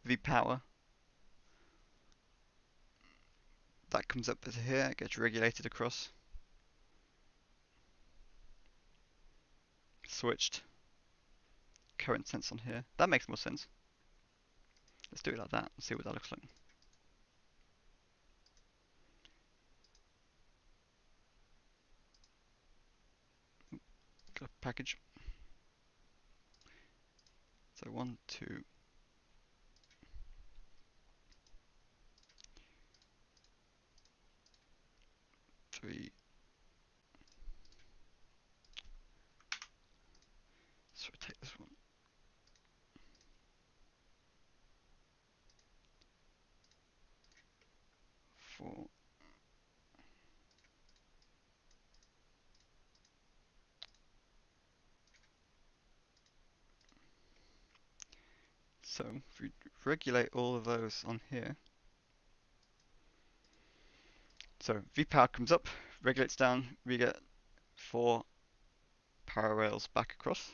VPower. That comes up to here, it gets regulated across. Switched. Current sense on here. That makes more sense. Let's do it like that and see what that looks like. Got a package. So 1, 2, 3. Let's rotate this one. 4. So if we regulate all of those on here. So VPower comes up, regulates down, we get 4 power rails back across.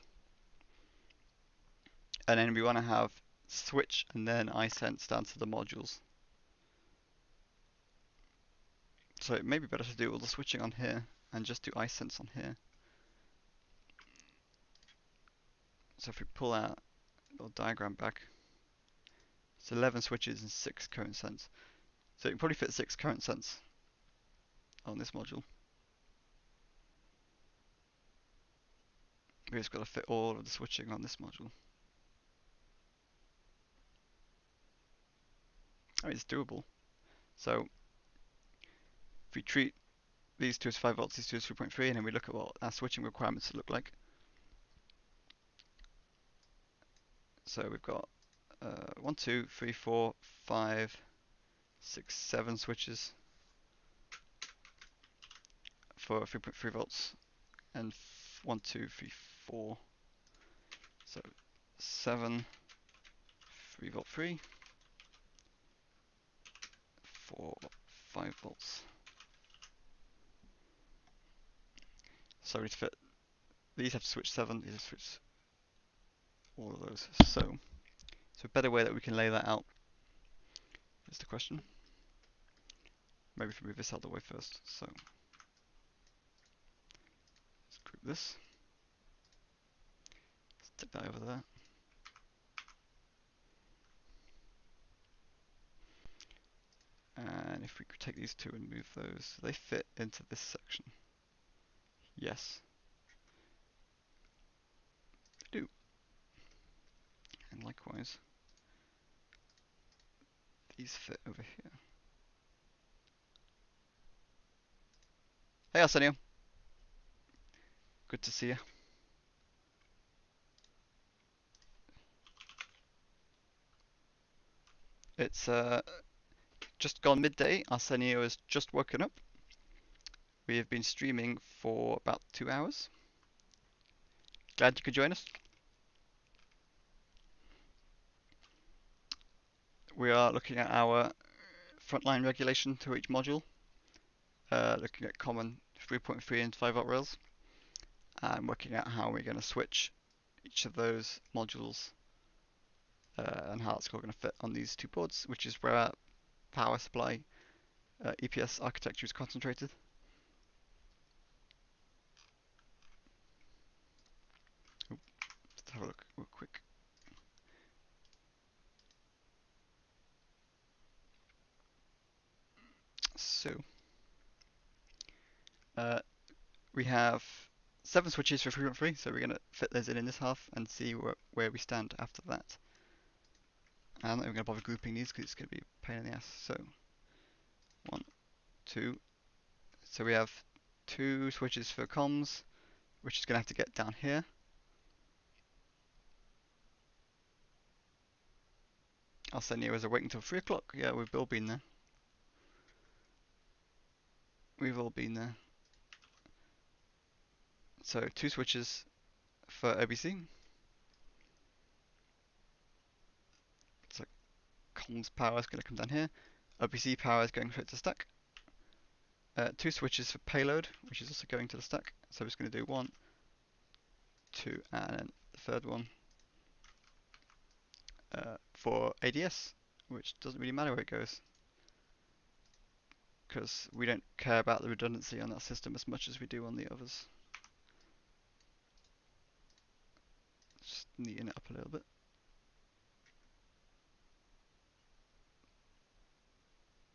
And then we want to have switch and then iSense down to the modules. So it may be better to do all the switching on here and just do iSense on here. So if we pull out a little diagram back, it's 11 switches and 6 current sense. So you can probably fit 6 current sense on this module. We just got to fit all of the switching on this module. I mean, it's doable. So if we treat these two as 5 volts, these two as 3.3, and then we look at what our switching requirements look like. So we've got 1, 2, 3, 4, 5, 6, 7 switches for 3.3 volts, and 1, 2, 3, 4. So 7, 3 volt 3, 4, 5 volts. So to fit, these have to switch 7, these have to switch all of those. So a better way that we can lay that out is the question. Maybe if we move this out of the way first. So let's group this. Let's take that over there. And if we could take these two and move those, they fit into this section. Yes. They do. And likewise, these fit over here. Hey Arsenio. Good to see you. It's just gone midday. Arsenio has just woken up. We have been streaming for about 2 hours. Glad you could join us. We are looking at our frontline regulation to each module, looking at common 3.3 and 5 volt rails, and working out how we're going to switch each of those modules and how it's all going to fit on these two boards, which is where our power supply EPS architecture is concentrated. Let's have a look real quick. So we have 7 switches for 3.3, so we're going to fit those in this half and see where we stand after that. I'm not even going to bother grouping these because it's going to be a pain in the ass. So 1, 2. So we have 2 switches for comms, which is going to have to get down here. I'll send you as a wait until 3 o'clock. Yeah, we've all been there. We've all been there. So 2 switches for OBC. So comms power is going to come down here. OBC power is going straight to stack. 2 switches for payload, which is also going to the stack. So we're just going to do 1, 2, and the third one for ADS, which doesn't really matter where it goes, because we don't care about the redundancy on that system as much as we do on the others. Just neaten it up a little bit.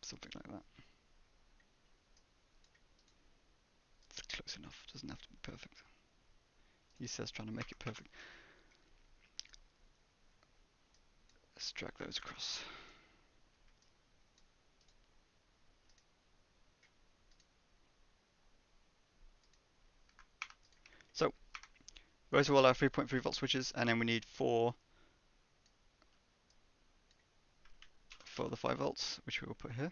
Something like that. It's close enough, doesn't have to be perfect. He says trying to make it perfect. Let's drag those across. So, those are all our 3.3 volt switches, and then we need 4 for the 5 volts, which we will put here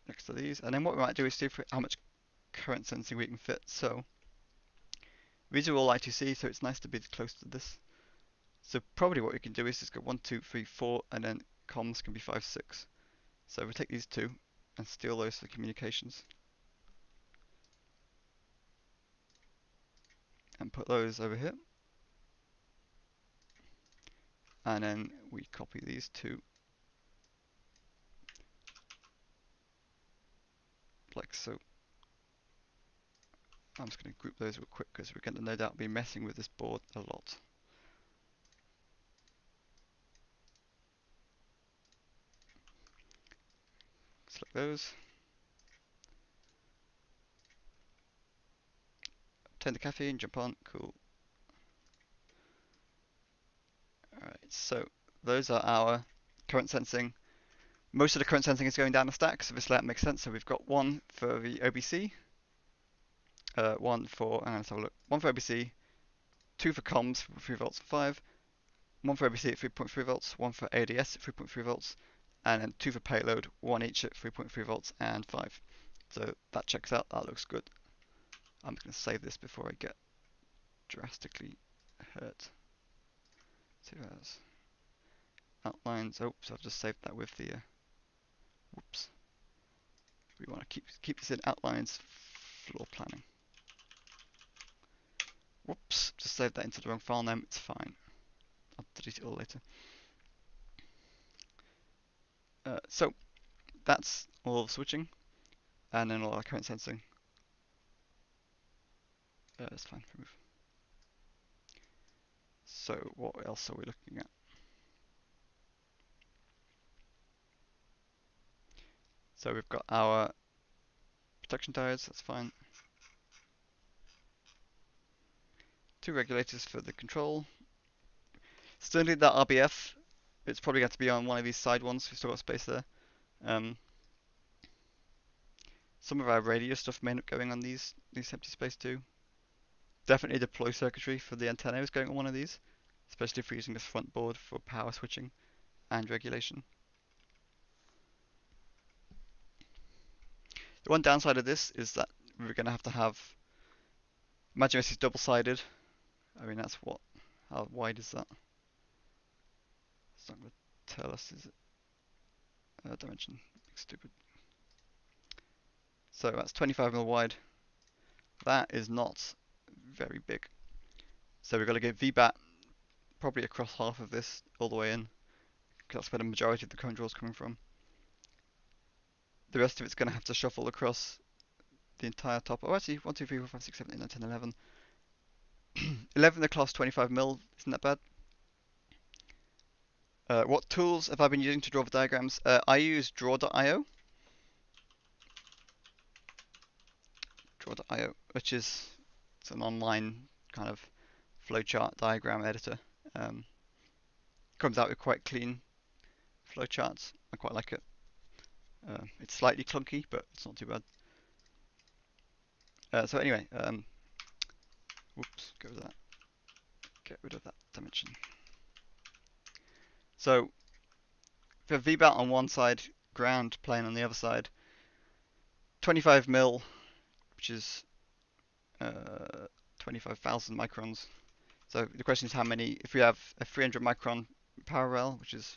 next to these. And then what we might do is see how much current sensing we can fit. So these are all I2C, so it's nice to be close to this. So probably what we can do is just go 1, 2, 3, 4, and then comms can be 5, 6. So we take these two and steal those for communications, and put those over here. And then we copy these two like so. I'm just going to group those real quick because we're going to no doubt be messing with this board a lot. Select those. Obtain the caffeine, jump on, cool. Alright, so those are our current sensing. Most of the current sensing is going down the stack, so this layout makes sense. So we've got one for the OBC, one for, let's have a look, one for OBC, two for comms, 3 volts and 5, one for OBC at 3.3 volts, one for ADS at 3.3 volts, and then two for payload, one each at 3.3 volts and 5. So that checks out, that looks good. I'm just going to save this before I get drastically hurt. 2 hours. Outlines, oh, so I've just saved that with the, whoops. We want to keep this in outlines, floor planning. Whoops, just saved that into the wrong file name, it's fine. I'll delete it all later. So that's all of switching, and then all our current sensing. It's fine, remove. So what else are we looking at? So we've got our protection diodes, that's fine. 2 regulators for the control. Still need that RBF. It's probably got to be on one of these side ones, we've still got space there. Some of our radio stuff may end up going on these empty space too. Definitely deploy circuitry for the antenna is going on one of these, especially if we're using this front board for power switching and regulation. The one downside of this is that we're going to have, imagine this is double-sided. I mean, that's what, how wide is that? It's not going to tell us, is it? Dimension, stupid. So that's 25mm wide. That is not very big. So we've got to get VBAT probably across half of this all the way in, because that's where the majority of the current draw is coming from. The rest of it's going to have to shuffle across the entire top. Oh, actually, 1, 2, 3, 4, 5, 6, 7, 8, 9, 10, 11. 11 across 25mm, isn't that bad? What tools have I been using to draw the diagrams? I use draw.io. Draw.io, which is it's an online kind of flowchart diagram editor. Comes out with quite clean flowcharts. I quite like it. It's slightly clunky, but it's not too bad. So anyway, whoops, go with that. Get rid of that dimension. So for VBAT on one side, ground plane on the other side, 25mm, which is 25,000 microns. So the question is how many, if we have a 300 micron power rail, which is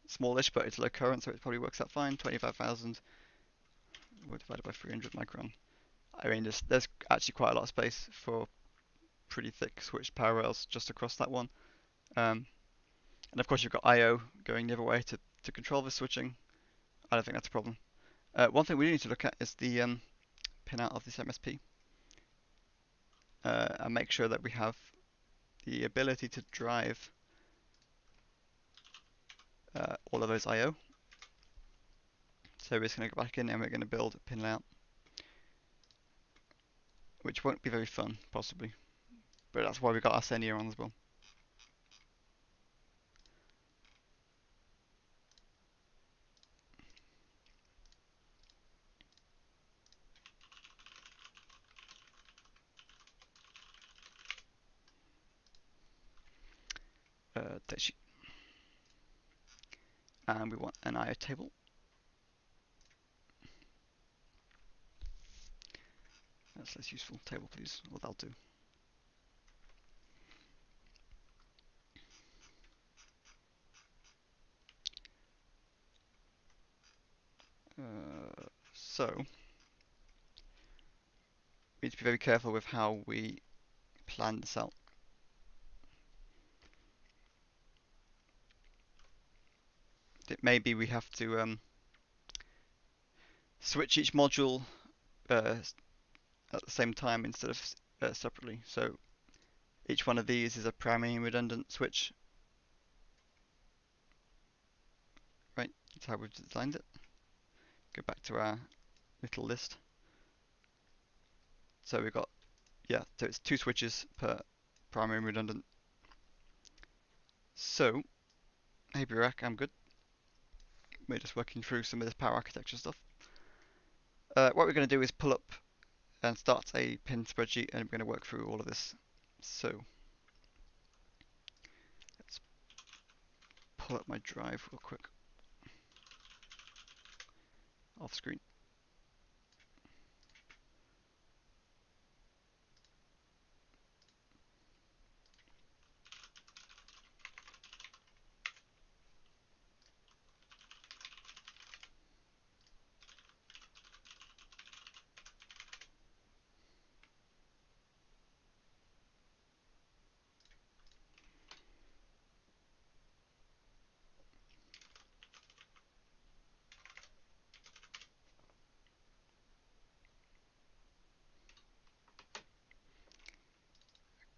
smallish, but it's low current, so it probably works out fine. 25,000 divided by 300 micron. I mean, there's actually quite a lot of space for pretty thick switched power rails just across that one. And of course you've got I/O going the other way to control the switching. I don't think that's a problem. One thing we need to look at is the pin out of this MSP and make sure that we have the ability to drive all of those I/O. So we're just going to go back in and we're going to build a pin layout, which won't be very fun, possibly, but that's why we got Arsenio on as well. Data sheet. And we want an I/O table. That's less useful. Table, please. Well, that'll do. So we need to be very careful with how we plan this out. Maybe we have to switch each module at the same time instead of separately. So each one of these is a primary and redundant switch. Right, that's how we've designed it. Go back to our little list. So we've got, yeah, so it's 2 switches per primary and redundant. So, hey Burak, I'm good. We're just working through some of this power architecture stuff. What we're going to do is pull up and start a pin spreadsheet, and we're going to work through all of this. So let's pull up my drive real quick off screen.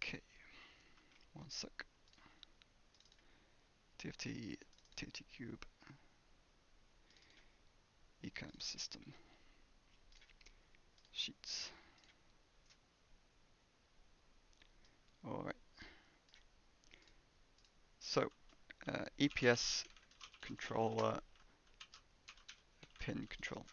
Okay, one sec. TFTqube ecam system sheets. Alright. So, EPS controller pin control.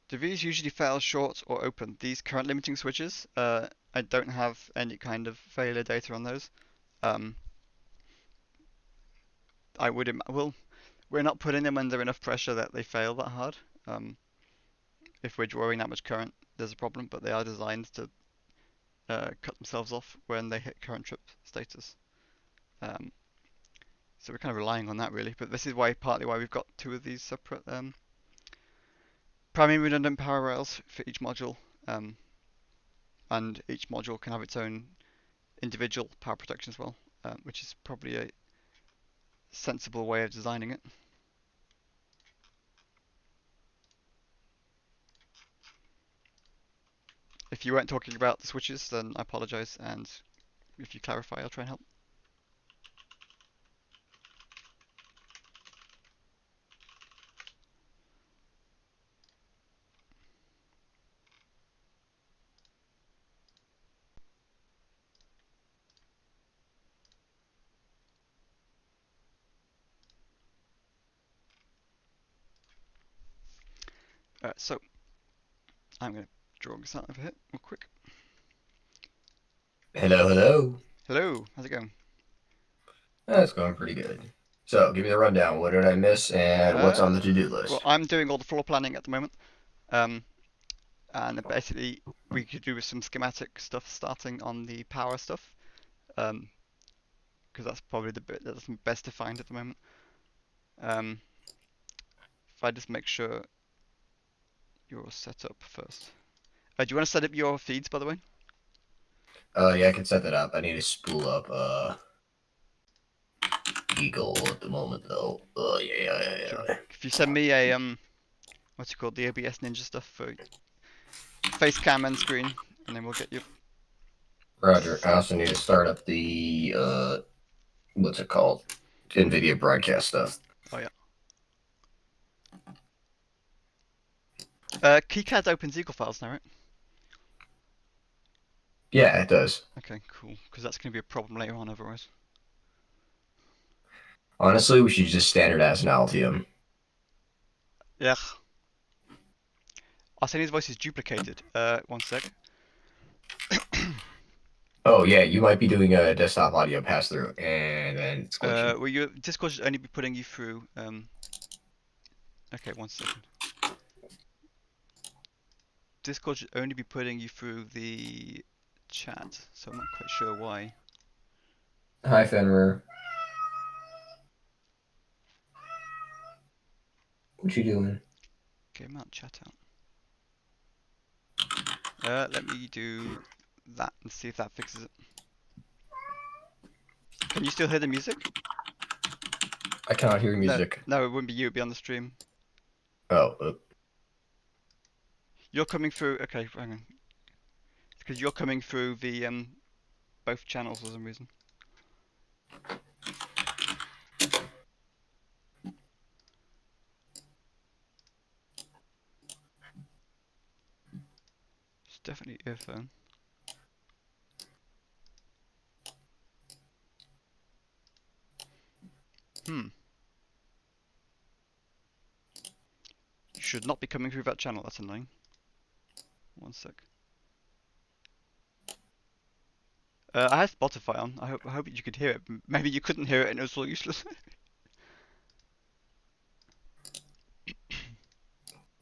Do these usually fail short or open? These current limiting switches, I don't have any kind of failure data on those. I would well, we're not putting them under enough pressure that they fail that hard. If we're drawing that much current, there's a problem, but they are designed to cut themselves off when they hit current trip status. So we're kind of relying on that really, but this is partly why we've got 2 of these separate primary redundant power rails for each module, and each module can have its own individual power protection as well, which is probably a sensible way of designing it. If you weren't talking about the switches, then I apologize, and if you clarify, I'll try and help. So I'm going to draw this out over here real quick. Hello, hello. Hello, how's it going? That's going pretty good. So, give me the rundown. What did I miss, and what's on the to-do Well, list? I'm doing all the floor planning at the moment, and basically we could do with some schematic stuff starting on the power stuff, because that's probably the bit that's best defined at the moment. If I just make sure your setup first. Do you want to set up your feeds, by the way? Yeah, I can set that up. I need to spool up Eagle at the moment though. Sure. Yeah. If you send me a what's it called, the OBS Ninja stuff for face cam and screen, and then we'll get you. Roger. I also need to start up the what's it called? NVIDIA broadcast stuff. Oh yeah. KiCad opens Eagle files now, right? Yeah, it does. Okay, cool. Because that's going to be a problem later on otherwise. Honestly, we should just standardize an Altium. Yeah. Arsenio's voice is duplicated. 1 sec. Oh yeah, you might be doing a desktop audio pass through, and then it's glitching. Well, your Discord should only be putting you through. Okay, 1 second. Discord should only be putting you through the chat, so I'm not quite sure why. Hi, Fenrir. What you doing? Game out, chat out. Let me do that and see if that fixes it. Can you still hear the music? I cannot hear music. No, it wouldn't be you, it'd be on the stream. Oh. You're coming through, okay, hang on. Because you're coming through the, both channels for some reason. It's definitely earphone. You should not be coming through that channel, that's annoying. 1 sec. I have Spotify on. I hope you could hear it. Maybe you couldn't hear it and it was all useless.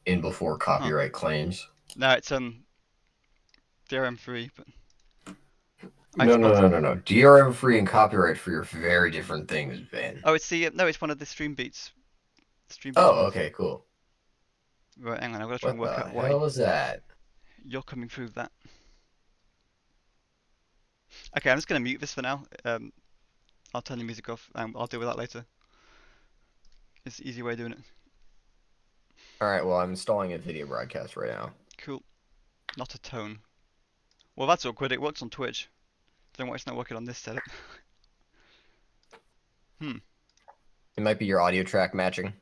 In before copyright claims. No, it's DRM-free, but No. DRM free and copyright free are very different things, Ben. Oh, it's the no, it's one of the stream beats. Oh, okay, cool. Right, hang on, I've got to try and work out why. What the hell is that? You're coming through that. Okay, I'm just gonna mute this for now. I'll turn the music off and I'll deal with that later. It's the easy way of doing it. Alright, well, I'm installing a video broadcast right now. Cool. Not a tone. Well, that's awkward. It works on Twitch. Don't know why it's not working on this setup. It might be your audio track matching.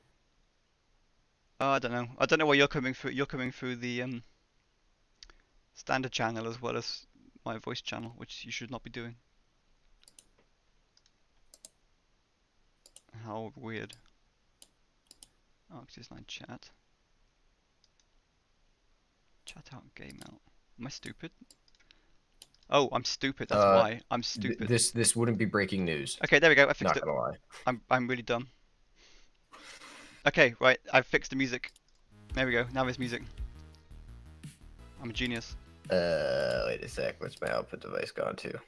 Oh, I don't know. I don't know why you're coming through. You're coming through the standard channel as well as my voice channel, which you should not be doing. How weird. Arctis 9 chat. Chat out, game out. Am I stupid? Oh, I'm stupid. That's why. I'm stupid. This wouldn't be breaking news. Okay, there we go. I fixed it. Not gonna lie. I'm really dumb. Okay, right. I've fixed the music. There we go. Now there's music. I'm a genius. Wait a sec. What's my output device gone to?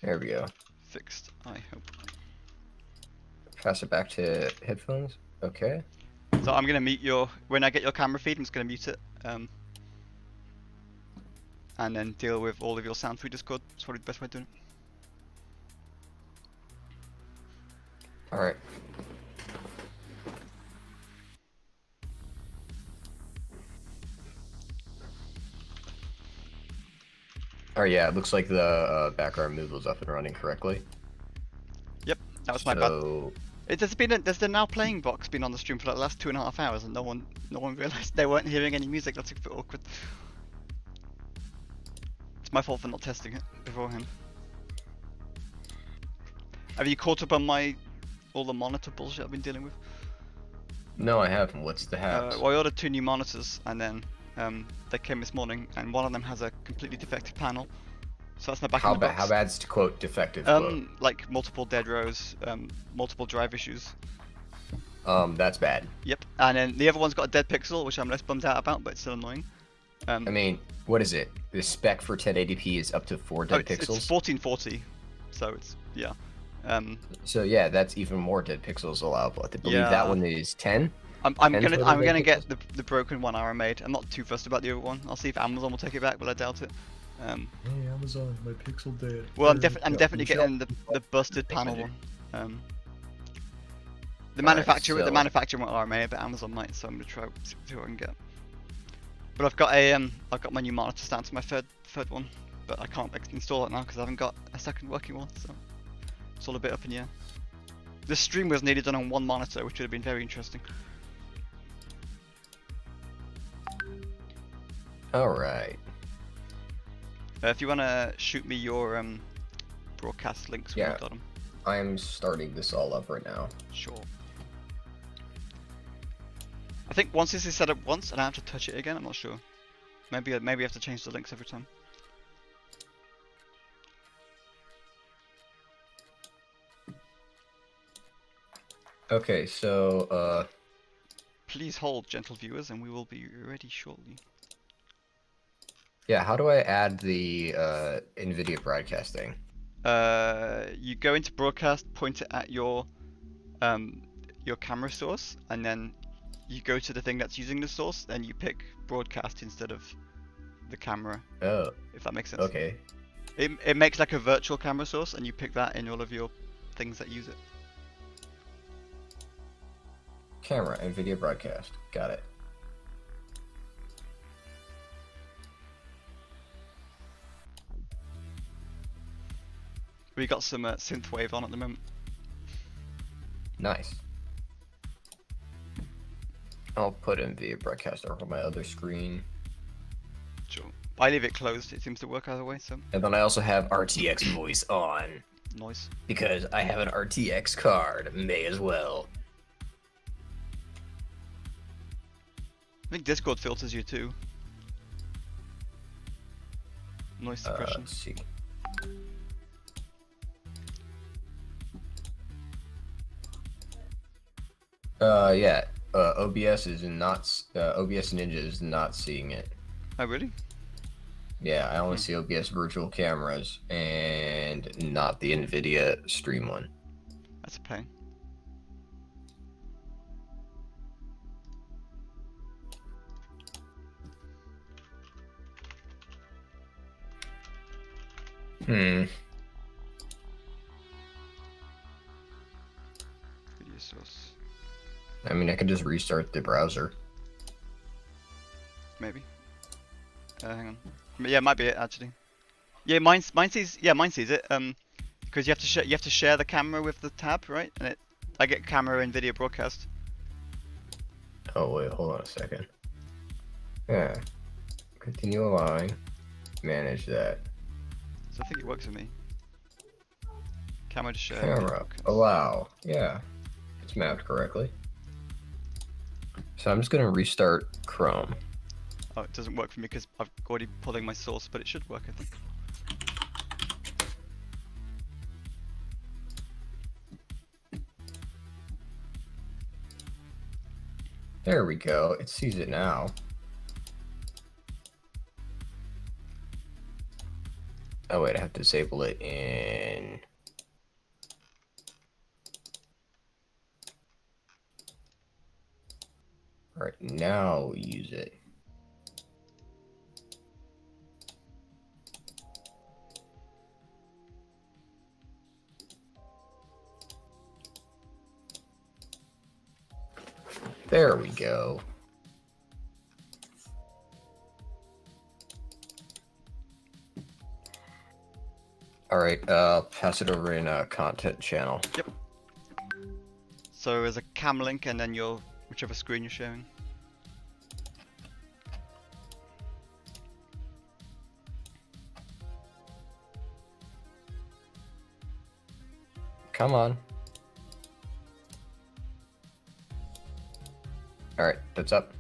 There we go. Fixed, I hope. Pass it back to headphones. Okay. So I'm gonna mute your. When I get your camera feed, I'm just gonna mute it. And then deal with all of your sound through Discord. It's probably the best way of doing it. Alright. Oh yeah, it looks like the background move was up and running correctly. Yep, that was my bad. There's the now playing box been on the stream for like the last 2.5 hours, and no one realized they weren't hearing any music. That's a bit awkward. It's my fault for not testing it beforehand. Have you caught up on all the monitor bullshit I've been dealing with? No, I haven't. What's the haps? Well, I ordered 2 new monitors, and then they came this morning, and one of them has a completely defective panel. So that's not back in the box. How bad's to quote defective? Quote? Like multiple dead rows, multiple drive issues. That's bad. Yep. And then the other one's got a dead pixel, which I'm less bummed out about, but it's still annoying. I mean, what is it? The spec for 1080p is up to 4 dead pixels. It's 1440, so it's So yeah, that's even more dead pixels allowable. I believe that one is 10. I'm And whether I'm they gonna get get the broken one Ara made. I'm not too fussed about the other one. I'll see if Amazon will take it back, but I doubt it. Hey Amazon, my pixel dead. Well, I'm definitely you getting should- the busted Thanks, panel Andrew. one. The Alright, manufacturer so- won't RMA, but Amazon might, so I'm gonna try see what I can get. But I've got my new monitor stand to my third one, but I can't install it now because I haven't got a second working one, so it's all a bit up in the air. This stream was nearly done on one monitor, which would have been very interesting. Alright. If you wanna shoot me your broadcast links when Yeah. you got them. I'm starting this all up right now. Sure. I think once this is set up once, and I have to touch it again. I'm not sure. Maybe I have to change the links every time. Okay, so Please hold, gentle viewers, and we will be ready shortly. yeah, how do I add the NVIDIA broadcasting? You go into broadcast, point it at your camera source, and then you go to the thing that's using the source, and you pick broadcast instead of the camera. Oh, If that makes sense. okay. It makes like a virtual camera source, and you pick that in all of your things that use it. Camera, NVIDIA broadcast. Got it. We got some synthwave on at the moment. Nice. I'll put NVIDIA broadcast over my other screen. Sure. I leave it closed. It seems to work either way. So And then I also have RTX voice on. noise. Because I have an RTX card. May as well. I think Discord filters you too. Noise suppression. Let's see. Yeah. OBS is not. OBS Ninja is not seeing it. Oh really? Yeah, I only see OBS virtual cameras and not the NVIDIA stream one. That's a pain. Hmm. Video source. I mean, I could just restart the browser. Maybe. Hang on. Yeah, it might be it actually. Yeah, mine sees it. Because you have to share the camera with the tab, right? And I get camera and video broadcast. Oh wait, hold on a second. Yeah. Continue allowing. Manage that. So I think it works for me. Camera to share. Camera. broadcast. Allow. Yeah. It's mapped correctly. So I'm just gonna restart Chrome. Oh, it doesn't work for me because I've already pulling my source, but it should work, I think. There we go. It sees it now. Oh wait, I have to disable it in. All right, now we use it. There we go. All right, pass it over in a content channel. Yep. So there's a cam link and then whichever screen you're sharing. Come on. All right, that's up.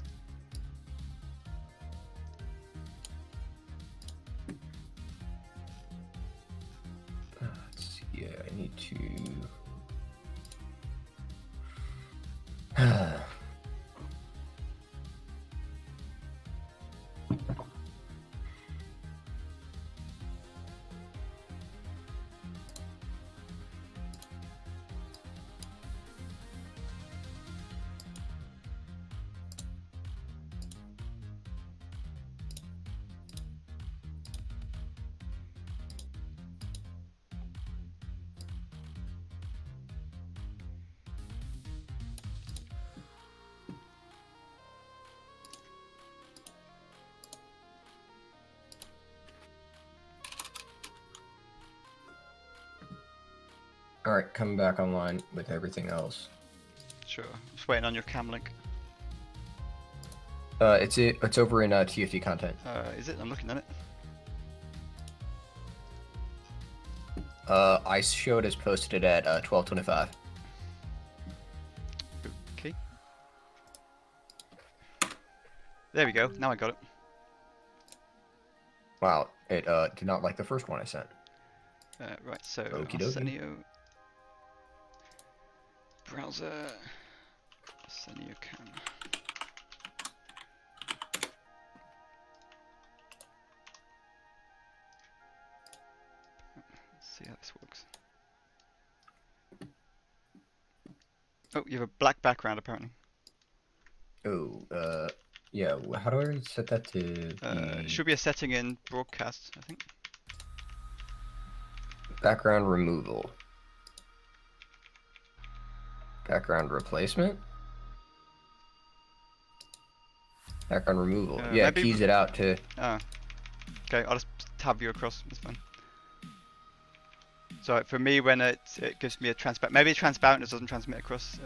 Let's see. Yeah, I need to. Alright, coming back online with everything else. Sure. Just waiting on your cam link. It's over in TFT content. Is it? I'm looking at it. I showed as posted at 12:25. Okay. There we go. Now I got it. Wow, it did not like the first one I sent. Right, so Okie dokie. Arsenio. Browser. Arsenio cam. Let's see how this works. Oh, you have a black background apparently. Oh, yeah. How do I set that to? It should be a setting in broadcast, I think. Background removal. Background replacement. Background removal. Yeah, maybe keys it out to. Okay, I'll just tab you across. That's fine. So for me, when it gives me a transparent, maybe transparentness doesn't transmit across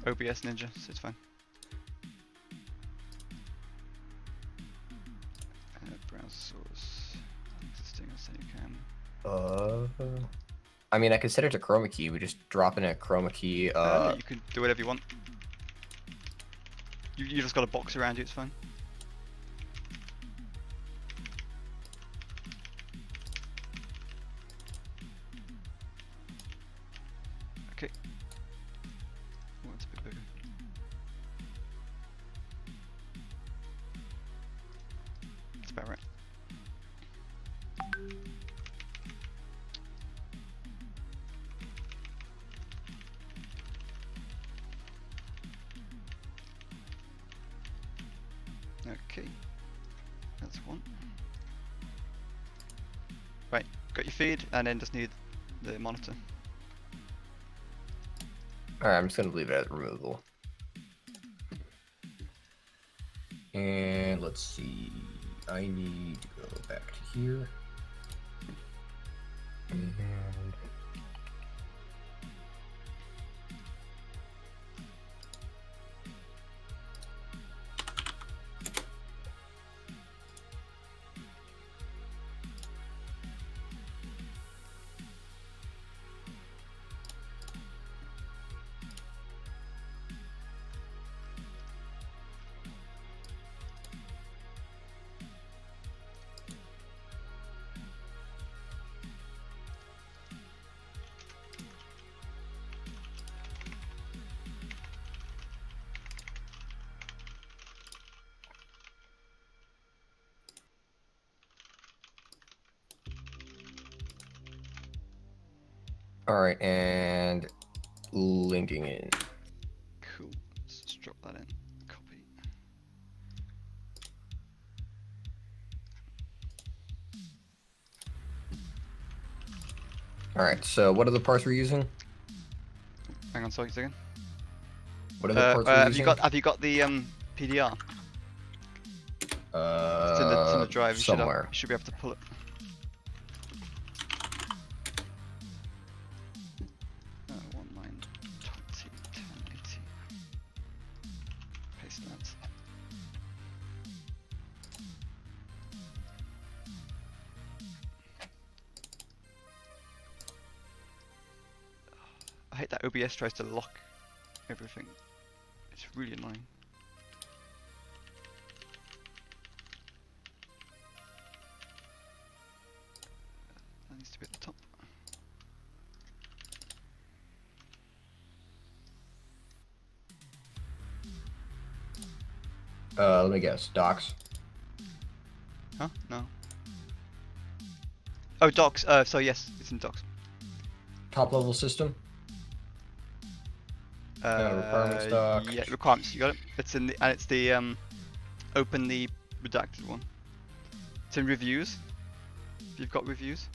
OBS Ninja, so it's fine. Browser source, existing Arsenio cam. I mean, I could set it to chroma key. We just drop in a chroma key. You can do whatever you want. You just got a box around you. It's fine. Okay. Oh, it's a bit bigger. That's about right. Okay, that's one. Right, got your feed, and then just need the monitor. Alright, I'm just gonna leave it as removal. And let's see. I need to go back to here. And alright, and linking in. Cool. Let's just drop that in. Copy. Alright, so what are the parts we're using? Hang on, sorry a second. What are the parts we're have using? you got the PDR? It's in the drive. You somewhere. You should be able to pull it. Paste that. I hate that OBS tries to lock everything. It's really annoying. That needs to be at the top. Let me guess. Docs. Huh? No. Oh, docs. So yes, it's in docs. Top level system. Requirements doc. Yeah, requirements. You got it. It's in the and it's the open the redacted one. It's in reviews. If you've got reviews.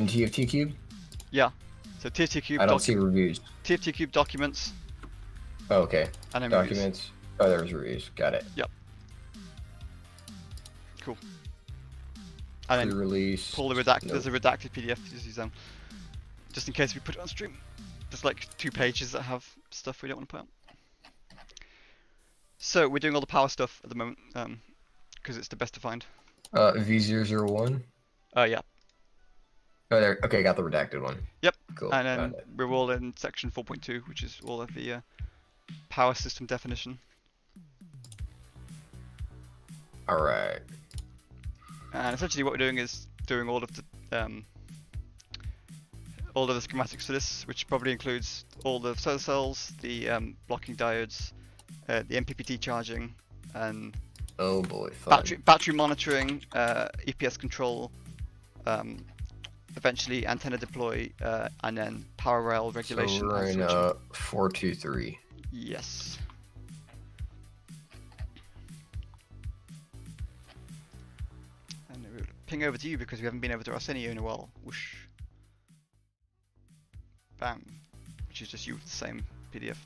In TFTqube? Yeah. So TFTqube. I don't see reviews. TFTqube documents. Oh, okay. And then Documents. Oh, there's reviews. Got it. Yep. Cool. And then Pre-release. pull the redacted. There's a redacted PDF to use them, just in case we put it on stream. There's like 2 pages that have stuff we don't want to put out. So we're doing all the power stuff at the moment, because it's the best to find. V001. Yeah. Oh, there. Okay, got the redacted one. Yep. Cool. And then we're all in section 4.2, which is all of the power system definition. All right. And essentially, what we're doing is doing all of the schematics for this, which probably includes all the solar cells, the blocking diodes, the MPPT charging, and Oh boy. Fun. battery monitoring, EPS control, eventually antenna deploy, and then power rail regulation. So we're and in switching. 423. Yes. And we'll ping over to you because we haven't been over to Arsenio in a while. Whoosh. Bam. Which is just you with the same PDF.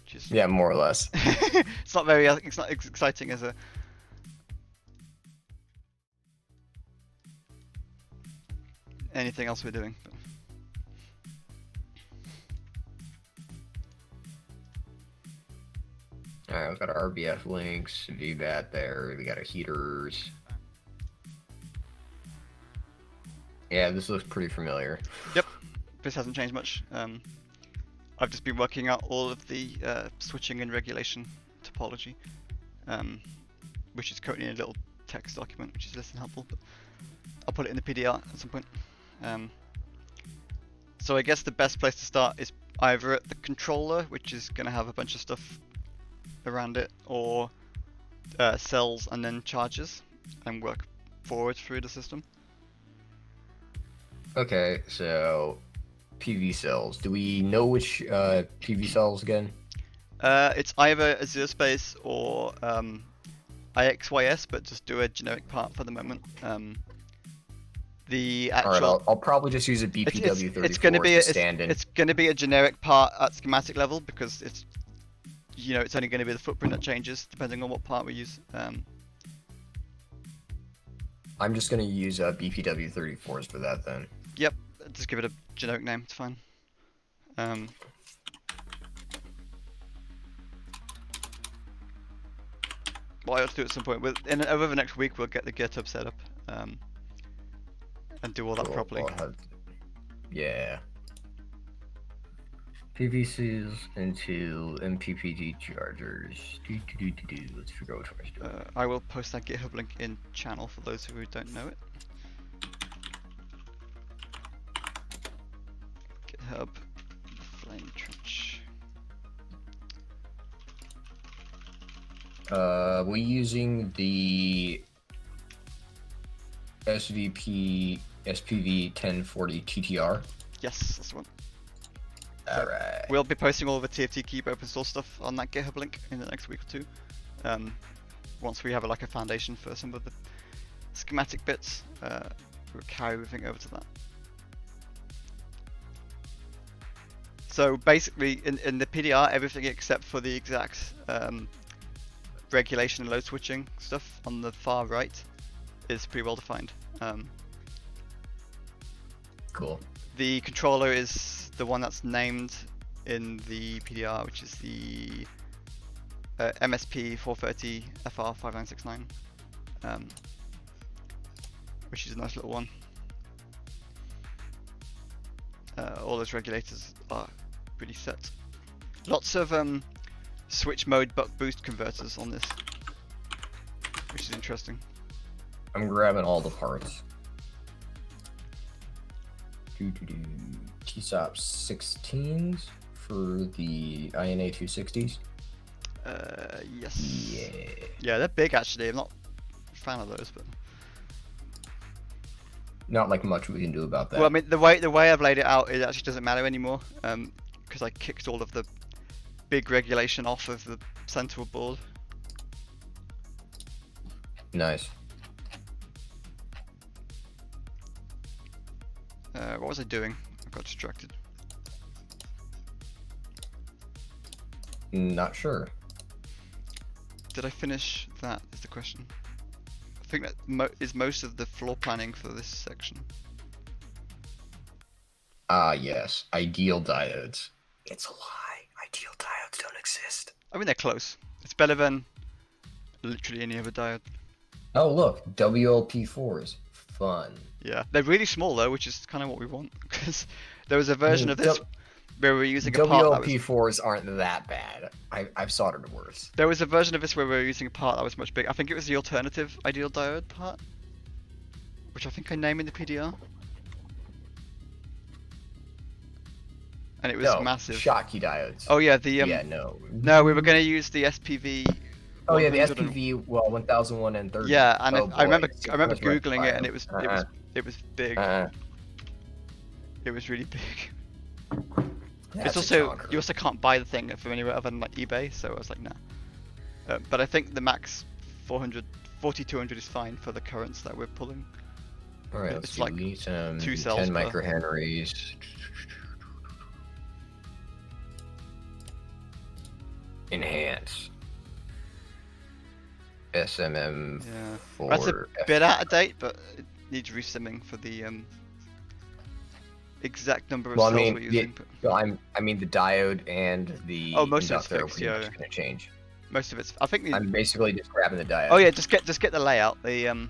Which is Yeah, more or less. it's not very. It's not as exciting as a. Anything else we're doing. But... Alright, we've got our RBF links, VBAT there, we got our heaters. Yeah, this looks pretty familiar. Yep, this hasn't changed much. I've just been working out all of the switching and regulation topology, which is currently in a little text document, which is less than helpful, but I'll put it in the PDR at some point. So I guess the best place to start is either at the controller, which is going to have a bunch of stuff around it, or cells and then charges, and work forward through the system. Okay, so PV cells. Do we know which PV cells again? It's either Azure Space or IXYS, but just do a generic part for the moment. The actual. Alright, I'll probably just use a BPW34 it's going to be stand-in. it's going to be a generic part at schematic level because it's it's only going to be the footprint that changes depending on what part we use. I'm just going to use BPW34s for that then. Yep, just give it a generic name. It's fine. What I ought to do at some point, over the next week, we'll get the GitHub set up and do all that Cool, properly. Yeah. PVCs into MPPT chargers. Let's figure out which one's doing. I will post that GitHub link in channel for those who don't know it. GitHub Flame Trench. We're using the SPV 1040 TTR. Yes, that's the one. Alright. We'll be posting all the TFTqube open source stuff on that GitHub link in the next week or two. Once we have a foundation for some of the schematic bits, we'll carry everything over to that. So basically, in the PDR, everything except for the exact regulation and load switching stuff on the far right is pretty well defined. Cool. The controller is the one that's named in the PDR, which is the MSP 430 FR 5969, which is a nice little one. All those regulators are pretty set. Lots of switch mode buck boost converters on this, which is interesting. I'm grabbing all the parts. TSOP 16s for the INA 260s. Yes. Yeah. Yeah, they're big actually. I'm not a fan of those, but Not like much we can do about that. well, I mean the way I've laid it out, it actually doesn't matter anymore, because I kicked all of the big regulation off of the central board. Nice. What was I doing? I got distracted. Not sure. Did I finish that? Is the question. I think that is most of the floor planning for this section. Ah, yes. Ideal diodes. It's a lie. Ideal diodes don't exist. I mean, they're close. It's better than literally any other diode. Oh, look. WLP4s. Fun. Yeah, they're really small though, which is kind of what we want. Because there was a version of this where we were using a part that was... WLP4s aren't that bad. I've soldered worse. There was a version of this where we were using a part that was much bigger. I think it was the alternative ideal diode part, which I think I named in the PDR. And it was massive. Schottky diodes. Oh yeah, the yeah, no. No, we were going to use the SPV. Oh yeah, the SPV 1001 and 30. Yeah, and I remember googling it, and it was big. It was really big. It's also you also can't buy the thing from anywhere other than like eBay, so I was like, nah. But I think the max 4200 is fine for the currents that we're pulling. All right, it's like 2 cells 10 microhenries. Enhance. SMM4. Yeah. That's a bit out of date, but it needs resimming for the exact number of cells we're using. I mean the diode and the most of it's fixed, yeah. Going to change. Most of it's. I think. I'm basically just grabbing the diode. Oh yeah, just get the layout. The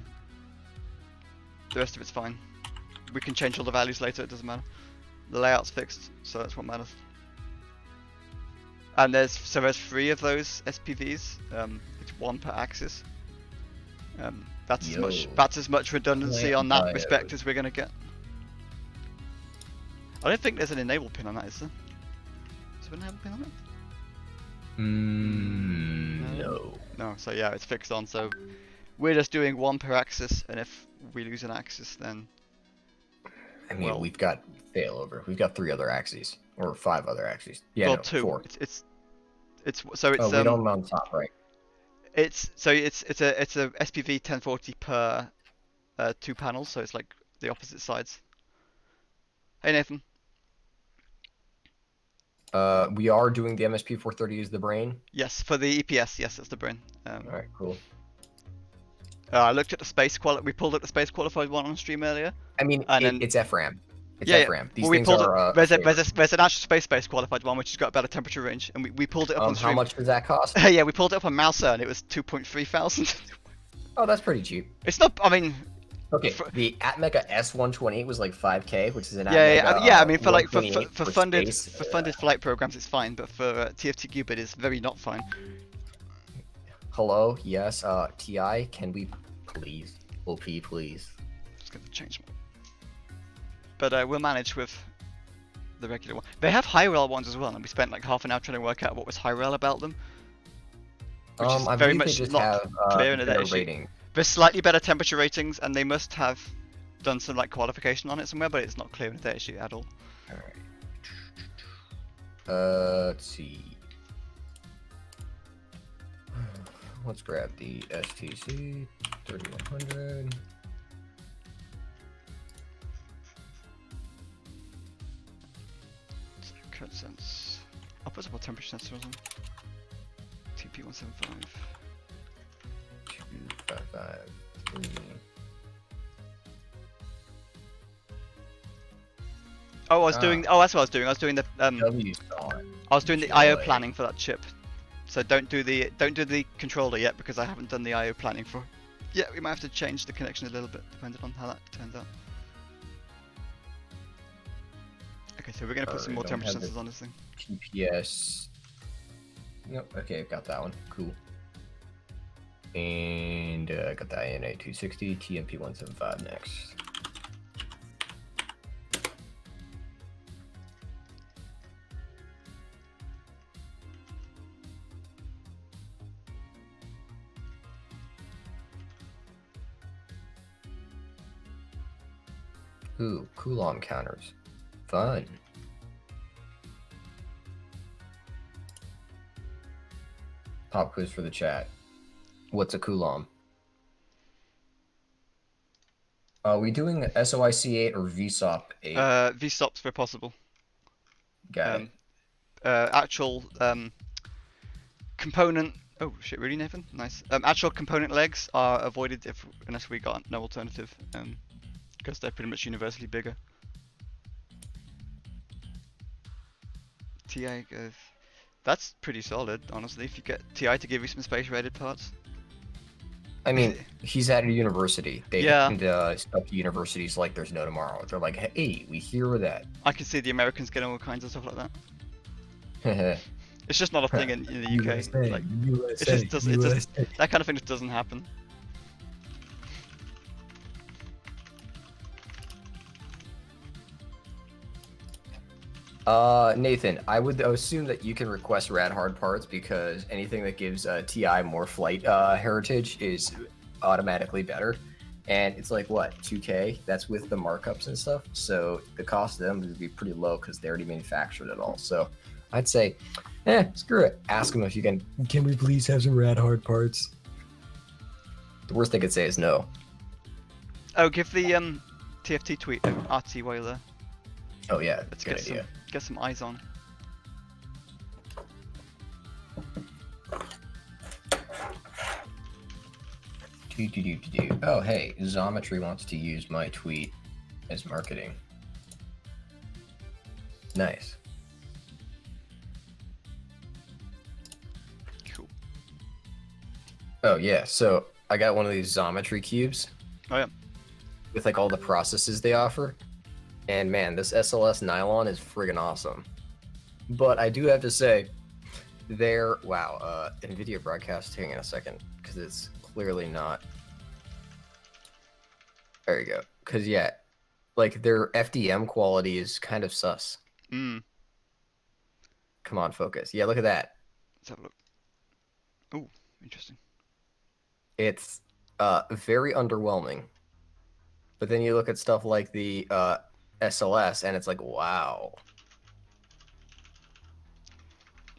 rest of it's fine. We can change all the values later. It doesn't matter. The layout's fixed, so that's what matters. And there's 3 of those SPVs. It's 1 per axis. That's as much redundancy on that respect as we're gonna get. I don't think there's an enable pin on that, is there? Is there an enable pin on it? No. No. So yeah, it's fixed on. So we're just doing 1 per axis, and if we lose an axis, then. I mean, we've got failover. We've got 3 other axes or 5 other axes. Yeah, well, no, 2. 4. It's Oh, we don't on top, right? It's a SPV 1040 per 2 panels, so it's like the opposite sides. Hey Nathan. We are doing the MSP 430 as the brain. Yes, for the EPS. Yes, that's the brain. All right, cool. I looked at the space quality. We pulled up the space qualified one on stream earlier. I mean, it's FRAM. It's yeah, FRAM. These well, things are. There's an actual space qualified one which has got a better temperature range, and we pulled it up on stream. How much does that cost? Yeah, we pulled it up on Mouser, and it was 2.3 thousand. Oh, that's pretty cheap. It's not. I mean. Okay, the Atmega S128 was like 5K, which is an yeah. I mean, for funded flight programs, it's fine, but for TFTqube, it is very not fine. Hello, yes, TI, can we please, OP, please? Just gonna change one. But we'll manage with the regular one. They have high rel ones as well, and we spent like half an hour trying to work out what was high rel about them, which is very much not clear in the data sheet. There's slightly better temperature ratings, and they must have done some like qualification on it somewhere, but it's not clear in the data sheet at all. Alright. Let's see. Let's grab the STC 3100. Current sense. I'll put what temperature sensor was on. TP175. 255. Oh, I was doing. Oh, that's what I was doing. I was doing the. I was doing the I/O planning for that chip. So don't do the controller yet because I haven't done the I/O planning for. Yeah, we might have to change the connection a little bit depending on how that turns out. Okay, so we're gonna put some more temperature sensors on this thing. TPS. Nope. Okay, got that one. Cool. And got the INA 260, TMP 175 next. Ooh, Coulomb counters. Fun. Pop quiz for the chat. What's a Coulomb? Are we doing SOIC8 or VSOP 8? VSOPs where possible. Got it. Actual component. Oh shit! Really, Nathan? Nice. Actual component legs are avoided unless we got no alternative, because they're pretty much universally bigger. TI goes. That's pretty solid, honestly. If you get TI to give you some space-rated parts. I mean, he's at a university. They Yeah. stuff universities like there's no tomorrow. They're like, hey, we hear that. I can see the Americans getting all kinds of stuff like that. It's just not a thing in the UK. USA, Like, USA, it just that kind of thing just doesn't happen. Nathan, I would assume that you can request rad hard parts because anything that gives TI more flight heritage is automatically better. And it's like, what, 2K? That's with the markups and stuff. So the cost of them would be pretty low because they already manufactured it all. So I'd say, screw it. Ask them if you can. Can we please have some rad hard parts? The worst they could say is no. Oh, give the TFT tweet RT while there. Oh yeah, Let's good idea. Get some eyes on. Oh hey, Zometry wants to use my tweet as marketing. Nice. Cool. Oh yeah, so I got one of these Zometry cubes. Oh yeah. With like all the processes they offer. And man, this SLS nylon is friggin' awesome. But I do have to say, NVIDIA broadcast, hang on a second, because it's clearly not. There you go. Because yeah, like their FDM quality is kind of sus. Mm. Come on, focus. Yeah, look at that. Let's have a look. Oh, interesting. It's very underwhelming. But then you look at stuff like the SLS, and it's like, wow.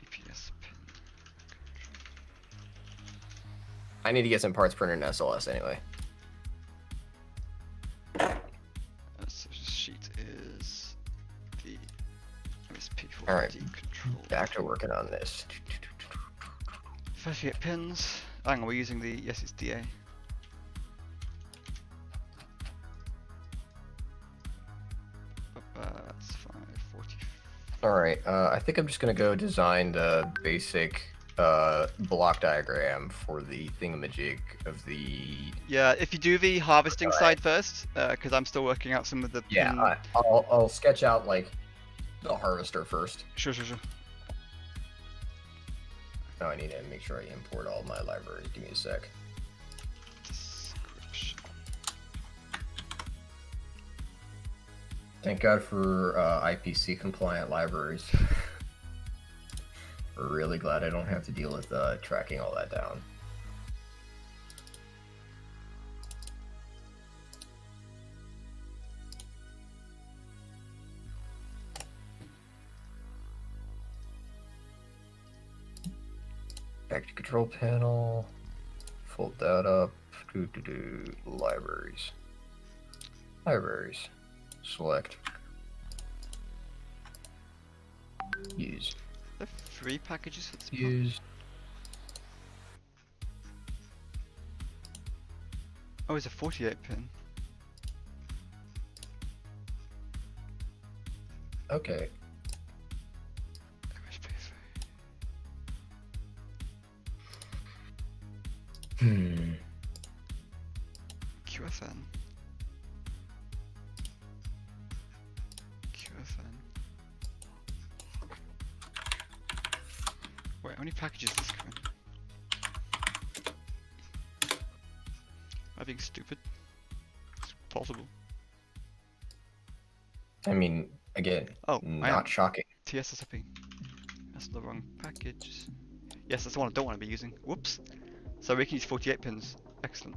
EPS pin. I need to get some parts printed in SLS anyway. So sheet is the MSP4 All right, control. back to working on this. 38 pins. Hang on, we're using the it's DA. That's 540. All right, I think I'm just gonna go design the basic block diagram for the thingamajig of the. Yeah, if you do the harvesting side first, because I'm still working out some of the. Yeah, I'll sketch out like the harvester first. Sure. Now I need to make sure I import all my libraries. Give me a sec. Description. Thank God for IPC compliant libraries. We're really glad I don't have to deal with tracking all that down. Back to control panel. Fold that up. Libraries. Libraries. Select. Use. There are 3 packages for this part? Use. Oh, it's a 48 pin. Okay. QFN. Wait, how many packages is this coming? Am I being stupid? It's possible. I mean, again, Oh, not shocking. TSSP. That's the wrong package. Yes, that's the one I don't want to be using. Whoops. So we can use 48 pins. Excellent.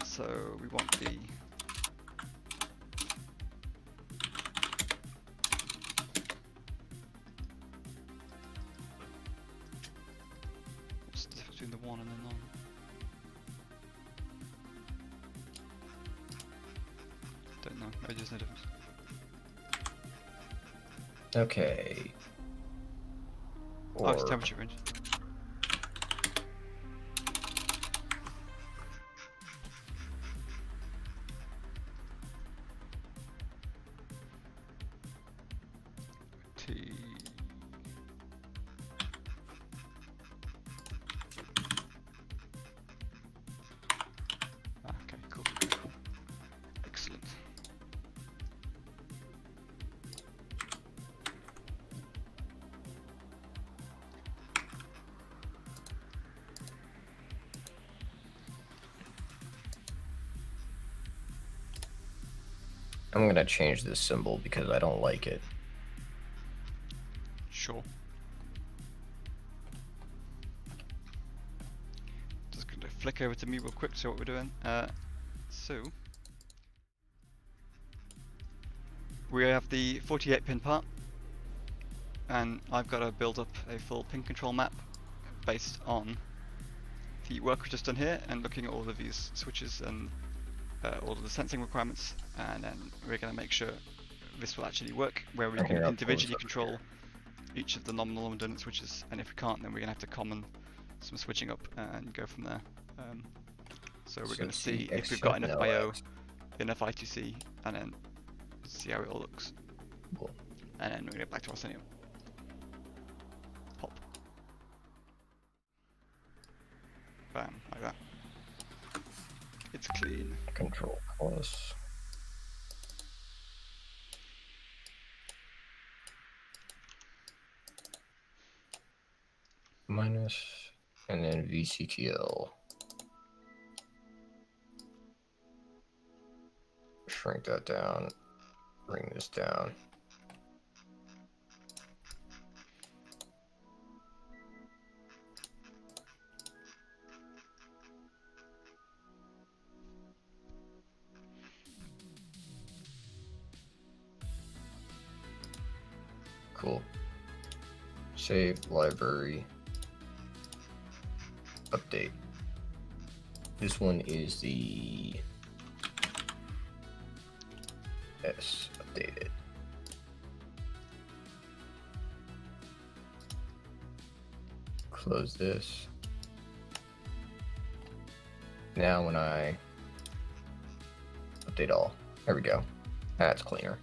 So we want the there's no difference. Okay. Oh, it's temperature range. T. Okay, cool. Excellent. I'm gonna change this symbol because I don't like it. Sure. Just gonna flick over to me real quick to see what we're doing. So we have the 48 pin part, and I've got to build up a full pin control map based on the work we've just done here and looking at all of these switches and all of the sensing requirements, and then we're going to make sure this will actually work, where we can individually control each of the nominal and redundant switches, and if we can't, then we're going to have to common some switching up and go from there. So we're going to see if we've got enough I/O, enough I2C, and then see how it all looks. Cool. And then we're going to get back to Arsenio. Pop. Bam, like that. It's clean. Control plus. Minus, and then VCTL. Shrink that down. Bring this down. Cool. Save library. Update. This one is the S updated. Close this. Now when I update all, there we go. That's cleaner.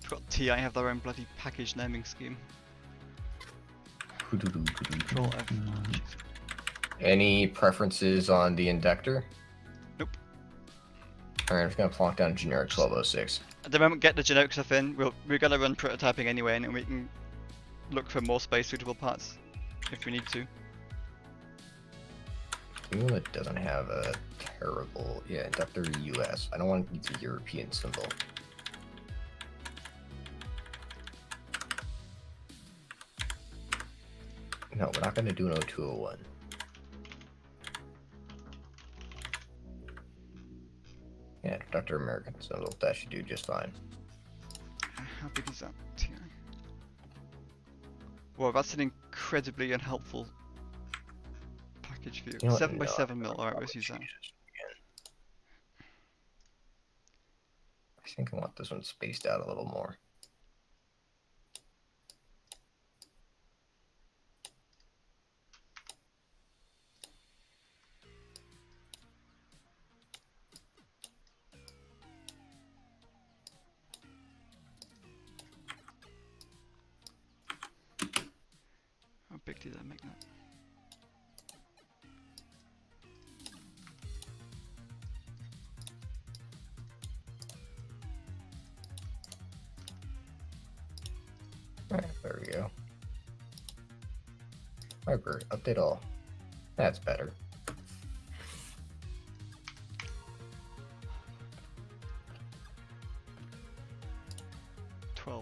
Forgot TI have their own bloody package naming scheme. Control F. Any preferences on the inductor? Nope. Alright, I'm just gonna plonk down generic 1206. At the moment, get the generic stuff in. We're gonna run prototyping anyway, and then we can look for more space suitable parts if we need to. Even though it doesn't have a terrible, yeah, inductor US. I don't want to use a European symbol. No, we're not going to do an 0201. Yeah, Dr. American symbol, that should do just fine. How big is that TI? Well, that's an incredibly unhelpful package for you. You know what? 7 by No, 7 mil. I'll Alright, probably let's use that. change this again. I think I want this one spaced out a little more. How big did I make that? Alright, there we go. Library, update all. That's better.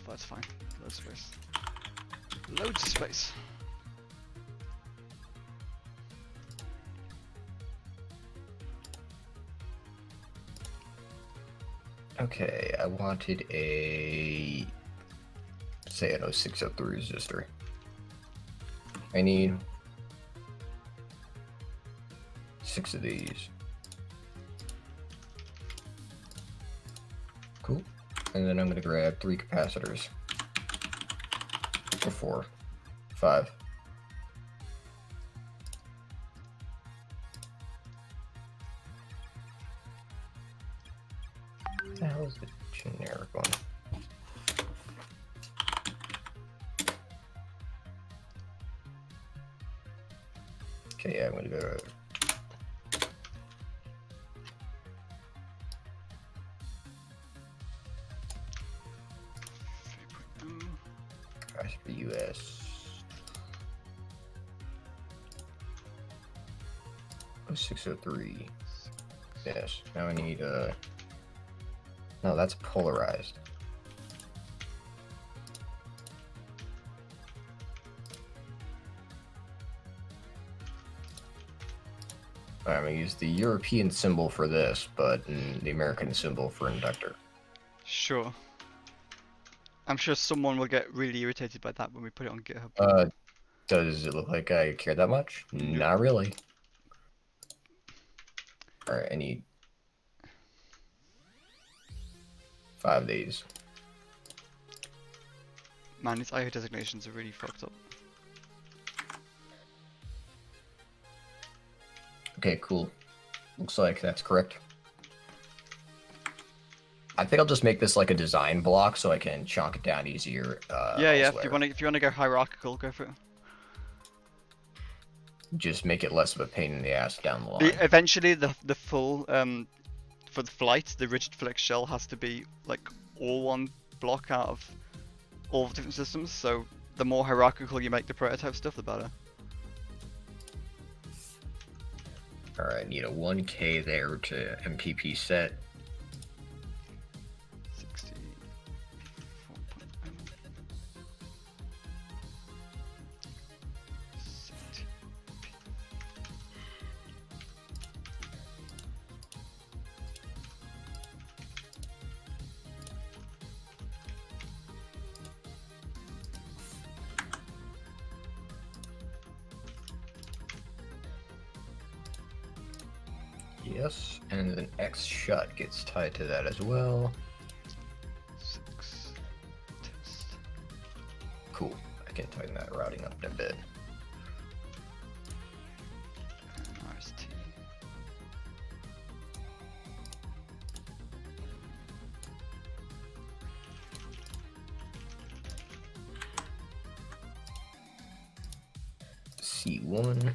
That's fine. Loads of space. Loads of space. Okay, I wanted a say an 0603 resistor. I need 6 of these. Cool. And then I'm going to grab 3 capacitors. Or 4. 5. What the hell is the generic one? Okay, yeah, I'm going to go... US 0603. Yes. Now I need no, that's polarized. I'm gonna use the European symbol for this, but the American symbol for inductor. Sure. I'm sure someone will get really irritated by that when we put it on GitHub. Does it look like I care that much? Nope. Not really. Alright, I need 5 of these. Man, these IO designations are really fucked up. Okay, cool. Looks like that's correct. I think I'll just make this like a design block so I can chunk it down easier. Yeah. Elsewhere. If you wanna go hierarchical, go for it. Just make it less of a pain in the ass down the line. Eventually, the full for the flight, the rigid flex shell has to be like all one block out of all the different systems. So the more hierarchical you make the prototype stuff, the better. Alright, need a 1K there to MPP set. 64.0. Yes, and then X shut gets tied to that as well. 6 test. Cool. I can tighten that routing up in a bit. And RST. C1.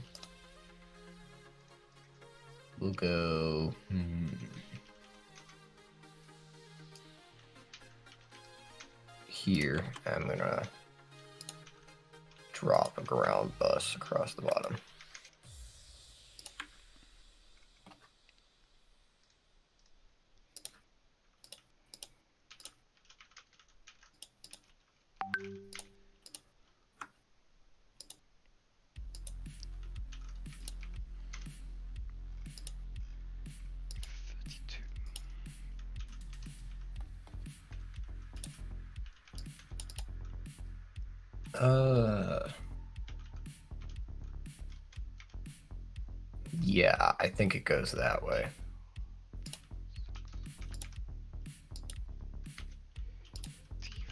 We'll go. Here, I'm gonna drop a ground bus across the bottom. Yeah, I think it goes that way.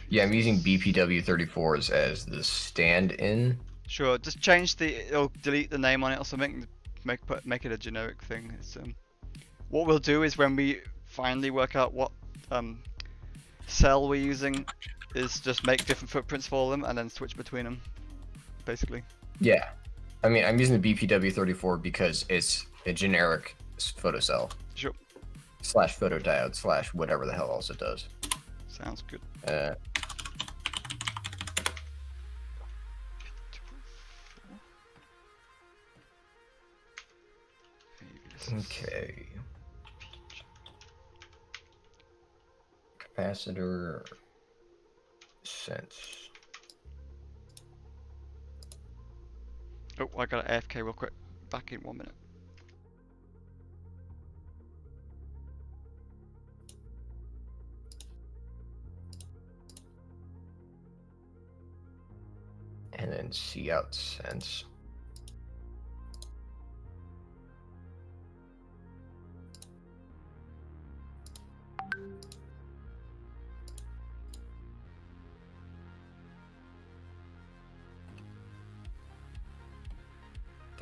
Yeah, I'm using BPW34s as the stand-in. Sure, just change or delete the name on it or something. Make it a generic thing. It's, what we'll do is when we finally work out what cell we're using, is just make different footprints for them and then switch between them, basically. Yeah, I mean, I'm using the BPW34 because it's a generic photocell. Sure. Slash photodiode slash whatever the hell else it does. Sounds good. Okay. Capacitor sense. Oh, I got an AFK real quick. Back in 1 minute. and C out sense.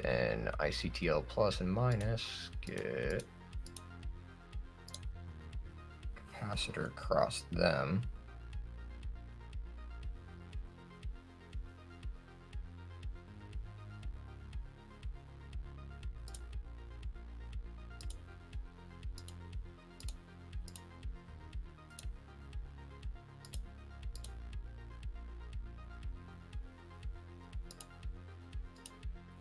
Then ICTL plus and minus, get capacitor across them.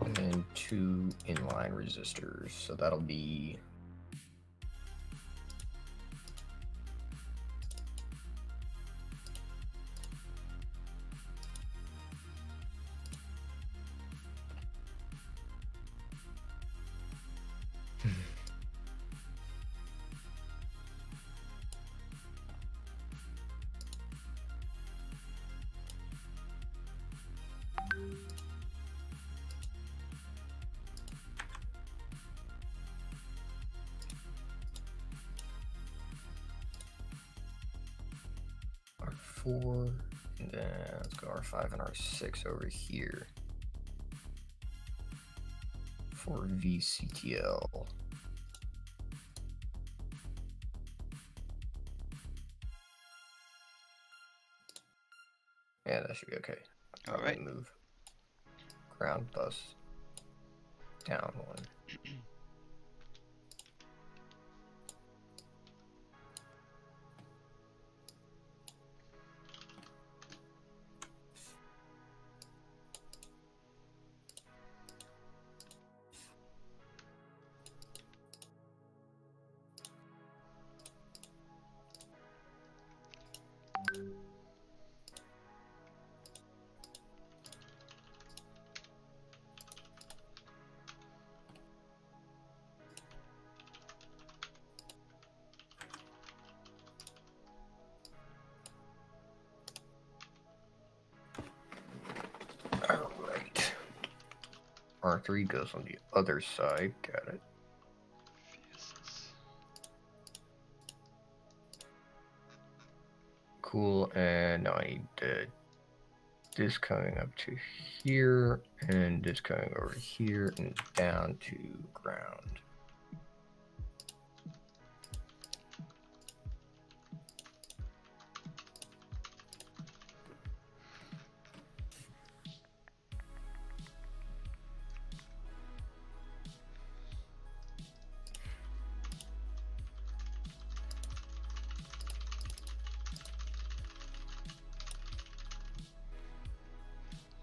And then 2 inline resistors, so that'll be R4, and then let's go R5 and R6 over here for VCTL. Yeah, that should be okay. All right. Move ground bus down 1. Alright. R3 goes on the other side, got it. Cool, and now I need this coming up to here, and this coming over here, and down to ground.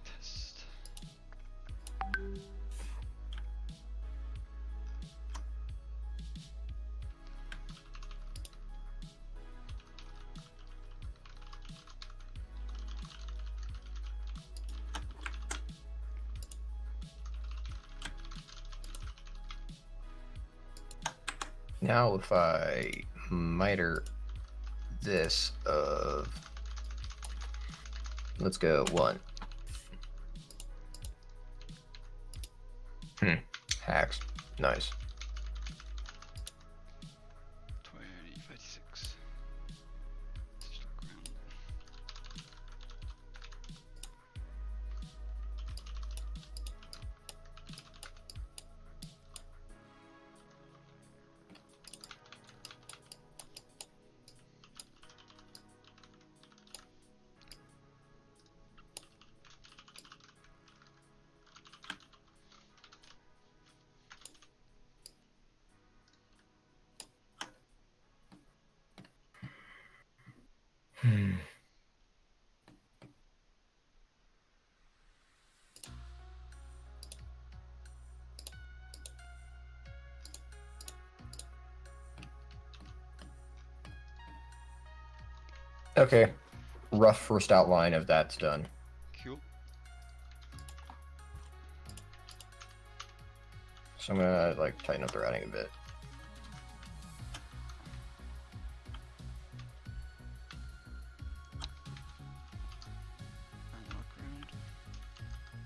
Test. Now if I miter this of, let's go 1. Hacks. Nice. 2056. Digital ground. Okay, rough first outline of that's done. Cool. So I'm gonna like tighten up the routing a bit. Analog ground.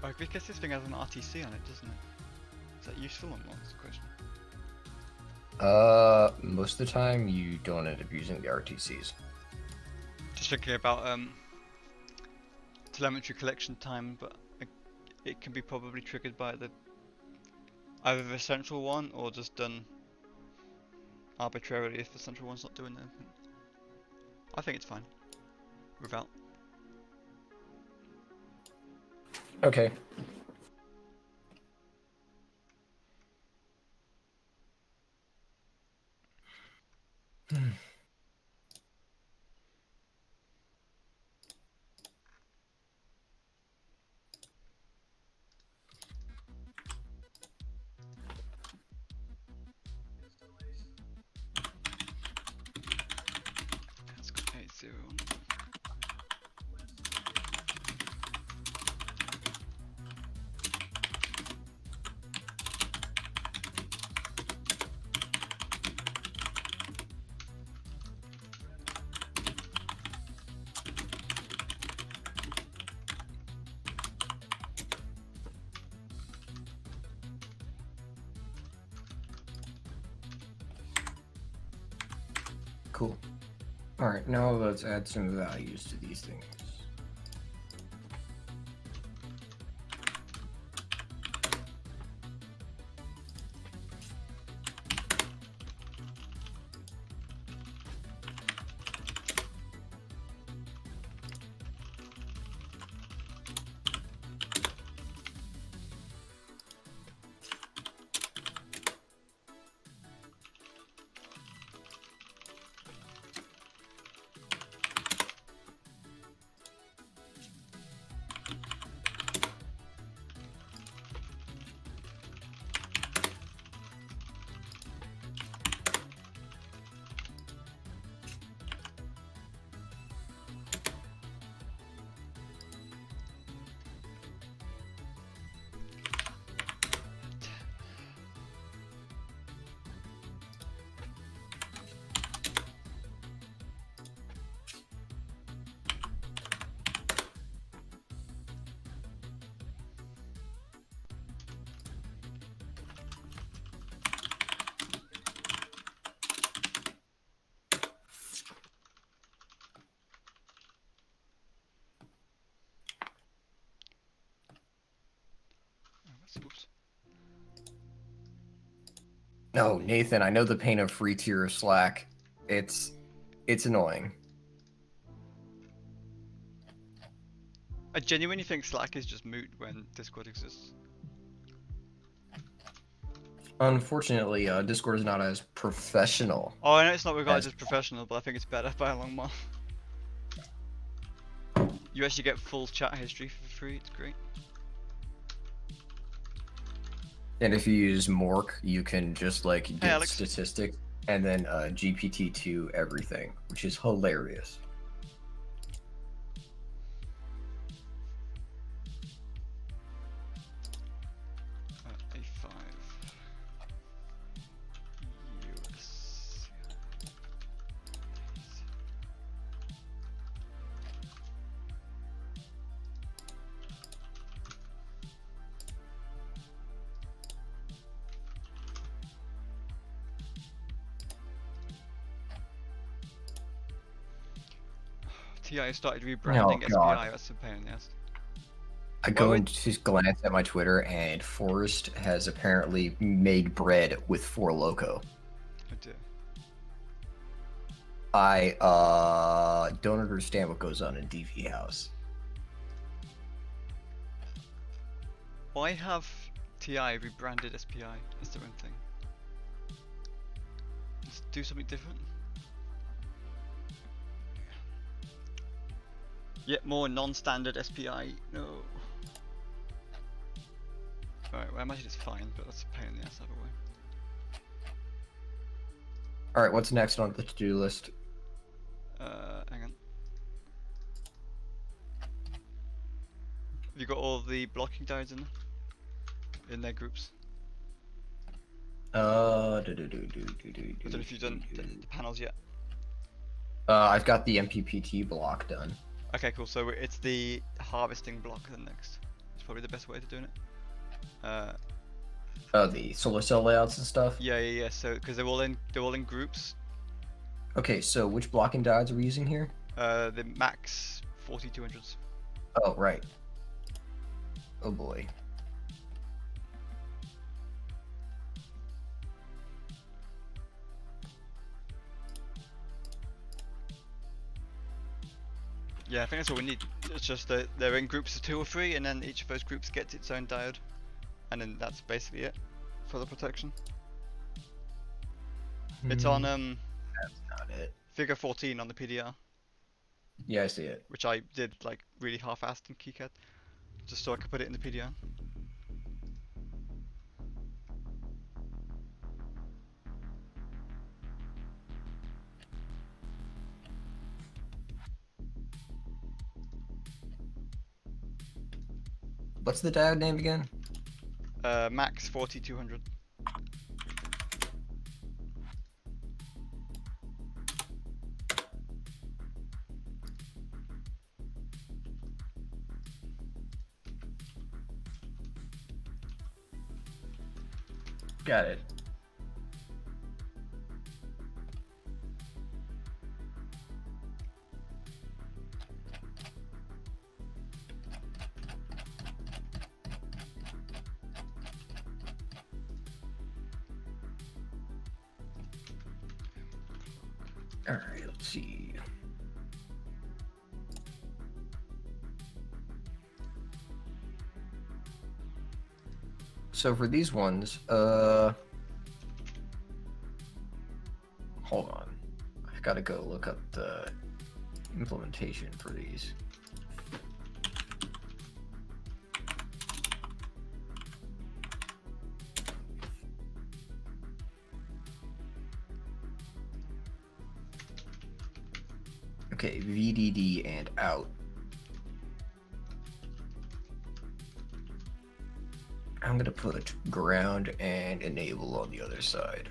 I guess this thing has an RTC on it, doesn't it? Is that useful or not? That's the question. Most of the time you don't end up using the RTCs. Just thinking about telemetry collection time, but it can be probably triggered by either the central one or just done arbitrarily if the central one's not doing anything. I think it's fine without. Okay. Let's go 8-0. Cool. Alright, now let's add some values to these things. Oops. No, Nathan, I know the pain of free tier Slack. It's annoying. I genuinely think Slack is just moot when Discord exists. Unfortunately, Discord is not as professional. Oh, I know it's not regarded As- as professional, but I think it's better by a long mile. You actually get full chat history for free, it's great. And if you use Mork, you can just like get Alex. statistics and then GPT-2 everything, which is hilarious. A5. US. TI started rebranding Oh, God. SPI, that's a pain in the ass. I go and just glance at my Twitter, and Forrest has apparently made bread with Four Loko. Oh dear. I don't understand what goes on in DV House. Why have TI rebranded SPI as their own thing? Let's do something different. Yet more non-standard SPI. No. Alright, well I imagine it's fine, but that's a pain in the ass either way. All right, what's next on the to-do list? Hang on. Have you got all the blocking diodes in their groups? I don't know if you've done the panels yet. I've got the MPPT block done. Okay, cool. So it's the harvesting block then next. It's probably the best way to doing it. Oh, the solar cell layouts and stuff. Yeah. So because they're all in groups. Okay, so which blocking diodes are we using here? The max 4200s. Oh, right. Oh boy. Yeah, I think that's all we need. It's just that they're in groups of 2 or 3, and then each of those groups gets its own diode, and then that's basically it for the protection. It's on That's not it. figure 14 on the PDR, Yeah, I see it. which I did like really half-assed in KiCad, just so I could put it in the PDR. What's the diode name again? Max 4200. Got it. All right, let's see. So for these ones, hold on. I've got to go look up the implementation for these. Okay, VDD and out. I'm gonna put ground and enable on the other side.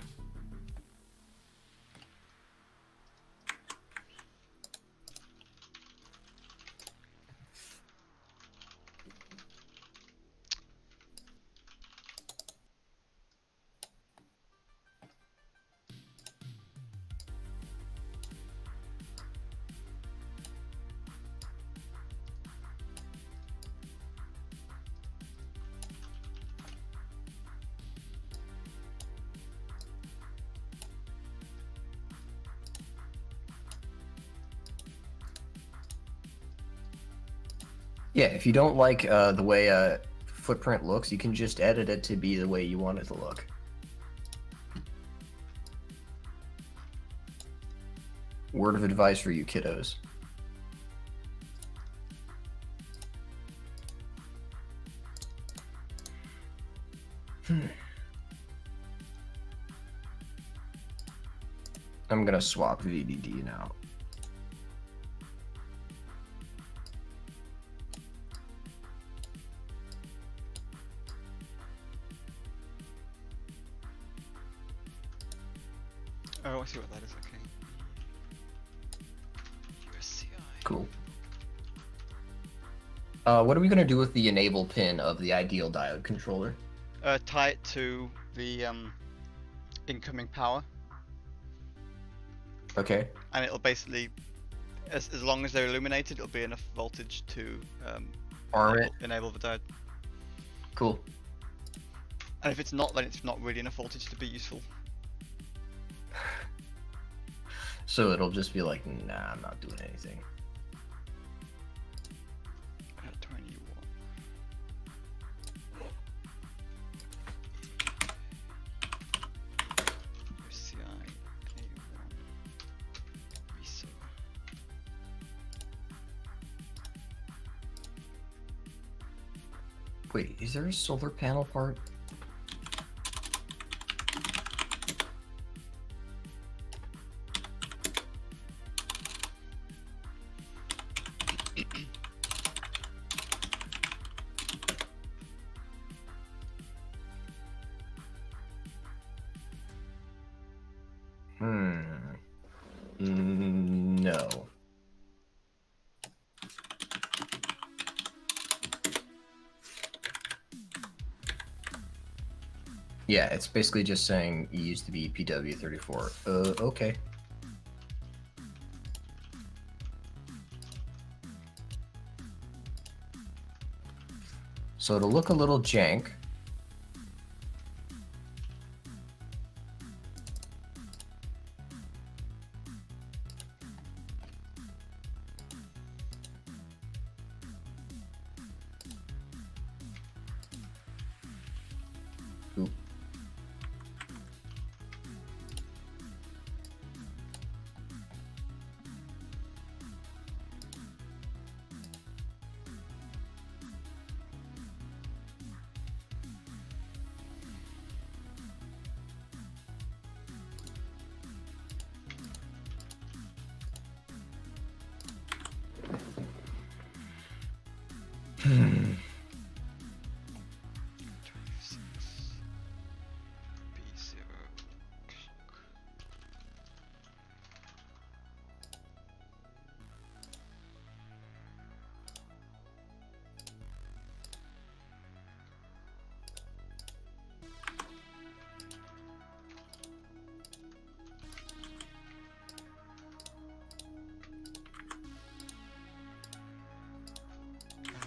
Yeah, if you don't like the way a footprint looks, you can just edit it to be the way you want it to look. Word of advice for you kiddos. I'm gonna swap VDD now. Oh, I see what that is. Okay. USCI. Cool. What are we gonna do with the enable pin of the ideal diode controller? Tie it to the incoming power, Okay. and it'll basically, as long as they're illuminated, it'll be enough voltage to Arm it. enable the diode. Cool. And if it's not, then it's not really enough voltage to be useful. So it'll just be like, nah, I'm not doing anything. 21. USCI A1 reset. Wait, is there a solar panel part? No. Yeah, it's basically just saying you used to be PW34. Okay. So it'll look a little jank. Oop. Hmm. 26 B0 clock.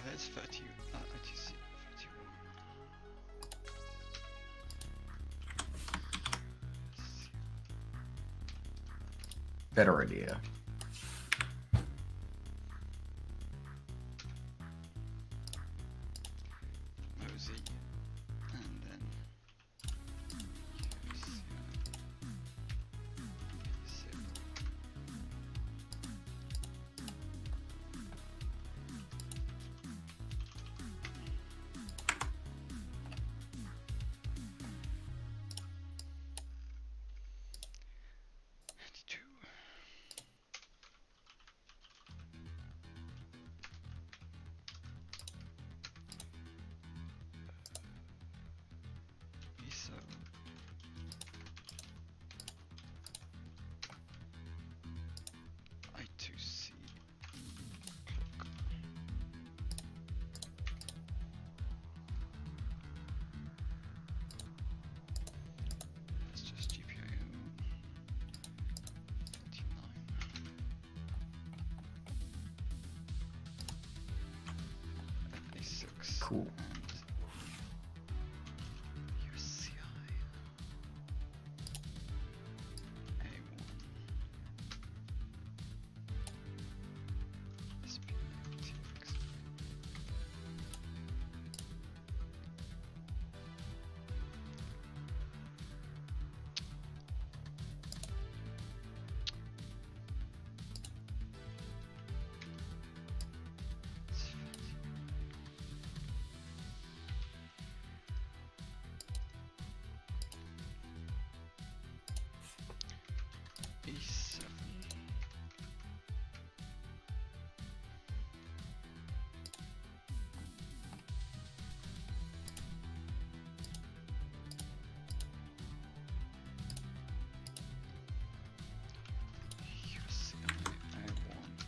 There's 30, ITC 31. Better idea. Mosey, and then so I2C clock. That's just GPIO 39. A6 Cool. and USCI A1 SPI TX. E7. USCI A1.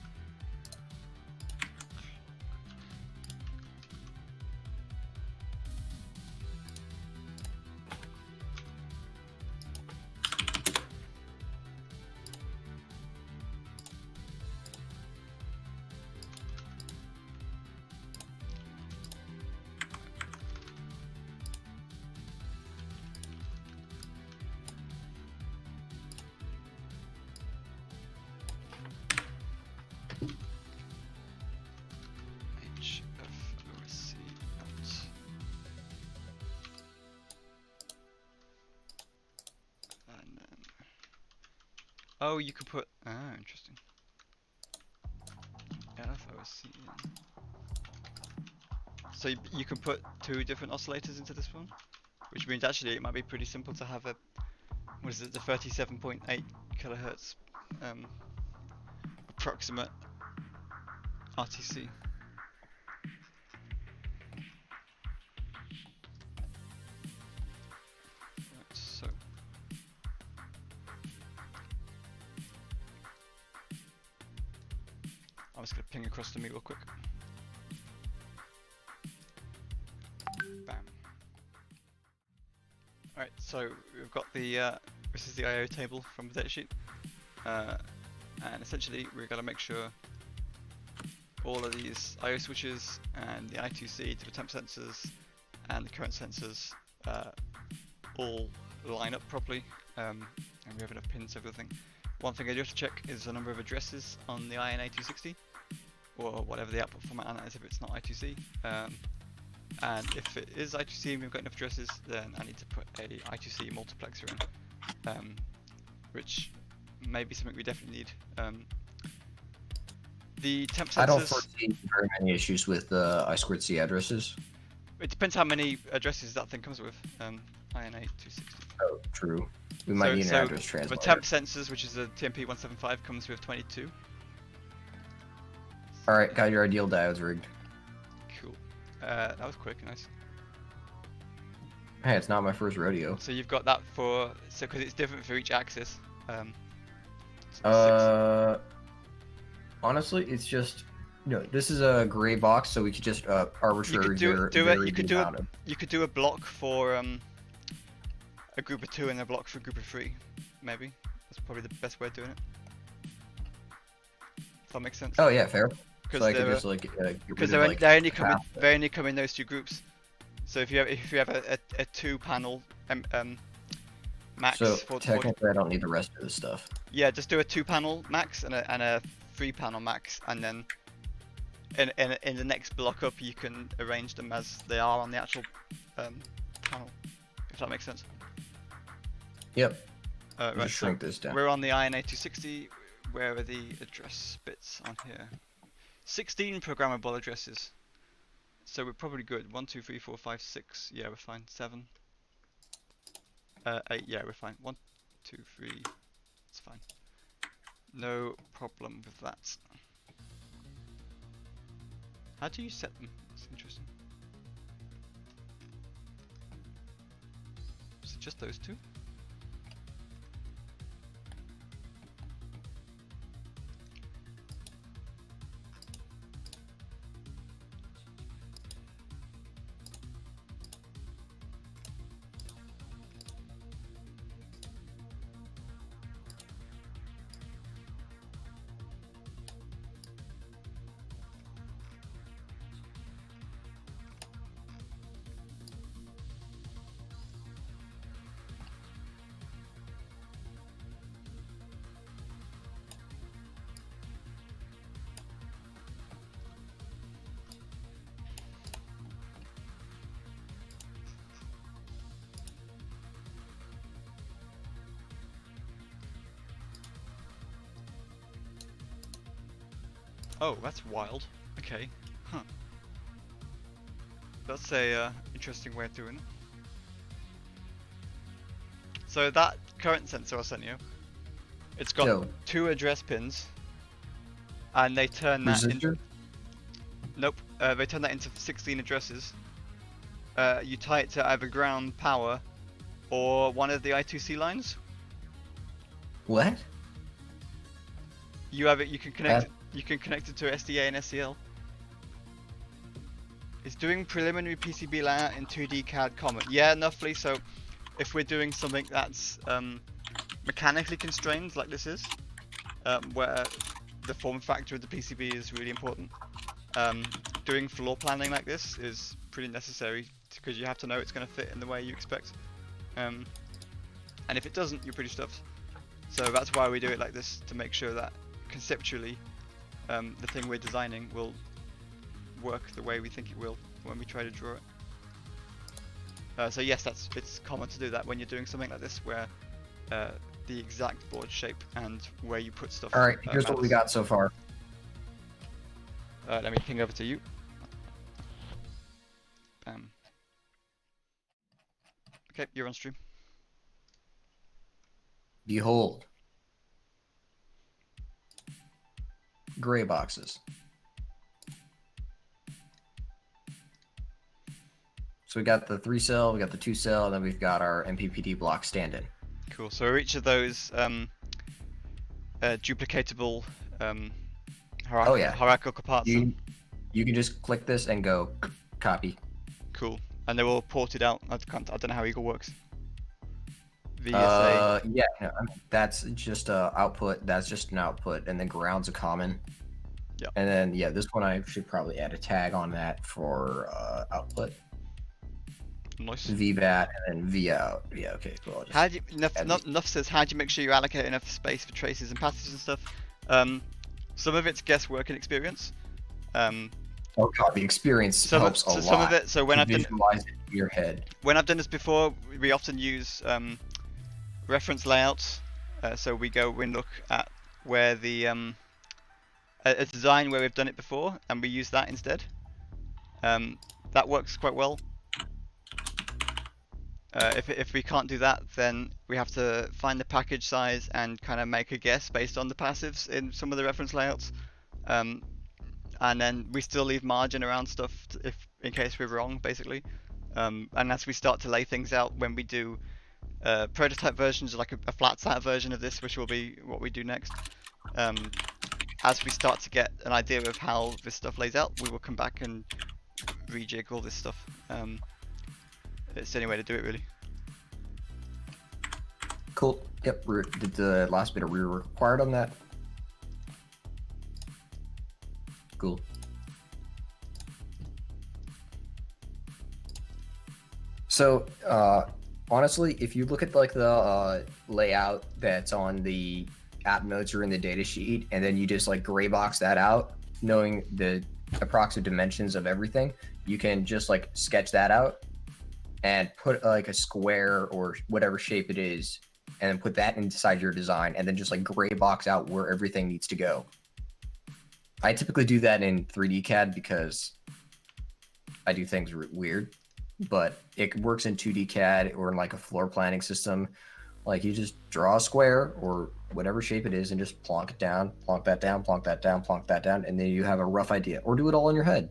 HFOSC out. And then, oh, you could put, interesting. LFOSC in. So you can put two different oscillators into this one, which means actually it might be pretty simple to have a, what is it, the 37.8 kilohertz approximate RTC. Right, so I'm just gonna ping across to me real quick. Bam. Alright, Right, so we've got the this is the I/O table from the datasheet, and essentially we've got to make sure all of these I/O switches and the I2C to the temp sensors and the current sensors all line up properly, and we have enough pins for everything. One thing I do have to check is the number of addresses on the INA260, or whatever the output format on that is if it's not I2C. And if it is I2C and we've got enough addresses, then I need to put a I2C multiplexer in, which may be something we definitely need. The temp sensors... I don't foresee very many issues with I2C addresses. It depends how many addresses that thing comes with. INA260. Oh, true. We might need an address translator. The temp sensors, which is a TMP175, comes with 22. Alright, got your ideal diodes rigged. Cool. That was quick, nice. Hey, it's not my first rodeo. So you've got that for, so because it's different for each axis. Honestly, it's just, this is a gray box, so we could just arbitrarily you could do a block for a group of 2 and a block for a group of 3, maybe. That's probably the best way of doing it. If that makes sense. Oh yeah, fair. Because so I could just because they only come in those 2 groups. So if you have a 2-panel max. So technically, I don't need the rest of this stuff. Yeah, just do a 2-panel max and a 3-panel max, and then in the next block up you can arrange them as they are on the actual panel. If that makes sense. Yep. Right. Just shrink this down. We're on the INA260. Where are the address bits on here? 16 programmable addresses. So we're probably good. 1, 2, 3, 4, 5, 6. Yeah, we're fine. 7. 8. Yeah, we're fine. 1, 2, 3. It's fine. No problem with that. How do you set them? It's interesting. Is it just those 2? Oh, that's wild. Okay. Huh. That's a interesting way of doing it. So that current sensor I sent you, it's got 2 address pins, and they turn that into... Nope, they turn that into 16 addresses. You tie it to either ground, power, or one of the I2C lines. What? You have it. You can connect it. You can connect it to SDA and SCL. It's doing preliminary PCB layout in 2D CAD Common. Yeah, enoughly. So, if we're doing something that's mechanically constrained, like this is, where the form factor of the PCB is really important, doing floor planning like this is pretty necessary because you have to know it's going to fit in the way you expect. And if it doesn't, you're pretty stuffed. So that's why we do it like this, to make sure that conceptually the thing we're designing will work the way we think it will when we try to draw it. So yes, it's common to do that when you're doing something like this, where the exact board shape and where you put stuff. Alright, here's what we got so far. Let me ping over to you. Bam. Okay, you're on stream. Behold. Gray boxes. So we got the 3-cell, we got the 2-cell, and then we've got our MPPT block stand-in. Cool. So each of those duplicatable hierarchical parts. You can just click this and go copy. Cool. And they're all ported out. I don't know how Eagle works. VSA. Yeah, no, that's just output. That's just an output, and then ground's a common. Yep. And then yeah, this one I should probably add a tag on that for output. Nice. VBAT and then V out. Yeah, okay, cool. How do you, enough says, how do you make sure you allocate enough space for traces and passages and stuff? Some of it's guesswork and experience. Oh god, the experience helps a lot. Some of it. So when I've visualize it in your head. When I've done this before, we often use reference layouts. So we go and look at where the a design where we've done it before, and we use that instead. That works quite well. If we can't do that, then we have to find the package size and kind of make a guess based on the passives in some of the reference layouts. And then we still leave margin around stuff in case we're wrong, basically. And as we start to lay things out, when we do prototype versions, like a flat sat version of this, which will be what we do next, as we start to get an idea of how this stuff lays out, we will come back and rejig all this stuff. It's the only way to do it, really. Cool. Yep. Did the last bit of rear required on that? Cool. So, honestly, if you look at like the layout that's on the app notes or in the data sheet, and then you just like gray box that out, knowing the approximate dimensions of everything, you can just like sketch that out and put like a square or whatever shape it is, and then put that inside your design, and then just like gray box out where everything needs to go. I typically do that in 3D CAD because I do things weird, but it works in 2D CAD or in like a floor planning system. Like you just draw a square or whatever shape it is and just plonk it down, plonk that down, plonk that down, plonk that down, and then you have a rough idea. Or do it all in your head.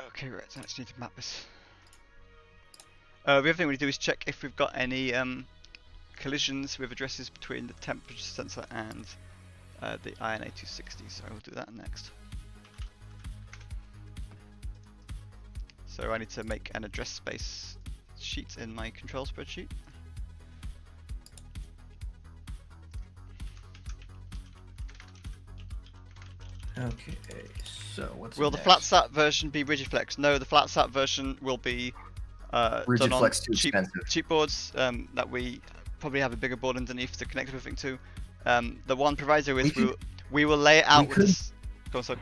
Okay, right, so I just need to map this. The other thing we do is check if we've got any collisions with addresses between the temperature sensor and the INA260, so we'll do that next. So I need to make an address space sheet in my control spreadsheet. Okay, so what's Will the flat sat version be rigid flex? No, the flat sat version will be rigid done on flex too expensive. cheap boards that we probably have a bigger board underneath to connect everything to. The one proviso is we will lay it out with this. Go on, sorry.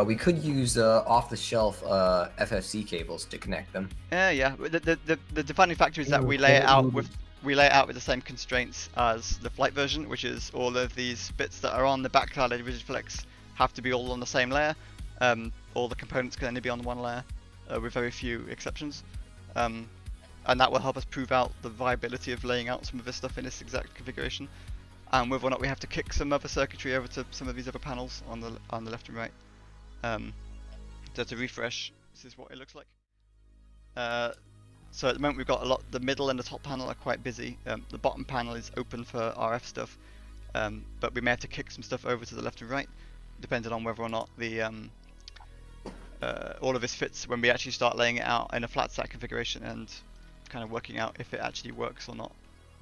We could use off-the-shelf FFC cables to connect them. Yeah. The defining factor is that we lay it out with the same constraints as the flight version, which is all of these bits that are on the back side of rigid flex have to be all on the same layer. All the components can only be on one layer, with very few exceptions. And that will help us prove out the viability of laying out some of this stuff in this exact configuration, and whether or not we have to kick some other circuitry over to some of these other panels on the left and right. So to refresh, this is what it looks like. So at the moment we've got a lot. The middle and the top panel are quite busy. The bottom panel is open for RF stuff, but we may have to kick some stuff over to the left and right, depending on whether or not the all of this fits when we actually start laying it out in a flat stack configuration and kind of working out if it actually works or not.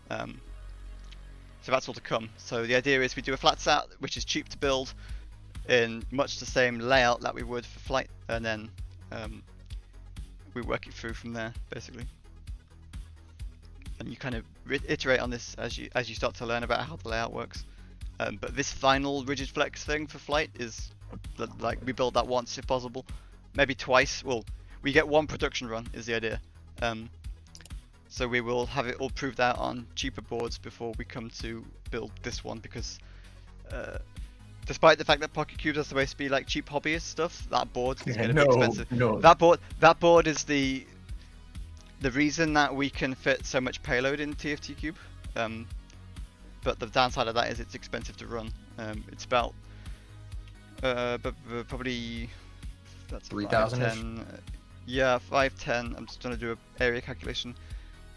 So that's all to come. So the idea is we do a flat sat, which is cheap to build in much the same layout that we would for flight, and then we work it through from there, basically. And you kind of iterate on this as you start to learn about how the layout works. But this final rigid flex thing for flight is like we build that once if possible, maybe twice. Well, we get one production run is the idea. So we will have it all proved out on cheaper boards before we come to build this one, because despite the fact that pocketqube is supposed to be like cheap hobbyist stuff, that board is going to be expensive. No. That board is the reason that we can fit so much payload in TFTqube. But the downside of that is it's expensive to run. It's about probably that's 3,000. Yeah, 510. I'm just trying to do an area calculation.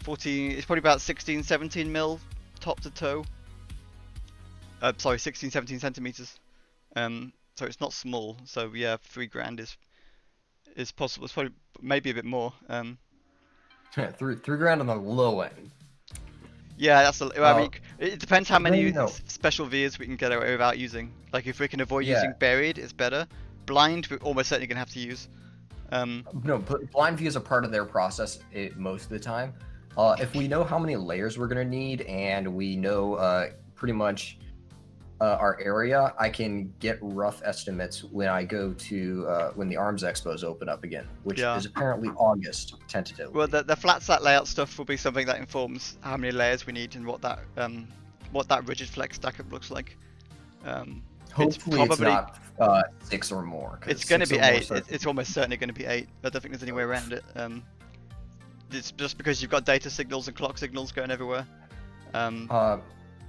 14. It's probably about 16, 17 mil top to toe. Sorry, 16, 17 centimeters. So so it's not small. So yeah, 3 grand is possible. It's probably maybe a bit more. Three grand on the low end. Yeah, that's well, I mean, it depends how many you know. special vias we can get away without using. Like if we can avoid Yeah. using buried, it's better. Blind, we're almost certainly gonna have to use. No, but blind view is a part of their process most of the time. If we know how many layers we're gonna need and we know pretty much our area, I can get rough estimates when I go to when the Arms Expos open up again, which is apparently August tentatively. Well, the flat sat layout stuff will be something that informs how many layers we need and what that rigid flex stackup looks like. Hopefully it's not 6 or more. It's going to be 8. It's almost certainly going to be 8. I don't think there's any way around it. It's just because you've got data signals and clock signals going everywhere.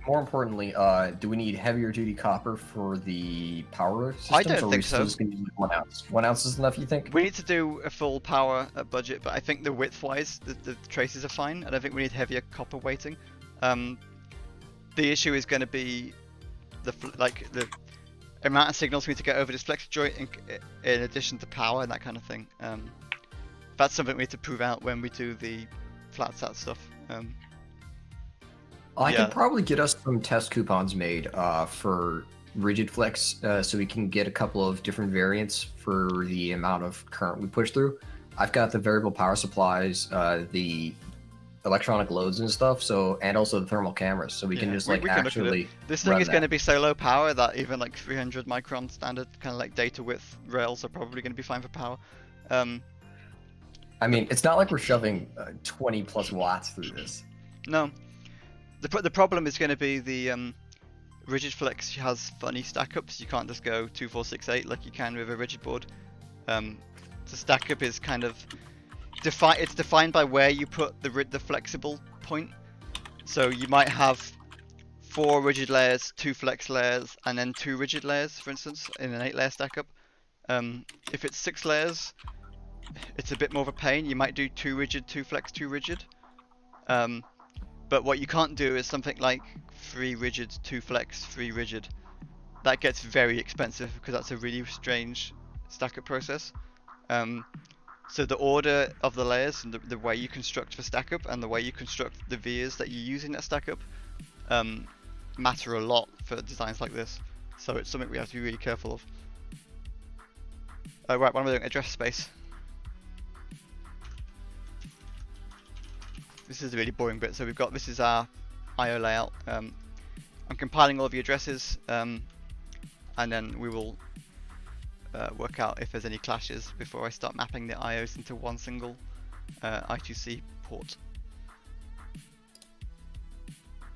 More importantly, do we need heavier duty copper for the power systems? I don't think so. Just gonna use 1 ounce? 1 ounce is enough, you think? We need to do a full power budget, but I think the width-wise, the traces are fine. I don't think we need heavier copper weighting. The issue is going to be the amount of signals we need to get over this flex joint in addition to power and that kind of thing. That's something we need to prove out when we do the flat sat stuff. I can probably get us some test coupons made for rigid flex so we can get a couple of different variants for the amount of current we push through. I've got the variable power supplies, the electronic loads and stuff, and also the thermal cameras, so we can just actually. This thing is going to be so low power that even like 300 micron standard kind of like data width rails are probably going to be fine for power. I mean, it's not like we're shoving 20 plus watts through this. No, the problem is going to be the rigid flex has funny stack ups. You can't just go 2, 4, 6, 8 like you can with a rigid board. The stack up is kind of it's defined by where you put the flexible point. So you might have 4 rigid layers, 2 flex layers, and then 2 rigid layers, for instance, in an 8-layer stack up. If it's 6 layers, it's a bit more of a pain. You might do 2 rigid, 2 flex, 2 rigid. But what you can't do is something like 3 rigid, 2 flex, 3 rigid. That gets very expensive because that's a really strange stack up process. So the order of the layers and the way you construct the stack up and the way you construct the vias that you use in that stack up matter a lot for designs like this. So it's something we have to be really careful of. Oh right, what am I doing? Address space. This is a really boring bit. So this is our IO layout. I'm compiling all of the addresses and then we will work out if there's any clashes before I start mapping the IOs into one single I2C port.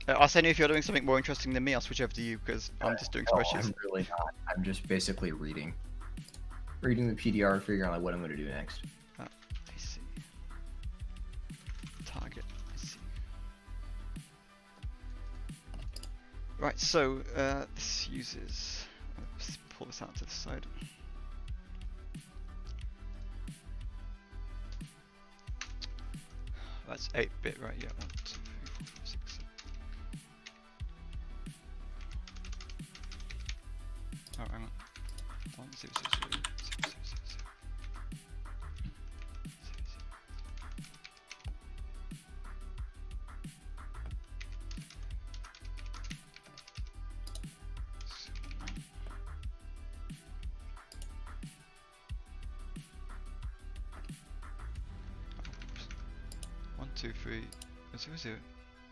Arsenio, if you're doing something more interesting than me, I'll switch over to you because I'm just doing spreadsheets. I'm really not. I'm just basically reading the PDR and figuring out what I'm going to do next. I see. Target. I see. Right. So this uses. Let's pull this out to the side. That's 8-bit, right? Yeah. 1, 2, 3, 4, 5, 6, 7. Oh, hang on. 1, 0, 0, 0, 0, 0, 0, 0. One, 2, 3, 0, 0.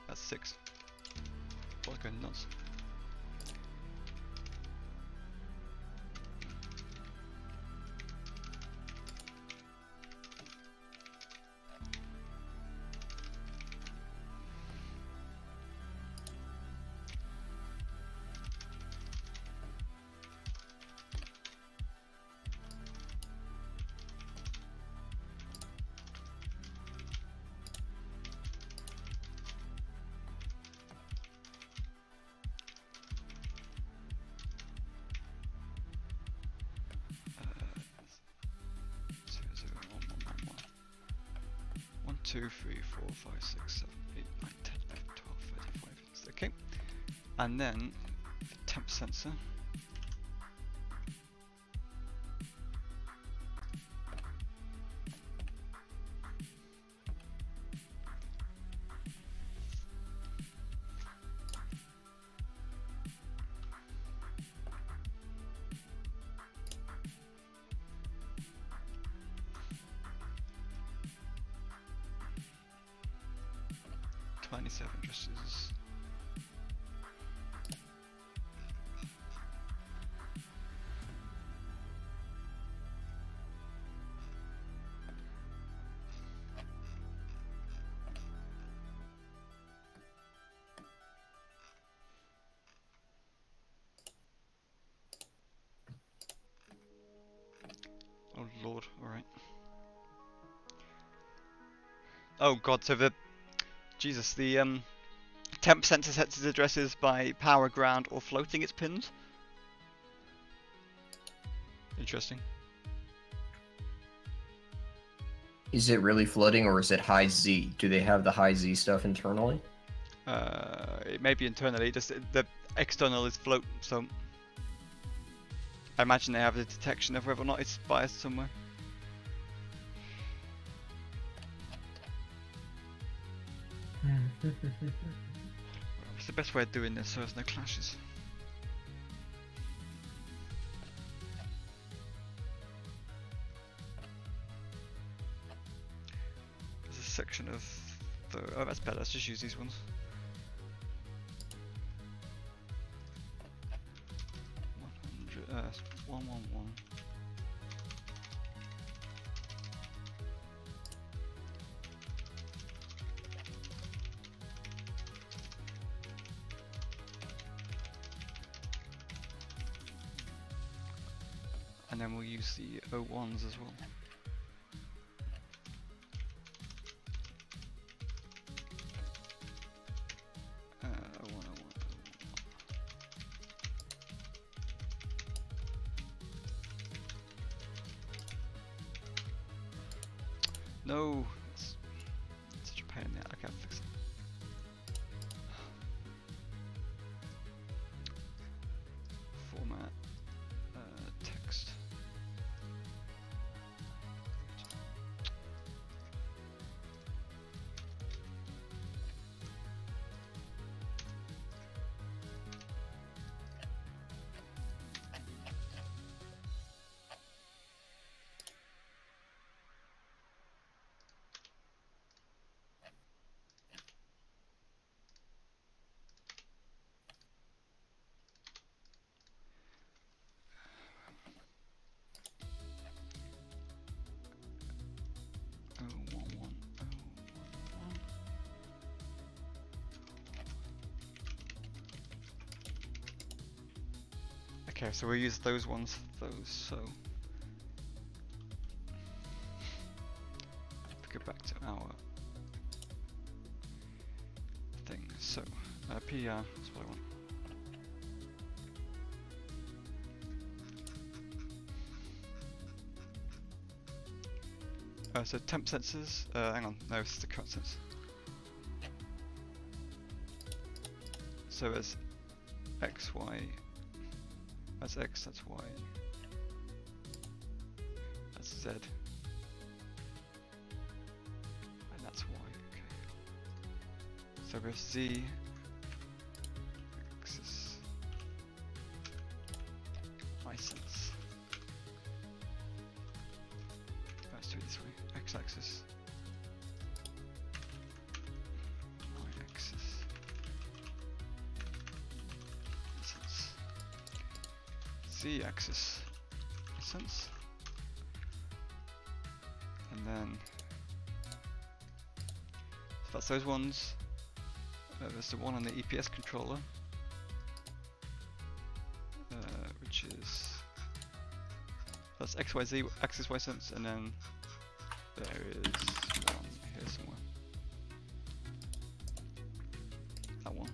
That's 6. What's going nuts? One, 2, 3, 4, 5, 6, 7, 8, 9, 10, 11, 12, 13, 14. Okay. And then the temp sensor. 27 addresses. Oh lord, alright. Oh god, so the Jesus, the temp sensor sets its addresses by power, ground, or floating its pins. Interesting. Is it really floating or is it high Z? Do they have the high Z stuff internally? It may be internally, just the external is float, so I imagine they have the detection of whether or not it's biased somewhere. What's the best way of doing this so there's no clashes? There's a section of the... Oh, that's better, let's just use these ones. That's 111. And then we'll use the O1s as well. O1, O1. No! It's such a pain in the ass. I can't fix it. Format. Text. Okay, so we'll use those ones, so go back to our thing. So PR is what I want. So temp sensors. Hang on, no, it's the current sensor. So there's X, Y. That's X, that's Y. That's Z. And that's Y, okay. So there's Z. Axis. Y sense. Let's do it this way. X axis. Y axis. Sense. Z axis. Sense. And then so that's those ones. There's the one on the EPS controller, which is that's XYZ axis Y sense, and then there is one here somewhere. That one.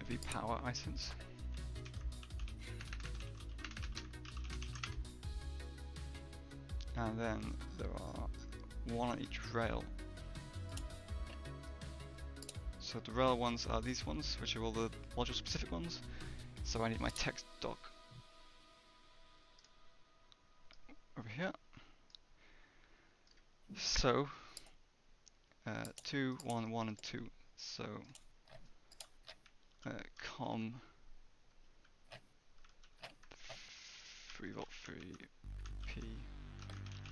V power I sense. And then there are one on each rail. So the rail ones are these ones, which are all the module specific ones. So I need my text doc over here. So 2, 1, 1, and 2. So com 3 volt 3 P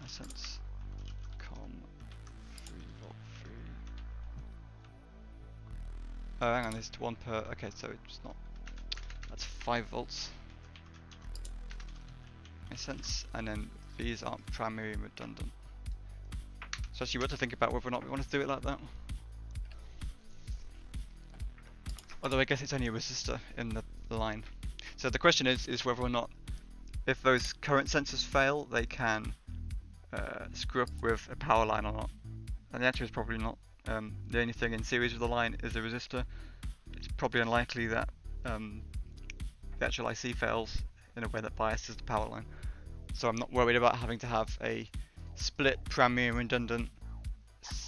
sense com 3 volt 3 Oh, hang on, there's one per. Okay, so it's not. That's 5 volts. Makes sense. And then these aren't primary and redundant. So actually, we have to think about whether or not we want to do it like that. Although I guess it's only a resistor in the line. So the question is whether or not, if those current sensors fail, they can screw up with a power line or not. And the answer is probably not. The only thing in series with the line is a resistor. It's probably unlikely that the actual IC fails in a way that biases the power line. So I'm not worried about having to have a split primary and redundant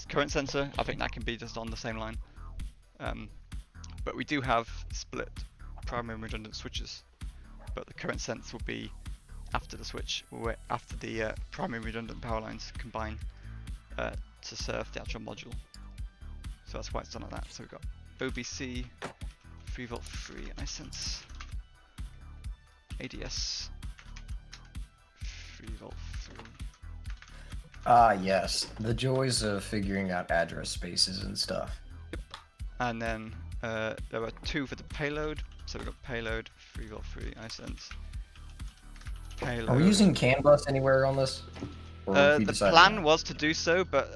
current sensor. I think that can be just on the same line. But we do have split primary and redundant switches. But the current sense will be after the switch, or after the primary and redundant power lines combine to serve the actual module. So that's why it's done like that. So we've got OBC, 3V free iSense, ADS, 3V free. Ah, yes. The joys of figuring out address spaces and stuff. Yep. And then there are 2 for the payload. So we've got payload, 3V free iSense. Payload. Are we using CAN bus anywhere on this? The plan was to do so, but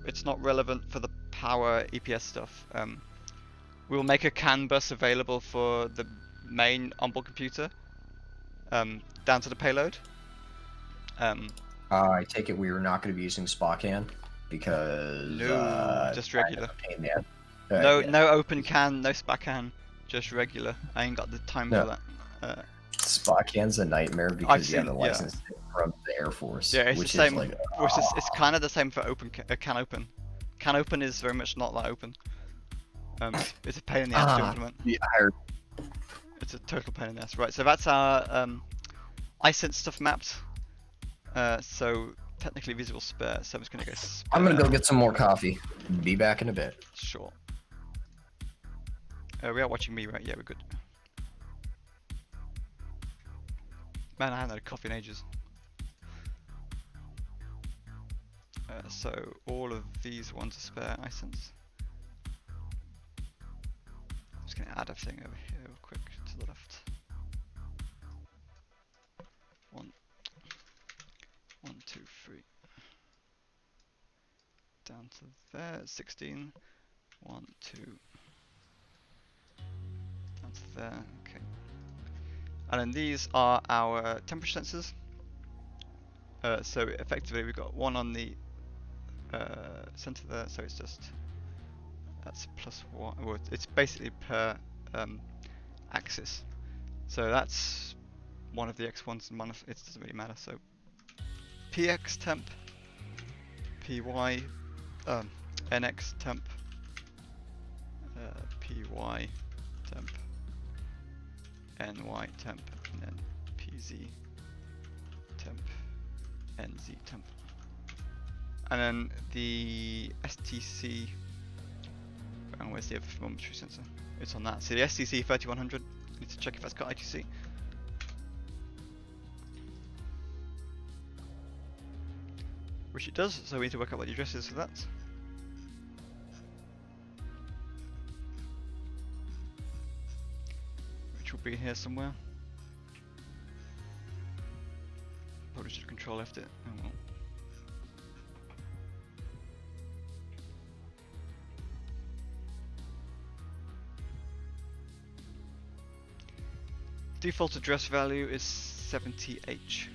it's not relevant for the power EPS stuff. We'll make a CAN bus available for the main onboard computer, down to the payload. I take it we were not going to be using SPA-CAN because No, just regular. No, No open CAN, no SPA CAN, just regular. I ain't got the time for that. SPA-CAN's a nightmare because you have the license from the Air Force. Yeah, it's which the same. Is like, it's kind of the same for open CAN open. CAN open is very much not that open. It's a pain in the ass to implement. Yeah, It's a total pain in the ass. Right, so that's our iSense stuff mapped. So technically these will spare, so I'm just gonna go spare. I'm gonna go get some more coffee. Be back in a bit. Sure. We are watching me, right? Yeah, we're good. Man, I haven't had a coffee in ages. So all of these ones are spare iSense. I'm just gonna add everything over here real quick to the left. 1, 2, 3. Down to there, 16. 1, 2. Down to there, okay. And then these are our temperature sensors. So effectively we've got one on the center there, so it's just, that's +1, well, it's basically per axis. So that's one of the X1s and one of, it doesn't really matter. So PX temp, PY, NX temp, PY temp, NY temp, and then PZ temp, NZ temp. And then the STC, and where's the other thermometry sensor? It's on that. So the STC 3100, need to check if that's got I2C. Which it does, so we need to work out what the address is for that. Which will be here somewhere. Probably should have control left it. Oh well. Default address value is 70H.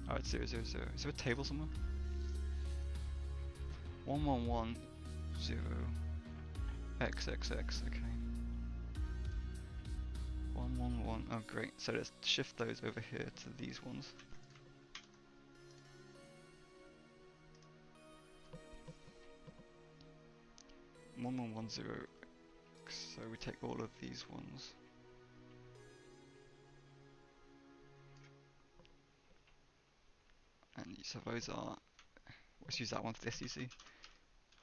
Oh, it's 000. Is there a table somewhere? 1110 XXX, okay. 111, oh great. So let's shift those over here to these ones. So we take all of these ones. And so those are, let's use that one for the STC.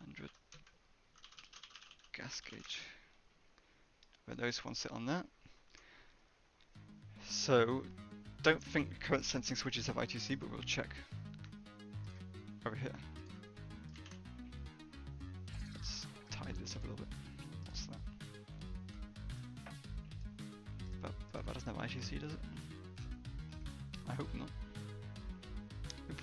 100 gas gauge. Where those ones sit on that. So don't think current sensing switches have I2C, but we'll check. over here. Let's tidy this up a little bit. What's that? But that doesn't have ITC, does it? I hope not. Oop.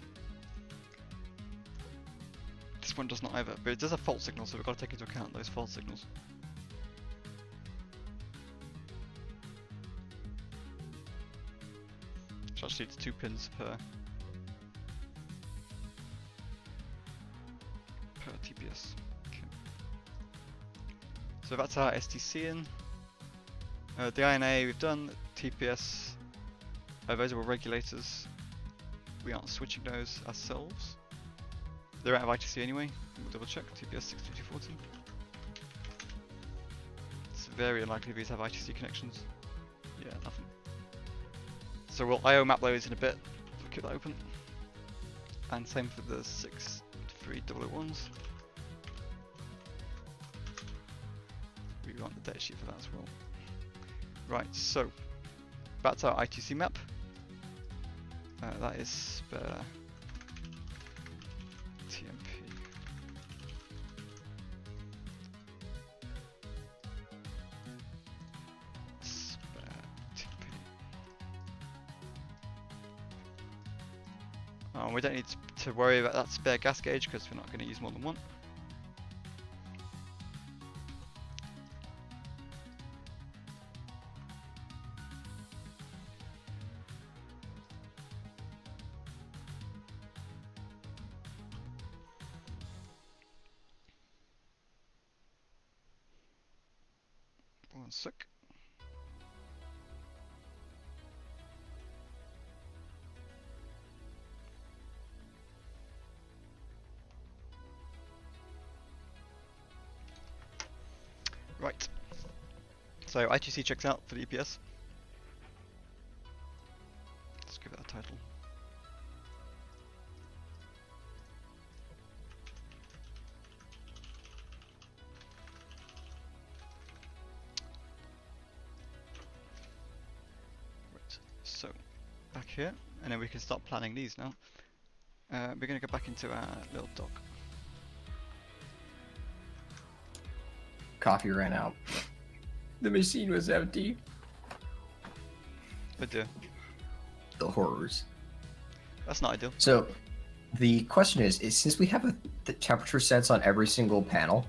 This one does not either, but it does have fault signals, so we've got to take into account those fault signals. Which actually it's 2 pins per TPS. Okay. So that's our STC in. The INA we've done, TPS, those are all regulators. We aren't switching those ourselves. They're out of ITC anyway. We'll double check. TPS 62240. It's very unlikely these have ITC connections. Yeah, nothing. So we'll IO map those in a bit. We'll keep that open. And same for the 63001s. We want the datasheet for that as well. Right, so that's our ITC map. That is spare TMP. Spare TMP. We don't need to worry about that spare gas gauge because we're not going to use more than one. One sec. Right. So ITC checks out for the EPS. Let's give it a title. So, back here, and then we can start planning these now. We're going to go back into our little dock. Coffee ran out. The machine was empty. Oh dear, The horrors. that's not ideal. So, the question is since we have the temperature sense on every single panel,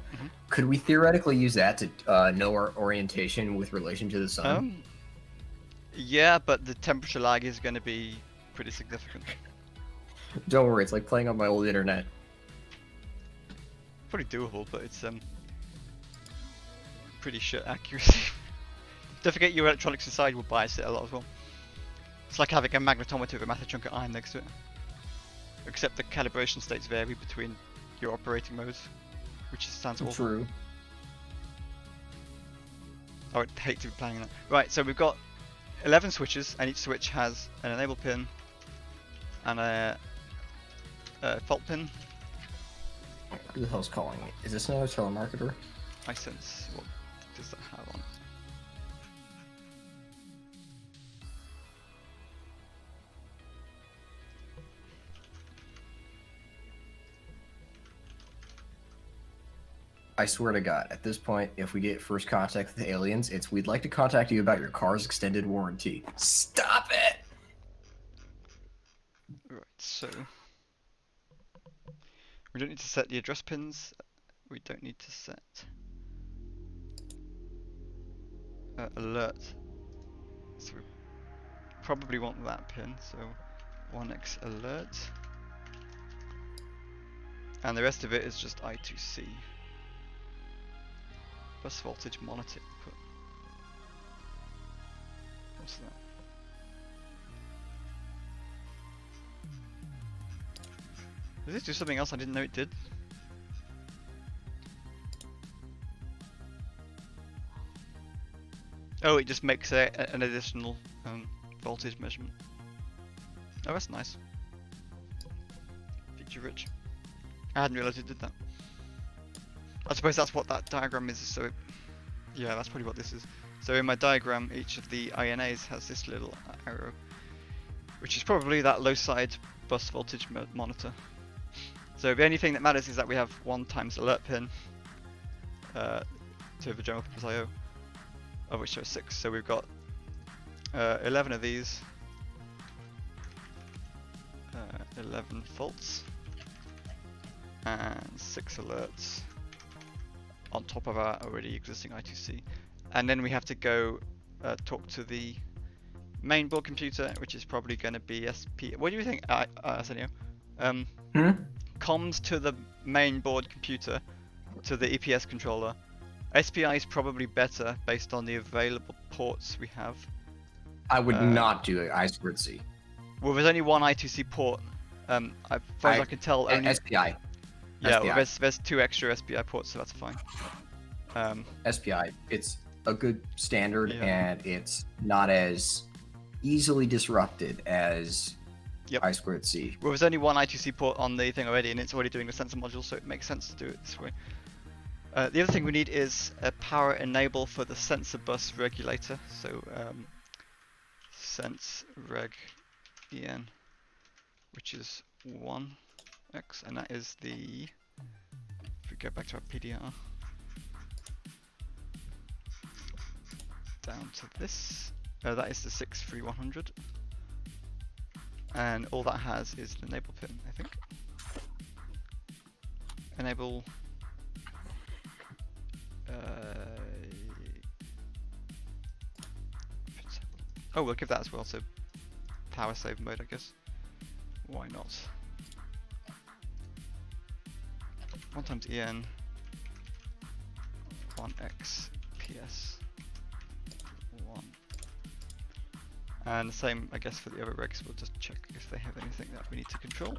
could we theoretically use that to know our orientation with relation to the sun? Yeah, but the temperature lag is going to be pretty significant. Don't worry, it's like playing on my old internet. Pretty doable, but it's pretty shit accuracy. Don't forget your electronics inside will bias it a lot as well. It's like having a magnetometer with a massive chunk of iron next to it. Except the calibration states vary between your operating modes, which sounds awful. True. I would hate to be planning that. Right, so we've got 11 switches, and each switch has an enable pin and a fault pin. Who the hell's calling me? Is this another telemarketer? I sense. What does that have on? I swear to God, at this point, if we get first contact with the aliens, it's we'd like to contact you about your car's extended warranty. Stop it! Right, so we don't need to set the address pins. We don't need to set alert. So we probably want that pin. So 1x alert, and the rest of it is just I2C. Bus voltage monitor input. What's that? Does this do something else I didn't know it did? Oh, it just makes an additional voltage measurement. Oh, that's nice. Feature rich. I hadn't realised it did that. I suppose that's what that diagram is, so yeah, that's probably what this is. So in my diagram, each of the INAs has this little arrow, which is probably that low side bus voltage monitor. So the only thing that matters is that we have 1 times alert pin to the general purpose IO, of which there are 6. So we've got 11 of these, 11 faults, and 6 alerts on top of our already existing I2C. And then we have to go talk to the main board computer, which is probably going to be SP. What do you think, Arsenio? Comms to the main board computer, to the EPS controller. SPI is probably better based on the available ports we have. I would not do it I2C. Well, there's only one I2C port. As far as I can tell, only SPI. Yeah, SPI. well, there's 2 extra SPI ports, so that's fine. SPI. It's a good standard, Yeah. and it's not as easily disrupted as I2C. Well, there's only one I2C port on the thing already, and it's already doing the sensor module, so it makes sense to do it this way. The other thing we need is a power enable for the sensor bus regulator. So sense reg en, which is 1x, and that is the, if we go back to our PDR, down to this, that is the 63100. And all that has is an enable pin, I think. Enable. Oh, we'll give that as well. So power save mode, I guess. Why not? 1 times en. 1x ps 1. And the same, I guess, for the other regs. We'll just check if they have anything that we need to control.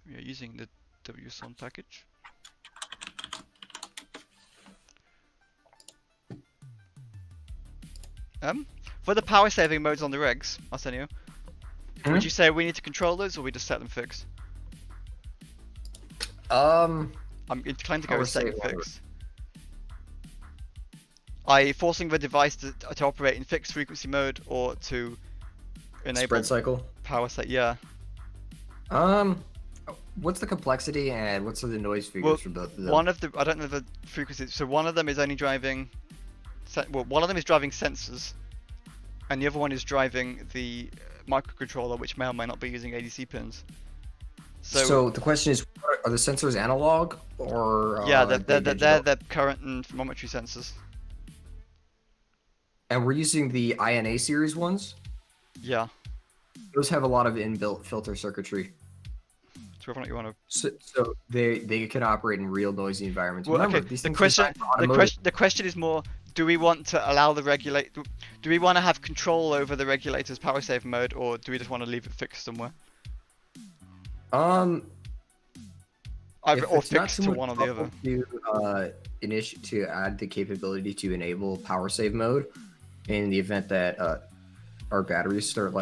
We are using the WSON package. For the power saving modes on the regs, Arsenio, would you say we need to control those, or we just set them fixed? I'm inclined to go with setting fixed. Forcing the device to operate in fixed frequency mode, or to enable Spread cycle. Power set, yeah. What's the complexity and what's the noise figures for both of them? One of the, I don't know the frequencies. So one of them is only driving, one of them is driving sensors, and the other one is driving the microcontroller, which may or may not be using ADC pins. So the question is, are the sensors analog or? Yeah, they're the current and thermometry sensors. And we're using the INA series ones? Yeah. Those have a lot of inbuilt filter circuitry. So whether or not you want to. So they can operate in real noisy environments. Well, Remember, okay. these The things are question, the question is more: do we want to allow the Do we want to have control over the regulator's power save mode, or do we just want to leave it fixed somewhere? Or fixed to one or the other. To add the capability to enable power save mode in the event that our batteries start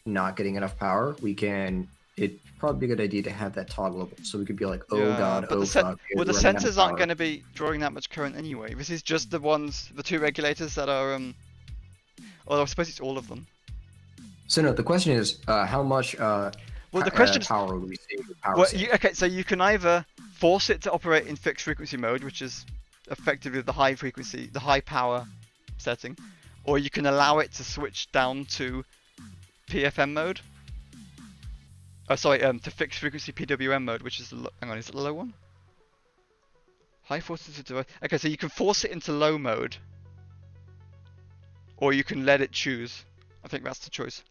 not getting enough power, it'd probably be a good idea to have that toggleable, so we could be like, oh god, but oh god. Well, the sensors aren't going to be drawing that much current anyway. This is just the 2 regulators that are Although I suppose it's all of them. So no, the question is, how much well, the question power would we save with power well, save? okay, so you can either force it to operate in fixed frequency mode, which is effectively the high power setting, or you can allow it to switch down to PFM mode. To fixed frequency PWM mode, which is hang on, is it the low one? High forces device. Okay, so you can force it into low mode, or you can let it choose. I think that's the choice.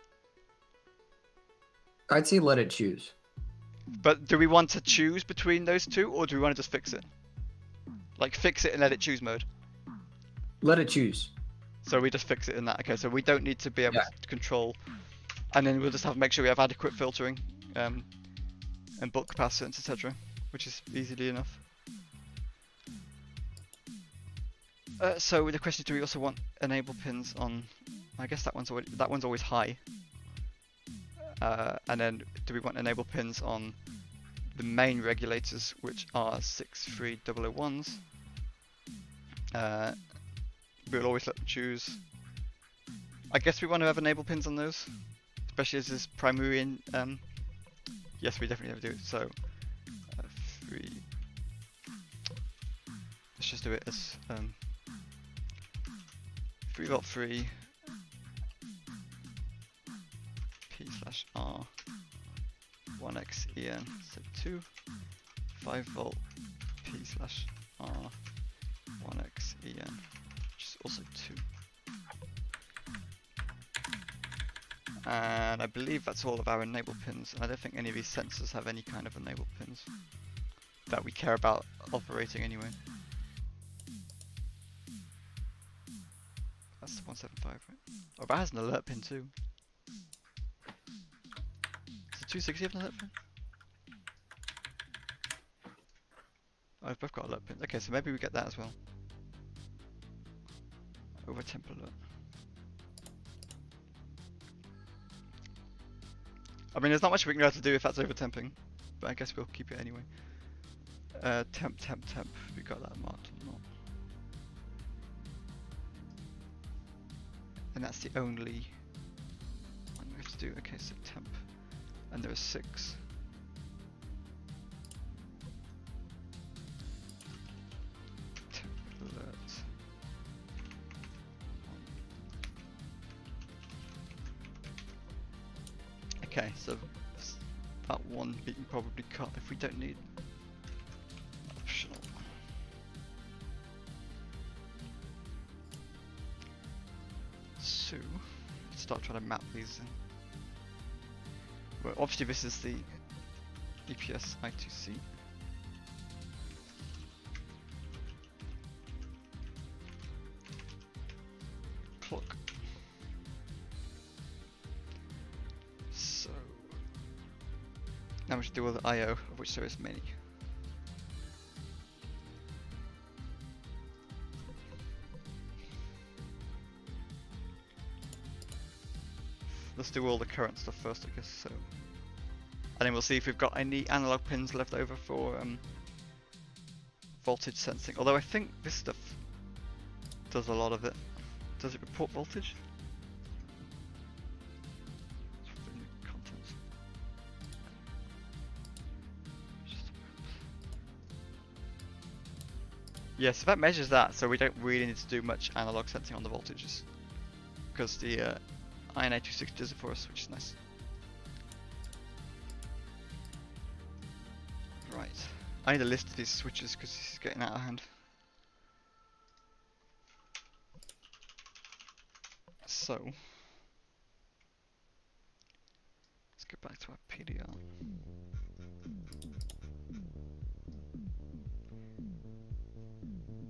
I'd say let it choose. But do we want to choose between those two, or do we want to just fix it? Like fix it and let it choose mode? Let it choose. So we just fix it in that. Okay, so we don't need to be able to control, and then we'll just have to make sure we have adequate filtering, and bulk capacitance, etc., which is easily enough. So the question is, do we also want enable pins on? I guess that one's always high. And then do we want enable pins on the main regulators, which are 63001s? We'll always let them choose. I guess we want to have enable pins on those, especially as this primary in. Yes, we definitely have to do it. So 3. Let's just do it as 3v3 p/r 1x en, so 2 5V p/r 1x en, which is also 2. And I believe that's all of our enable pins. I don't think any of these sensors have any kind of enable pins that we care about operating anyway. That's the 175, right? Oh, that has an alert pin too. Does the 260 have an alert pin? Oh, they've both got alert pins. Okay, so maybe we get that as well. Over temp alert. I mean, there's not much we can be able to do if that's over temping, but I guess we'll keep it anyway. Temp. We got that marked or not? And that's the only one we have to do. Okay, so temp, and there are 6. Temp alert. Okay, so that one we can probably cut if we don't need. Optional. So, let's start trying to map these in. Well, obviously this is the EPS I2C. Clock. So, now we should do all the I/O, of which there is many. Let's do all the current stuff first, I guess. So, and then we'll see if we've got any analog pins left over for voltage sensing. Although I think this stuff does a lot of it. Does it report voltage? Contents. Yeah, so that measures that, so we don't really need to do much analog sensing on the voltages, because the IN826 does it for us, which is nice. Right, I need a list of these switches because this is getting out of hand. So, let's go back to our PDR.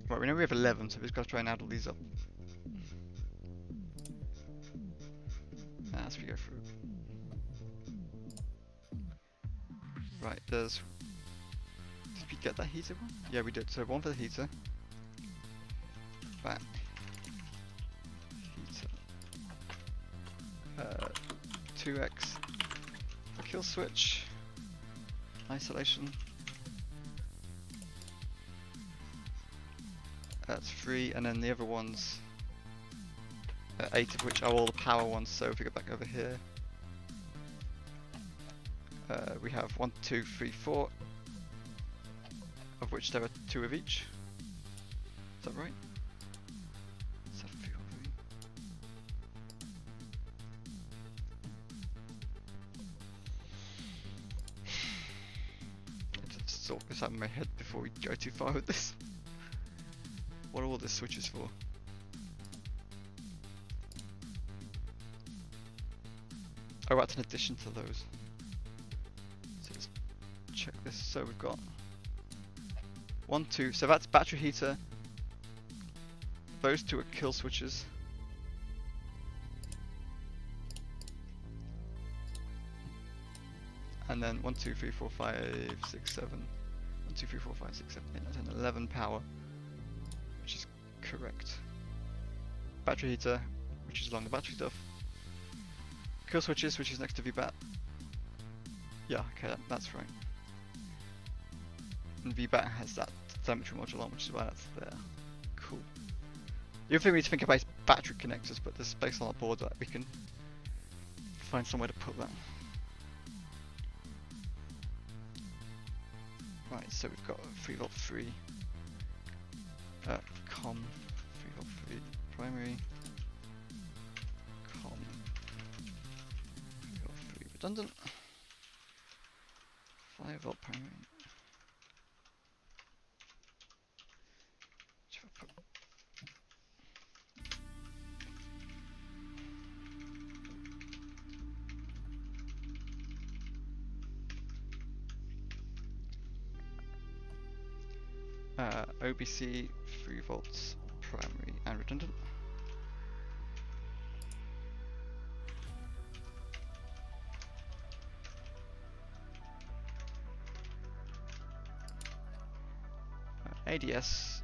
Right, we know we have 11, so we've just got to try and add all these up. As we go through. Right, there's... Did we get that heater one? Yeah, we did. So one for the heater. Back. Heater. 2x. Kill switch. Isolation. That's 3, and then the other ones, 8 of which are all the power ones. So if we go back over here, we have 1, 2, 3, 4, of which there are 2 of each. Is that right? Let's have a feel. Let's sort this out in my head before we go too far with this. What are all the switches for? Oh, that's in addition to those. So let's check this. So we've got 1, 2. So that's battery heater. Those 2 are kill switches. And then 1, 2, 3, 4, 5, 6, 7. 1, 2, 3, 4, 5, 6, 7, 8, 9, 10, 11 power. Which is correct. Battery heater, which is along the battery stuff. Kill switches, which is next to VBAT. Yeah, okay, that's right. And VBAT has that telemetry module on, which is why that's there. Cool. The other thing we need to think about is battery connectors, but there's space on our board that we can find somewhere to put that. Right, so we've got 3V 3 com 3V 3 primary com 3V 3 redundant 5V primary. OBC 3V primary and redundant. ADS,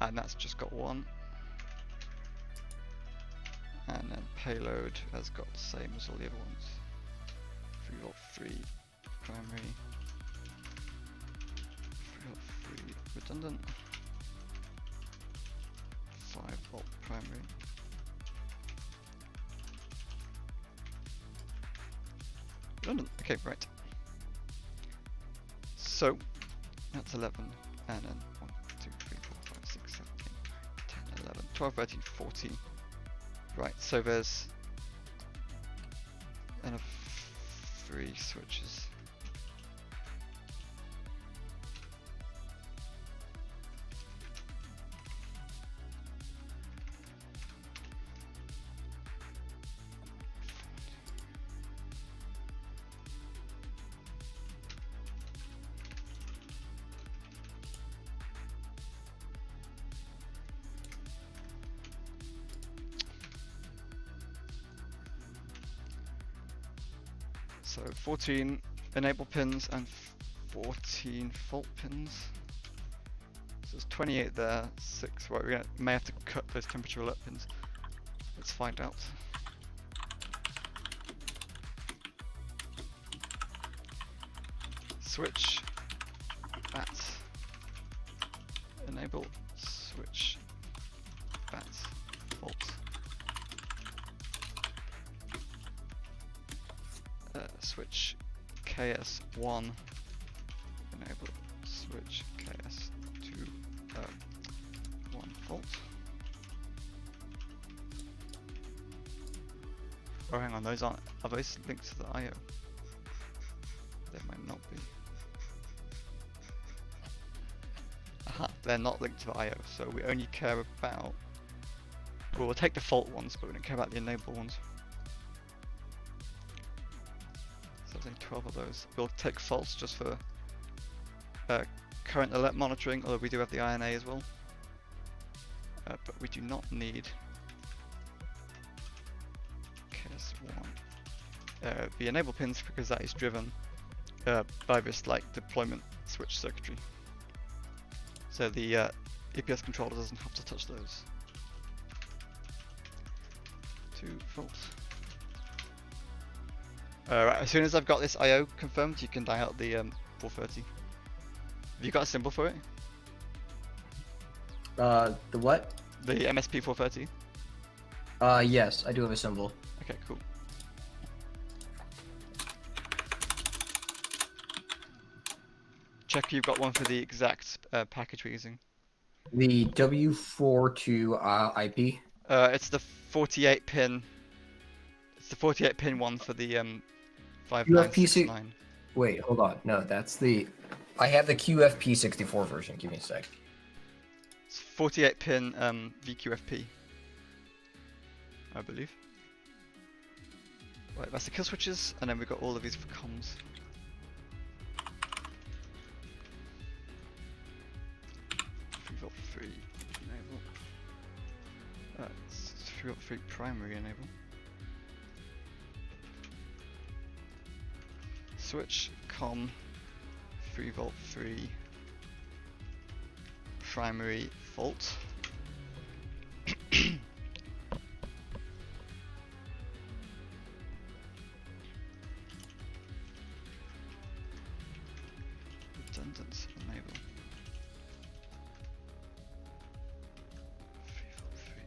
and that's just got one. And then payload has got the same as all the other ones. 3V 3 primary. 3V 3 redundant. 5V primary. Redundant. Okay, right. So that's 11, and then 1, 2, 3, 4, 5, 6, 7, 8, 9, 10, 11, 12, 13, 14. Right, so there's another 3 switches. So 14 enable pins and 14 fault pins. So there's 28 there, 6. Well, we may have to cut those temperature alert pins. Let's find out. Switch, bat, enable, switch, bat, fault. Switch KS1, enable, switch KS2, 1 fault. Oh, hang on, are those linked to the IO? They might not be. Aha, they're not linked to the IO, so we only care about, well, we'll take the fault ones, but we don't care about the enable ones. So there's only 12 of those. We'll take faults just for current alert monitoring, although we do have the INA as well. But we do not need KS1. The enable pins, because that is driven by this like deployment switch circuitry. So the EPS controller doesn't have to touch those. 2 faults. Right, as soon as I've got this IO confirmed, you can dial out the 430. Have you got a symbol for it? The what? The MSP 430? Yes, I do have a symbol. Okay, cool. Check you've got one for the exact package we're using. The W42 IP. It's the 48 pin. It's the 48 pin one for the 5969. Wait, hold on. No, that's the. I have the QFP64 version. Give me a sec. It's 48 pin VQFP, I believe. Right, that's the kill switches, and then we've got all of these for comms. We've got 3 enable. It's 3 primary enable. Switch com 3V 3 primary fault. Redundant enable. 3V 3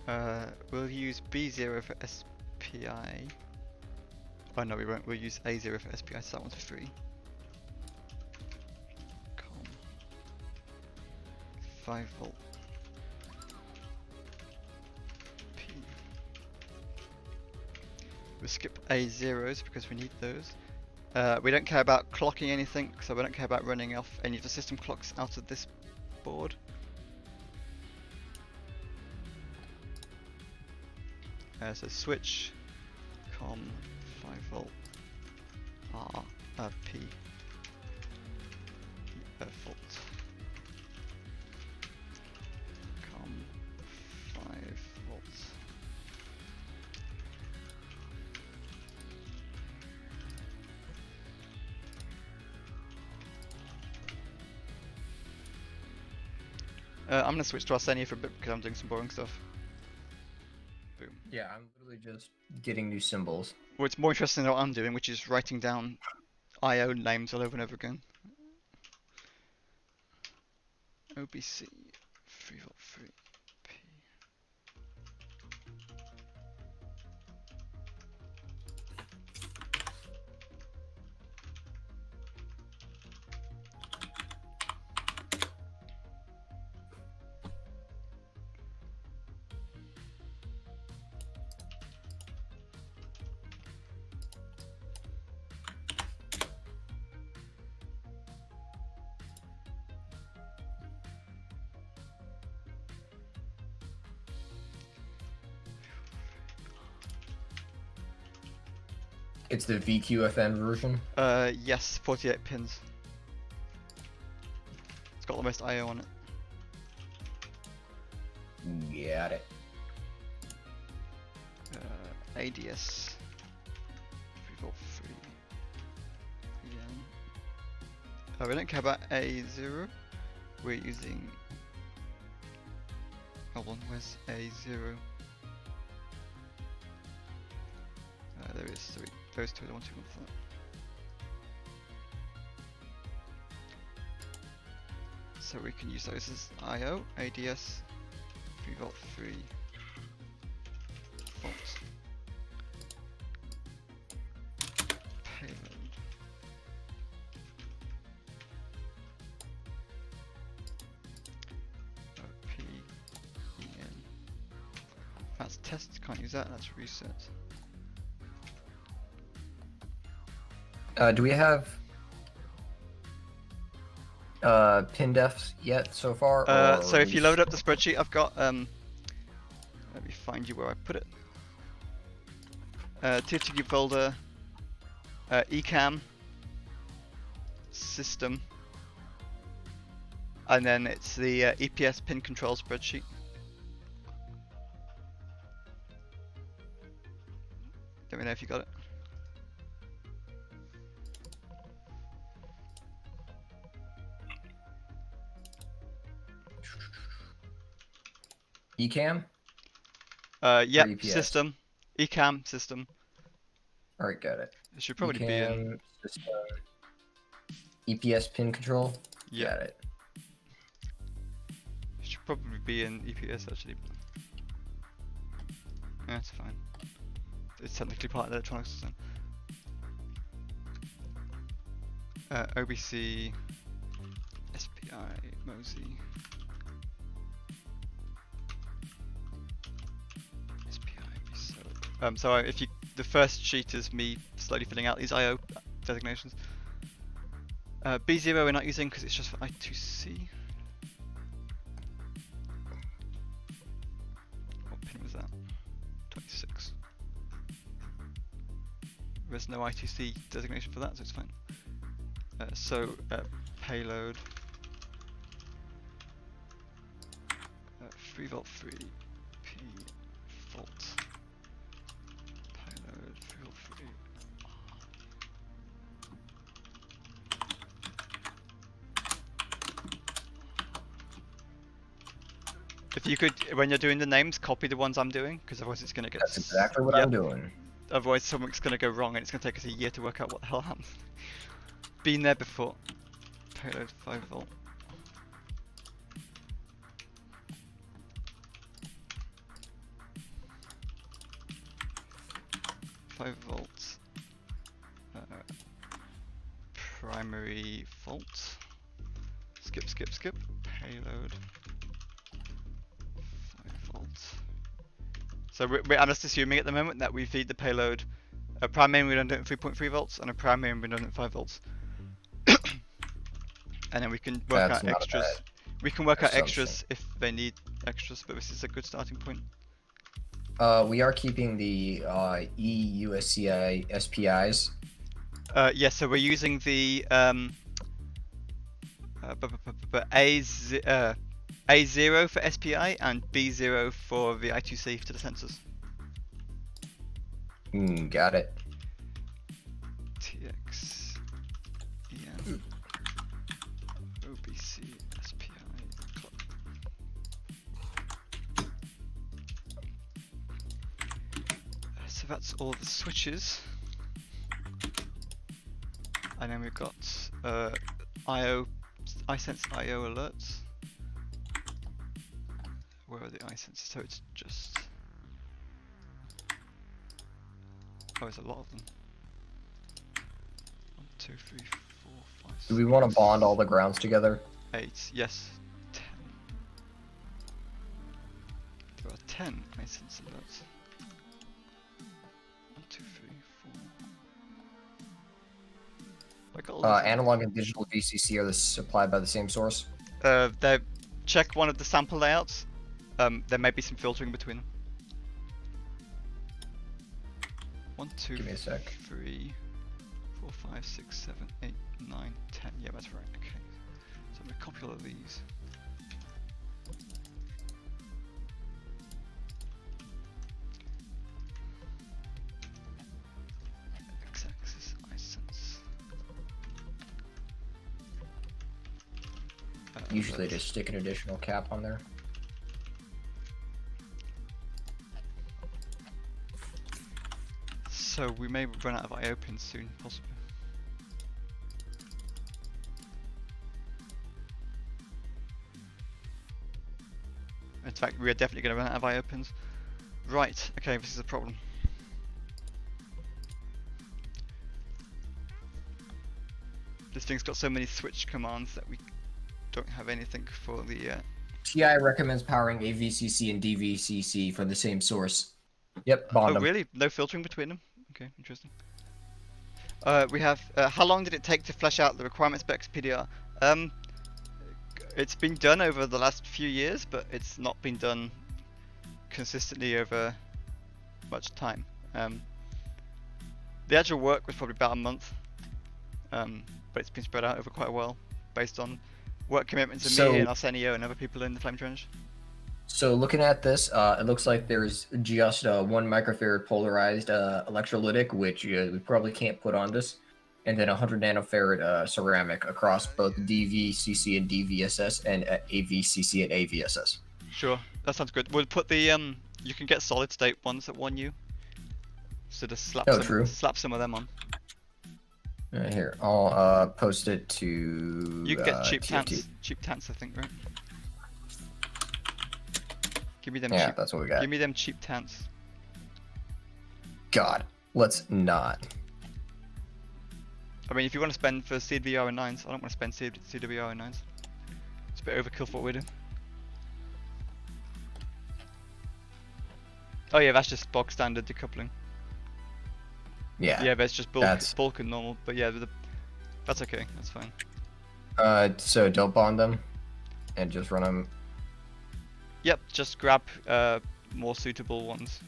We'll use B0 for SPI. Oh no, we won't. We'll use A0 for SPI, so that one's free. Com. 5 volt. P. We'll skip A0s because we need those. We don't care about clocking anything, so we don't care about running off any of the system clocks out of this board. So switch, com, 5 volt, P, volt, com, 5 volts. I'm gonna switch to Arsenio for a bit because I'm doing some boring stuff. Boom. Yeah, I'm literally just getting new symbols. Well, it's more interesting than what I'm doing, which is writing down IO names all over and over again. OBC 3 volt 3 P. It's the VQFN version. Yes, 48 pins. It's got the most IO on it. Got it. ADS 3 volt 3. Yeah. We don't care about A0. We're using. Hold on, where's A0? There is 3. Those two are the ones who want that. So we can use those as IO, ADS, 3 volt 3 volts. Payload. OPEN. That's test, can't use that, that's reset. Do we have pin defs yet so far? So if you load up the spreadsheet I've got, let me find you where I put it. TFTqube folder, ecam, system, and then it's the EPS pin control spreadsheet. Let me know if you got it. Ecam? Yep, EPS? system, ecam, system. Alright, got it. It should probably be in. System, EPS pin control? Yeah. Got it. It should probably be in EPS actually. Yeah, it's fine. It's technically part of the electronic system. OBC, SPI, MOSI. So if you, the first sheet is me slowly filling out these IO designations. B0 we're not using because it's just for I2C. What pin was that? 26. There's no I2C designation for that, so it's fine. Payload 3 volt 3 P volt. Payload 3 volt 3. If you could, when you're doing the names, copy the ones I'm doing, because otherwise it's going to get. That's exactly what I'm doing. Otherwise something's going to go wrong and it's going to take us a year to work out what the hell happened. Been there before. Payload 5 volt. 3.5 volts. Primary fault. Skip, skip, skip. Payload. 5 volts. So I'm just assuming at the moment that we feed the payload a primary and redundant 3.3 volts and a primary and redundant 5 volts. And then we can work out extras. We can work out extras if they need extras, but this is a good starting point. We are keeping the EUSCI SPIs. Yeah, so we're using the A0 for SPI and B0 for the I2C to the sensors. Got it. TX EN OBC SPI clock. So that's all the switches. And then we've got iSense IO alerts. Where are the iSenses? So it's just... Oh, there's a lot of them. 1, 2, 3, 4, 5, 6. Do we want to bond all the grounds together? 8, yes. 10. There are 10 iSense alerts. 1, 2, 3, 4. Analog and digital VCC are supplied by the same source? Check one of the sample layouts. There may be some filtering between them. 1, 2, Give me a sec. 3, 4, 5, 6, 7, 8, 9, 10. Yeah, that's right. Okay. So I'm gonna copy all of these. X-axis iSense. Usually just stick an additional cap on there. So we may run out of IO pins soon, possibly. In fact, we are definitely going to run out of IO pins. Right, okay, this is a problem. This thing's got so many switch commands that we don't have anything for the... TI recommends powering a VCC and DVCC from the same source. Yep, bond them. Really? No filtering between them? Okay, interesting. We have, how long did it take to flesh out the requirement specs PDR? It's been done over the last few years, but it's not been done consistently over much time. The actual work was probably about a month, but it's been spread out over quite a while, based on work commitments of me and Arsenio and other people in the Flame Trench. So looking at this, it looks like there's just 1 microfarad polarized electrolytic, which we probably can't put on this, and then 100 nanofarad ceramic across both DVCC and DVSS and AVCC and AVSS. Sure, that sounds good. We'll put the you can get solid state ones at 1U, so just slap slap some of them on. Here, I'll post it to. You can get cheap TFT. cheap tants, I think, right? Give me them. Yeah, cheap, that's what we got. Give me them cheap tants. God, let's not. I mean, if you want to spend for CWR and 9s, I don't want to spend CWR and 9s. It's a bit overkill for what we're doing. Oh yeah, that's just bog standard decoupling. Yeah. Yeah, that's just bulk and normal. But yeah, that's okay. That's fine. So don't bond them, and just run them. Yep, just grab more suitable ones.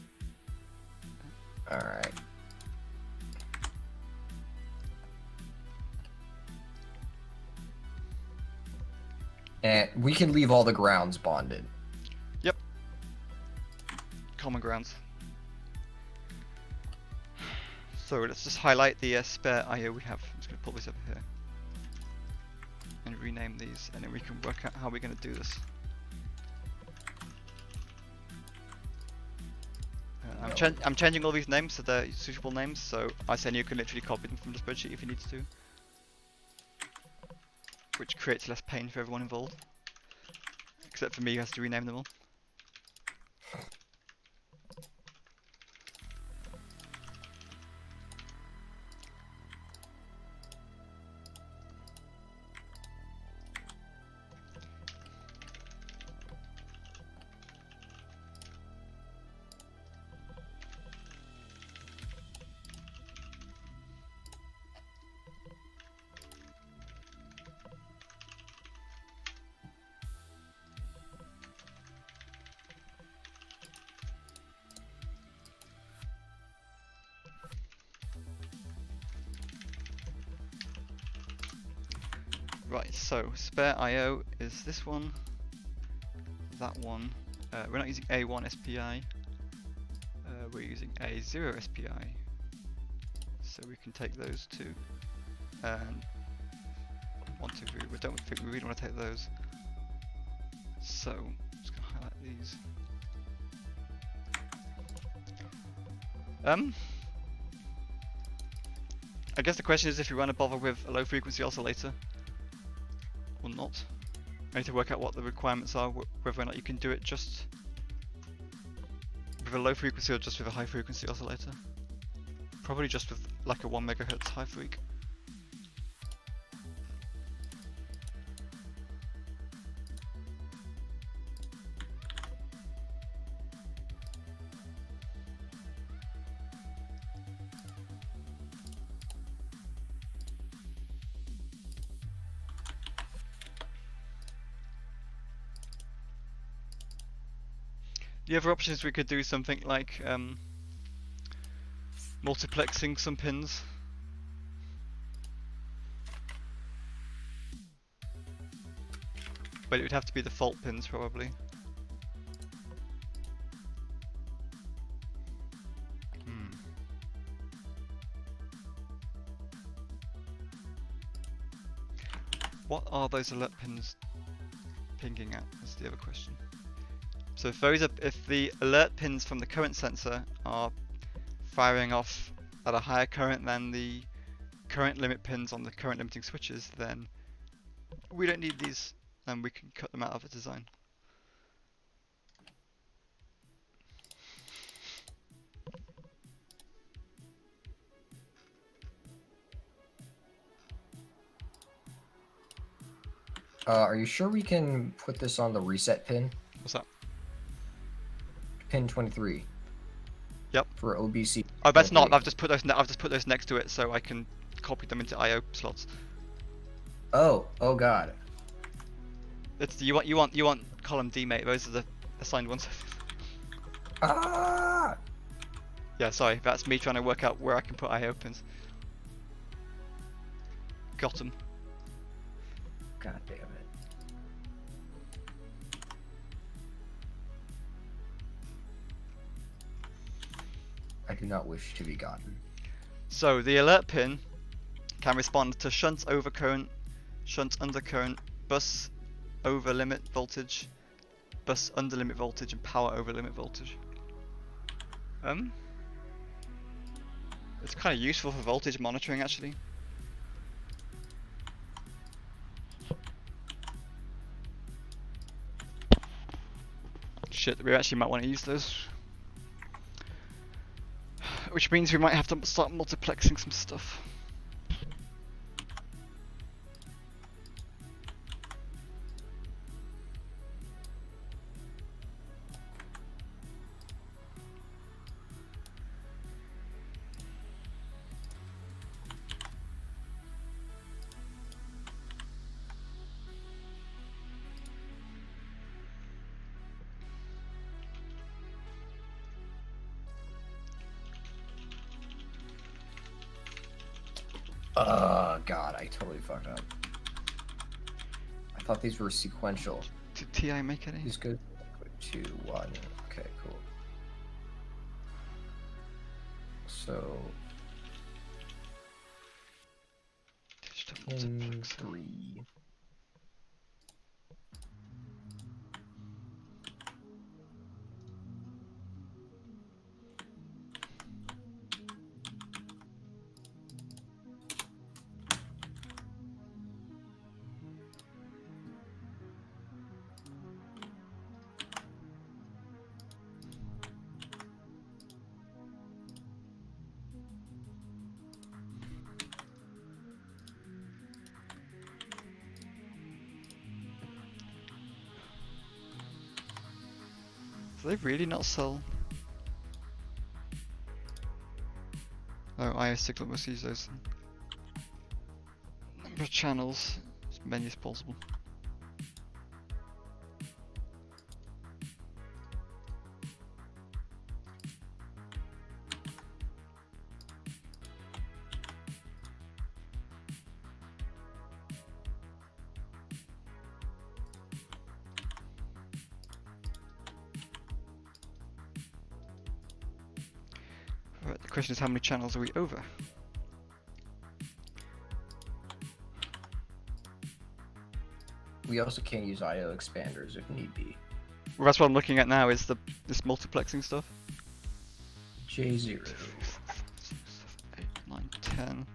All right. And we can leave all the grounds bonded. Yep. Common grounds. So let's just highlight the spare IO we have. I'm just going to pull this over here. And rename these, and then we can work out how we're going to do this. I'm changing all these names so they're suitable names, so Arsenio can literally copy them from the spreadsheet if he needs to. Which creates less pain for everyone involved. Except for me, who has to rename them all. Right, so spare IO is this one, that one. We're not using A1 SPI, we're using A0 SPI. So we can take those two. And 1, 2, 3, we don't think we really want to take those. So, I'm just going to highlight these. I guess the question is if you want to bother with a low frequency oscillator or not. I need to work out what the requirements are, whether or not you can do it just with a low frequency or just with a high frequency oscillator. Probably just with like a 1 MHz high freak. The other option is we could do something like multiplexing some pins. But it would have to be the fault pins probably. What are those alert pins pinging at? That's the other question. So if the alert pins from the current sensor are firing off at a higher current than the current limit pins on the current limiting switches, then we don't need these and we can cut them out of the design. Are you sure we can put this on the reset pin? What's that? Pin 23. Yep. For OBC. Oh, that's not. I've just put those next to it so I can copy them into I/O slots. Oh god. It's you want column D, mate. Those are the assigned ones. Ah! Yeah, sorry. That's me trying to work out where I can put I/O pins. Got 'em. God damn it. I do not wish to be gotten. So the alert pin can respond to shunt over current, shunt under current, bus over limit voltage, bus under limit voltage, and power over limit voltage. It's kind of useful for voltage monitoring actually. Shit, we actually might want to use those. Which means we might have to start multiplexing some stuff. God, I totally fucked up. I thought these were sequential. Did TI make any? These go 2, 1. Okay, cool. So, pin 3. Do they really not sell? Oh, IO signal must use those. Number of channels, as many as possible. The question is, how many channels are we over? We also can use IO expanders if need be. Well, that's what I'm looking at now. Is this multiplexing stuff? J0. 8, 9, 10,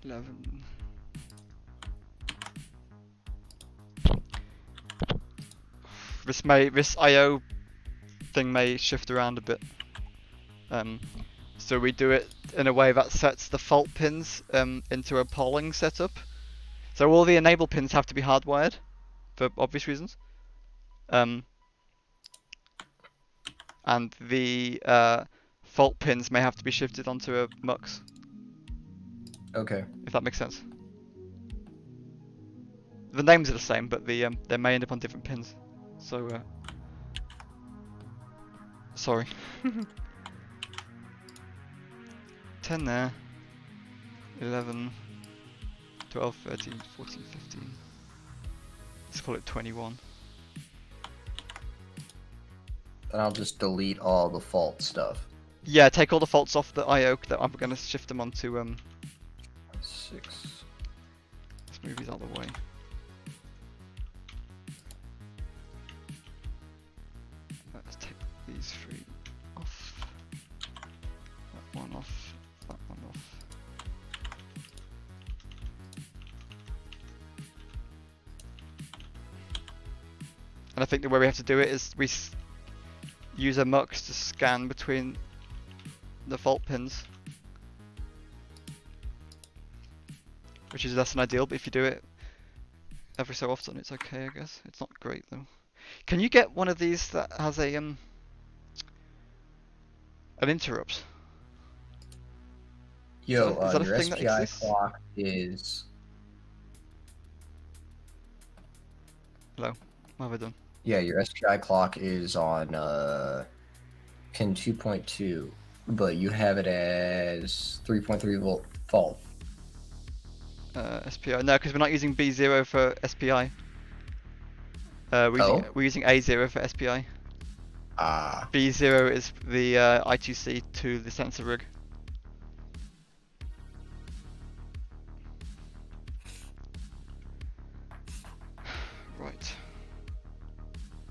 11. This IO thing may shift around a bit. So we do it in a way that sets the fault pins into a polling setup. So all the enable pins have to be hardwired for obvious reasons. And the fault pins may have to be shifted onto a mux. Okay. If that makes sense. The names are the same, but they may end up on different pins. So sorry. 10 there. 11, 12, 13, 14, 15. Let's call it 21. And I'll just delete all the fault stuff. Yeah, take all the faults off the IO that I'm gonna shift them onto 6. let's move these out of the way. Let's take these 3 off. That one off. That one off. And I think the way we have to do it is we use a mux to scan between the fault pins, which is less than ideal, but if you do it every so often, it's okay, I guess. It's not great though. Can you get one of these that has a an interrupt? Yo, Is that a your thing that SPI exists? clock is... Hello, what have I done? Yeah, your SPI clock is on pin 2.2, but you have it as 3.3 volt fault. SPI. No, because we're not using B0 for SPI. We're using A0 for SPI. Ah. B0 is the I2C to the sensor rig. Right.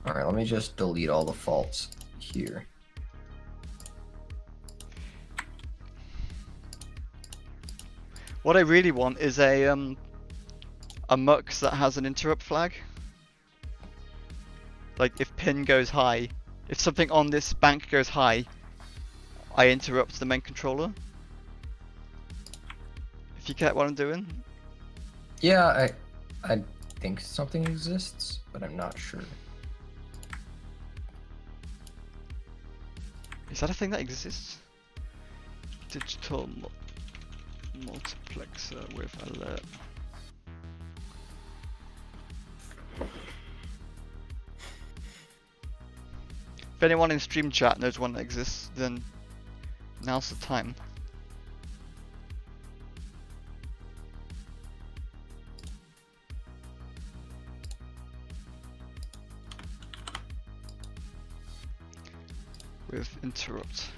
Alright, let me just delete all the faults here. What I really want is a mux that has an interrupt flag. Like if pin goes high, if something on this bank goes high, I interrupt the main controller. If you get what I'm doing. Yeah, I think something exists, but I'm not sure. Is that a thing that exists? Digital multiplexer with alert. If anyone in stream chat knows one that exists, then now's the time. With interrupt.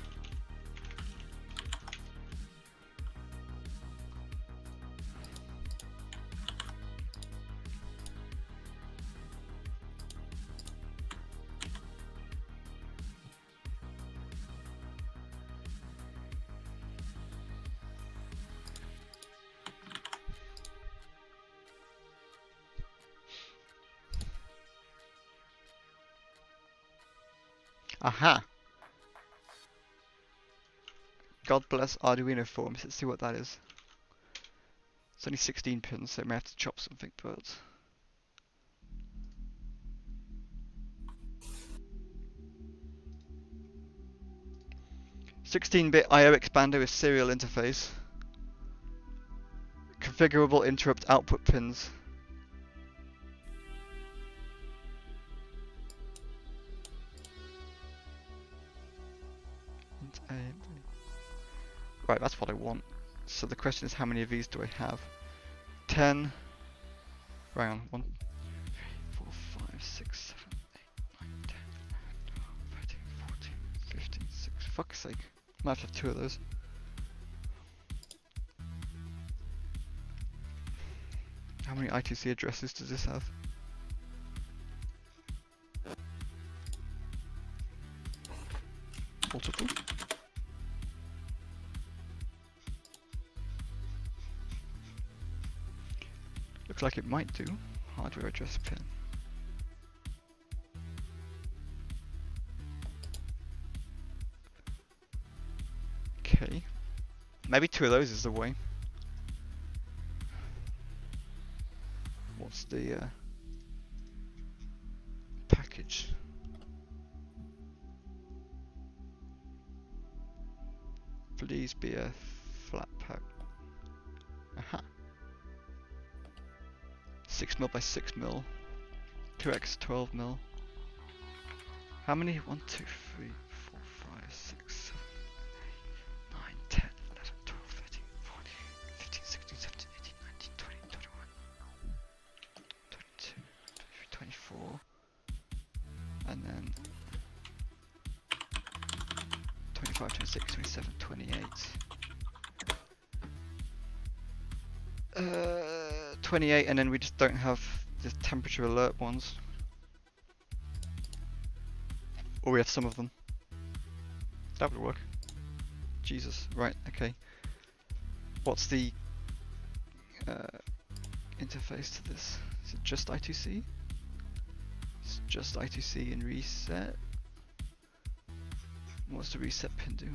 Aha! God bless Arduino forms. Let's see what that is. It's only 16 pins, so I may have to chop something, but... 16-bit I/O expander with serial interface. Configurable interrupt output pins. Right, that's what I want. So the question is, how many of these do I have? 10. Hang on. 1, 3, 4, 5, 6, 7, 8, 9, 10, 11, 12, 13, 14, 15, 16, fuck's sake. Might have to have 2 of those. How many I2C addresses does this have? Multiple. Looks like it might do. Hardware address pin. Okay. Maybe 2 of those is the way. What's the package? Please be a flat pack. Aha. 6mm by 6mm. 2x 12mm. How many? 1, 2, 3, 4, 5, 6, 7, 8, 9, 10, 11, 12, 13, 14, 15, 16, 17, 18, 19, 20, 21, 22, 23, 24. And then 25, 26, 27, 28. 28, and then we just don't have the temperature alert ones. Or we have some of them. That would work. Jesus, right, okay. What's the interface to this? Is it just I2C? It's just I2C and reset. What's the reset pin do?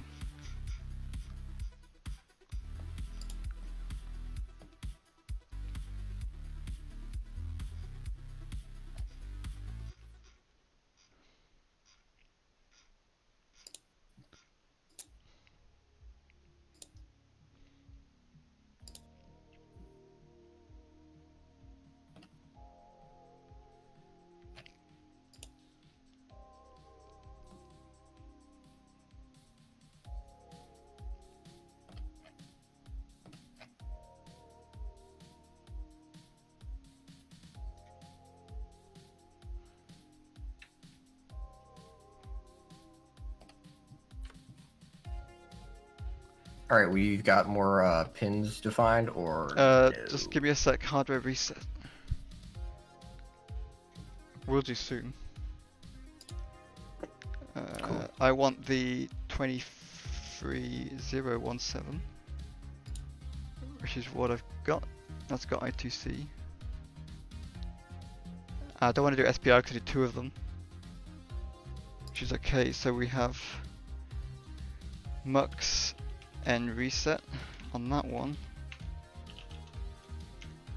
All right, we've got more pins defined, or no? Just give me a sec. Hardware reset. We'll do soon. Cool. I want the 23017, which is what I've got. That's got I2C. I don't want to do SPI because I do 2 of them, which is okay. So we have mux and reset on that one,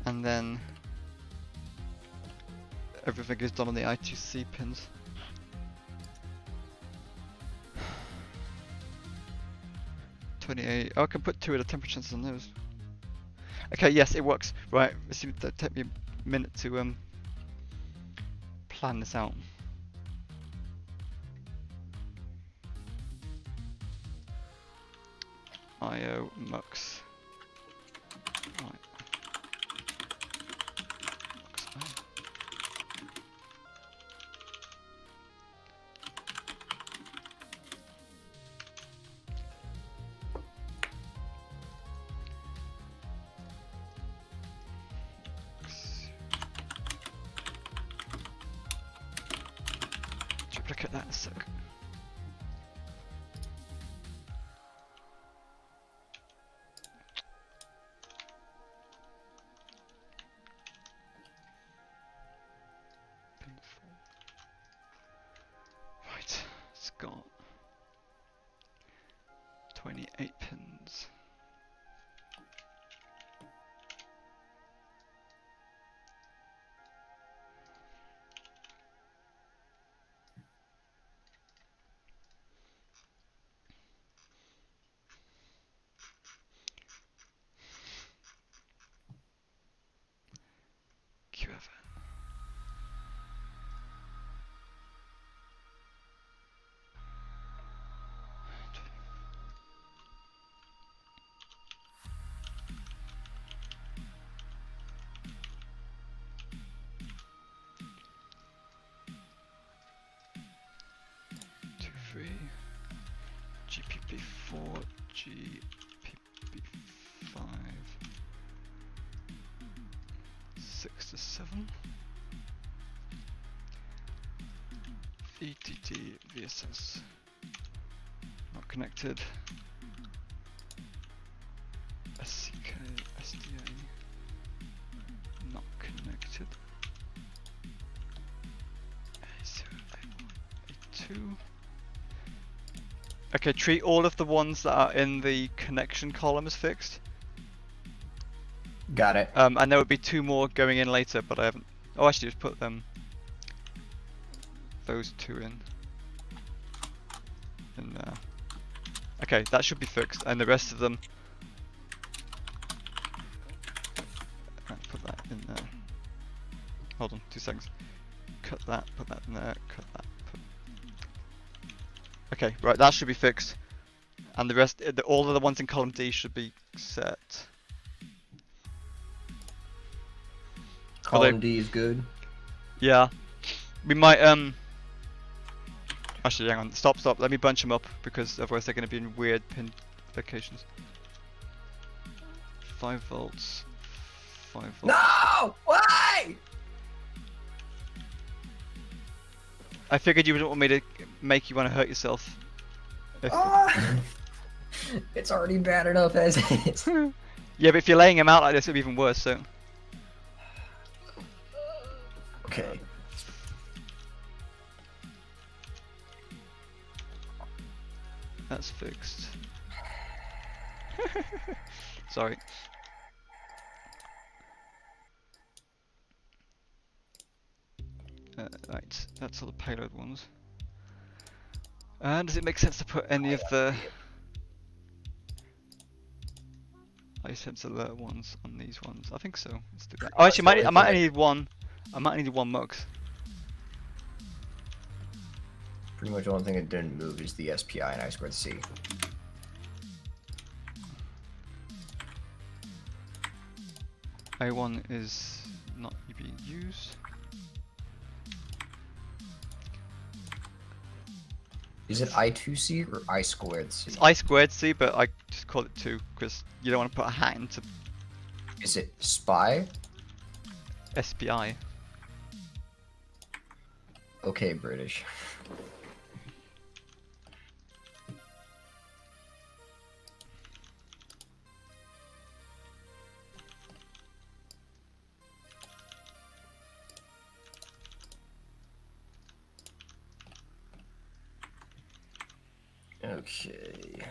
and then everything is done on the I2C pins. Oh, I can put 2 of the temperature sensors on those. Okay, yes, it works. Right, it seems to take me a minute to plan this out. IO mux. Right. Mux I. Duplicate that in a sec. Right, it's got 28 pins. GPP5 6 to 7 VTT VSS not connected SCK SDA not connected A2. Okay, treat all of the ones that are in the connection column as fixed. Got it. And there would be 2 more going in later, but I haven't. Oh, actually, just put them. Those 2 in. And okay, that should be fixed, and the rest of them. Put that in there. Hold on, 2 seconds. Cut that. Put that in there. Cut that. Okay, right, that should be fixed, and the rest, all of the ones in column D should be set. Column D is good. Yeah, we might actually, hang on, stop. Let me bunch them up because otherwise they're going to be in weird pin locations. 5 volts. 5 volts. No! Why? I figured you wouldn't want me to make you want to hurt yourself. It's already bad enough as is. Yeah, but if you're laying them out like this, it'll be even worse. So. Okay. That's fixed. Sorry. Right, that's all the payload ones. Does it make sense to put any of the iSense alert ones on these ones? I think so. Let's do that. Oh, actually, I might need one. I might need 1 mux. Pretty much the only thing that didn't move is the SPI and I2C. A1 is not being used. Is it I2C or I2C? It's I2C, but I just call it 2 because you don't want to put a hat into Is it SPI? SPI. Okay, British. Okay.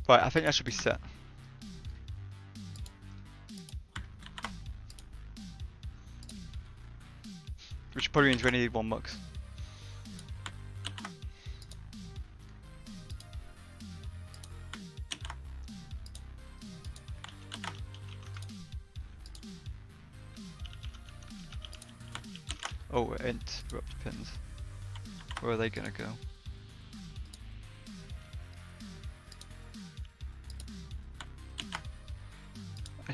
Right, I think that should be set. Which probably means we only need 1 mux. Oh, interrupt pins. Where are they gonna go? I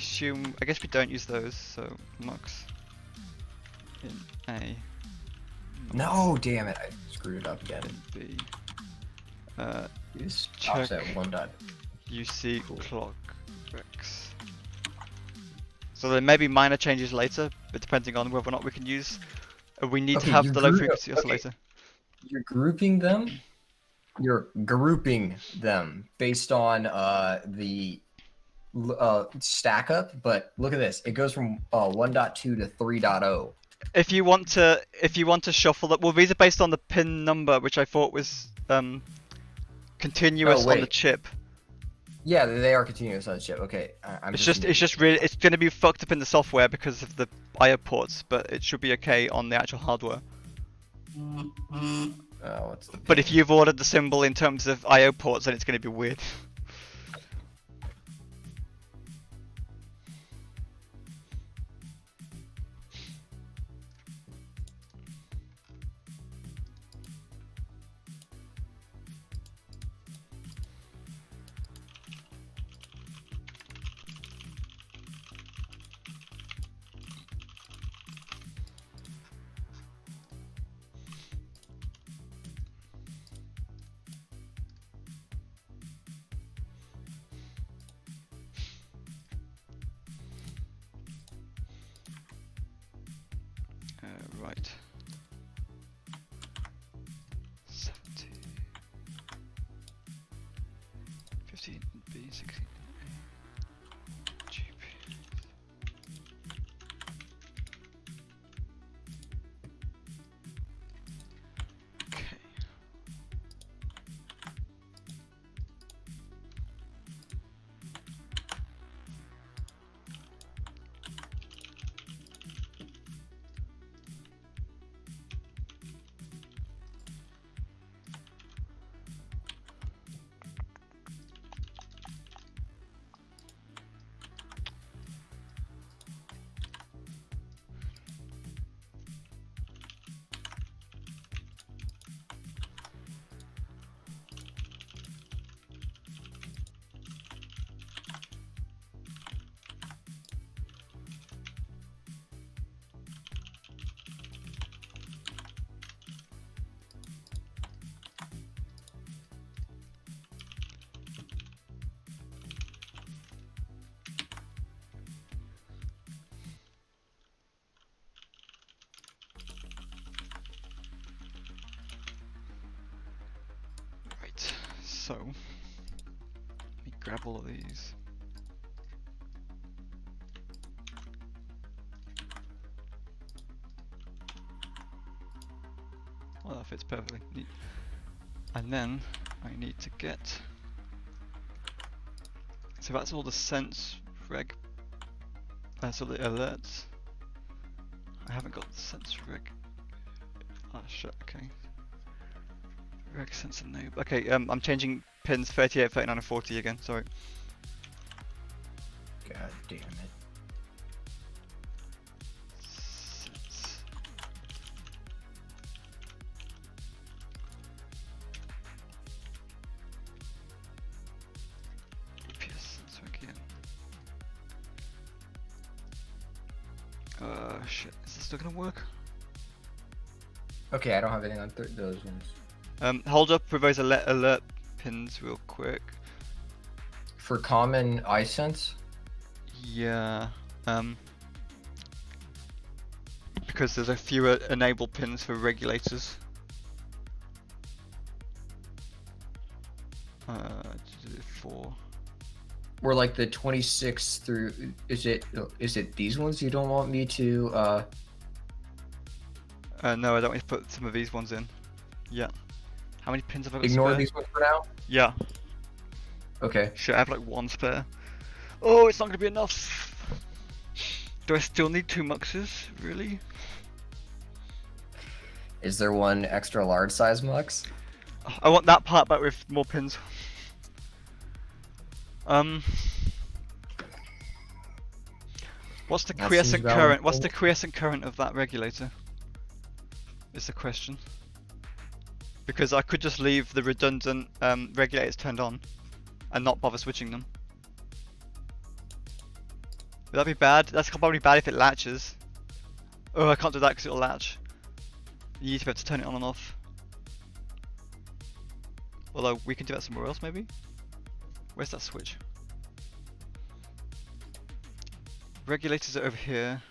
guess we don't use those, so mux in A. No, damn it! I screwed it up again. B. Use check offset 1 dot. UC Cool. clock X. So there may be minor changes later, but depending on whether or not we can use. We need to have the low frequency oscillator. You're grouping them. You're grouping them based on the stack up, but look at this. It goes from 1.2 to 3.0. If you want to shuffle that, well, these are based on the pin number, which I thought was continuous on the chip. Yeah, they are continuous on the chip. Okay, It's going to be fucked up in the software because of the IO ports, but it should be okay on the actual hardware. What's the But if you've ordered the symbol in terms of IO ports, then it's going to be weird. Right. 70. 15 B, 16 A. GP. Okay. Right, so let me grab all of these. Well, that fits perfectly. Neat. And then I need to get. So that's all the sense reg. That's all the alerts. I haven't got the sense reg. Oh shit. Okay. Reg sense enable. Okay. I'm changing pins 38, 39, and 40 again. Sorry. God damn it. Sense. PS sense reg again. Shit. Is this still gonna work? Okay, I don't have anything on those ones. Hold up with those alert pins real quick. For common iSense? Yeah. Because there's a few enable pins for regulators. Four. Or like the 26 through, is it these ones you don't want me to, No, I don't want to put some of these ones in. Yeah. How many pins have I got ignore spare? these ones for now? Yeah. Okay. Shit, I have like one spare. Oh, it's not gonna be enough. Do I still need 2 muxes? Really? Is there one extra large size mux? I want that part back with more pins. What's the That quiescent seems current? valid. What's the quiescent current of that regulator? Is the question. Because I could just leave the redundant regulators turned on and not bother switching them. Would that be bad? That's probably bad if it latches. Oh, I can't do that because it'll latch. You need to be able to turn it on and off. Although we can do that somewhere else maybe? Where's that switch? Regulators are over here.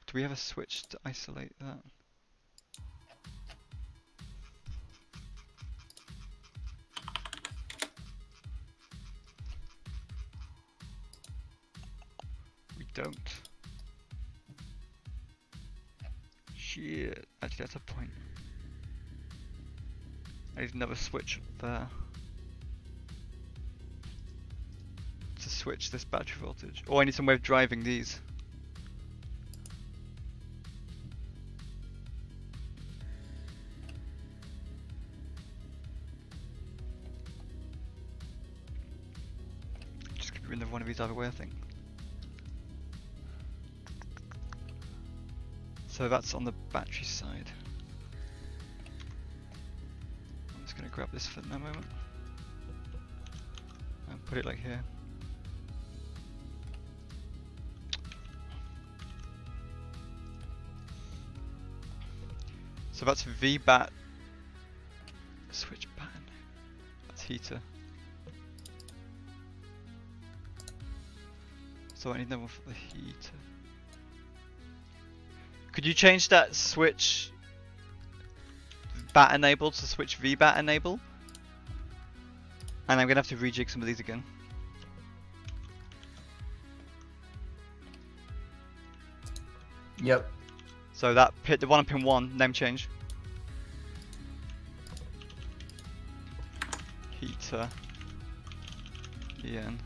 Do we have a switch to isolate that? We don't. Shit, actually that's a point. I need another switch there. To switch this battery voltage. Or I need some way of driving these. Just get rid of one of these either way, I think. So that's on the battery side. I'm just going to grab this for the moment. And put it like here. So that's VBAT switch pattern. That's heater. So I need another one for the heater. Could you change that switch bat enable to switch VBAT enable? And I'm gonna have to rejig some of these again. Yep. So that the one on pin 1, name change. Heater. EN.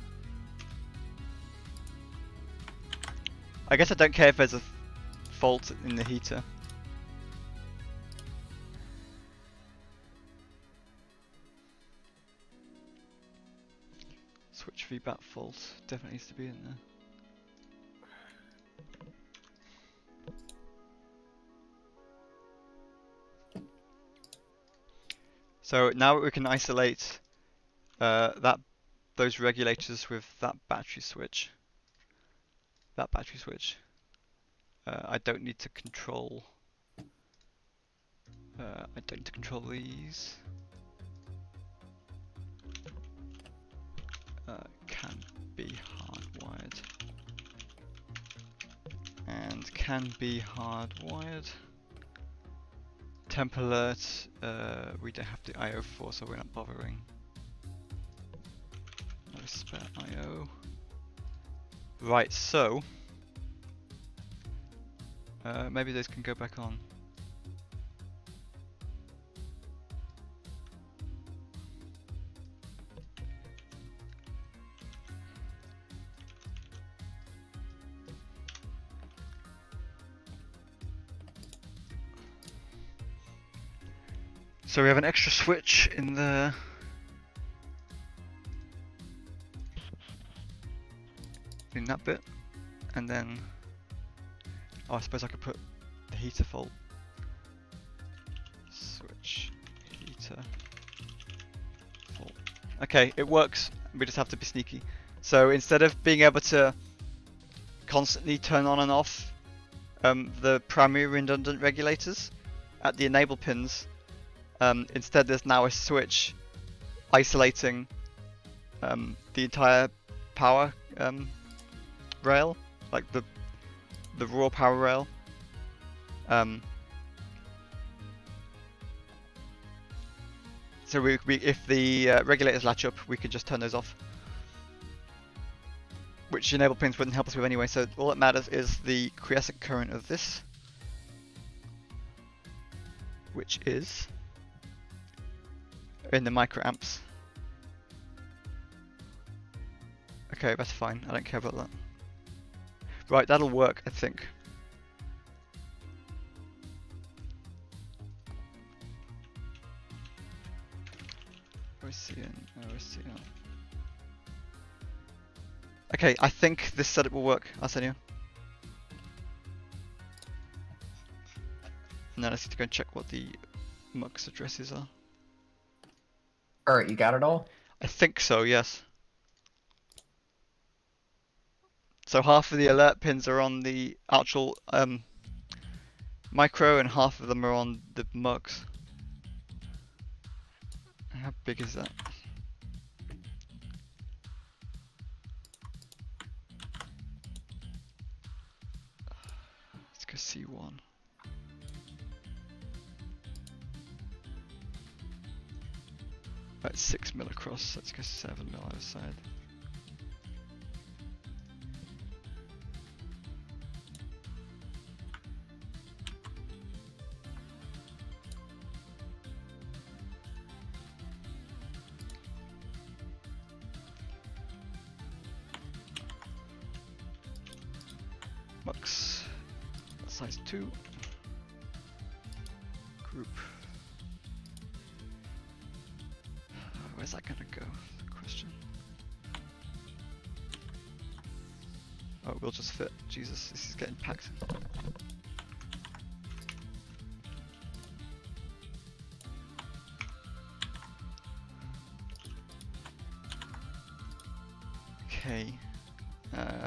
I guess I don't care if there's a fault in the heater. Switch VBAT fault definitely needs to be in there. So now we can isolate those regulators with that battery switch. I don't need to control. I don't need to control these. Can be hardwired. And can be hardwired. Temp alert, we don't have the IO for, so we're not bothering. No spare IO. Right, so maybe those can go back on. So we have an extra switch in the that bit, and then I suppose I could put the heater fault. Switch heater fault. Okay, it works. We just have to be sneaky. So instead of being able to constantly turn on and off the primary redundant regulators at the enable pins, instead there's now a switch isolating the entire power rail, like the raw power rail. So if the regulators latch up, we could just turn those off, which enable pins wouldn't help us with anyway. So all that matters is the quiescent current of this, which is in the microamps. Okay, that's fine. I don't care about that. Right, that'll work, I think. OSCN. Okay, I think this setup will work, Arsenio. And then I need to go and check what the MUX addresses are. Alright, you got it all? I think so, yes. So half of the alert pins are on the actual micro and half of them are on the MUX. How big is that? Let's go C1. Right, 6 mil across, let's go 7 mil either side. MUX, size 2, group. Where's that gonna go? Question. Oh, we'll just fit. Jesus, this is getting packed. Okay.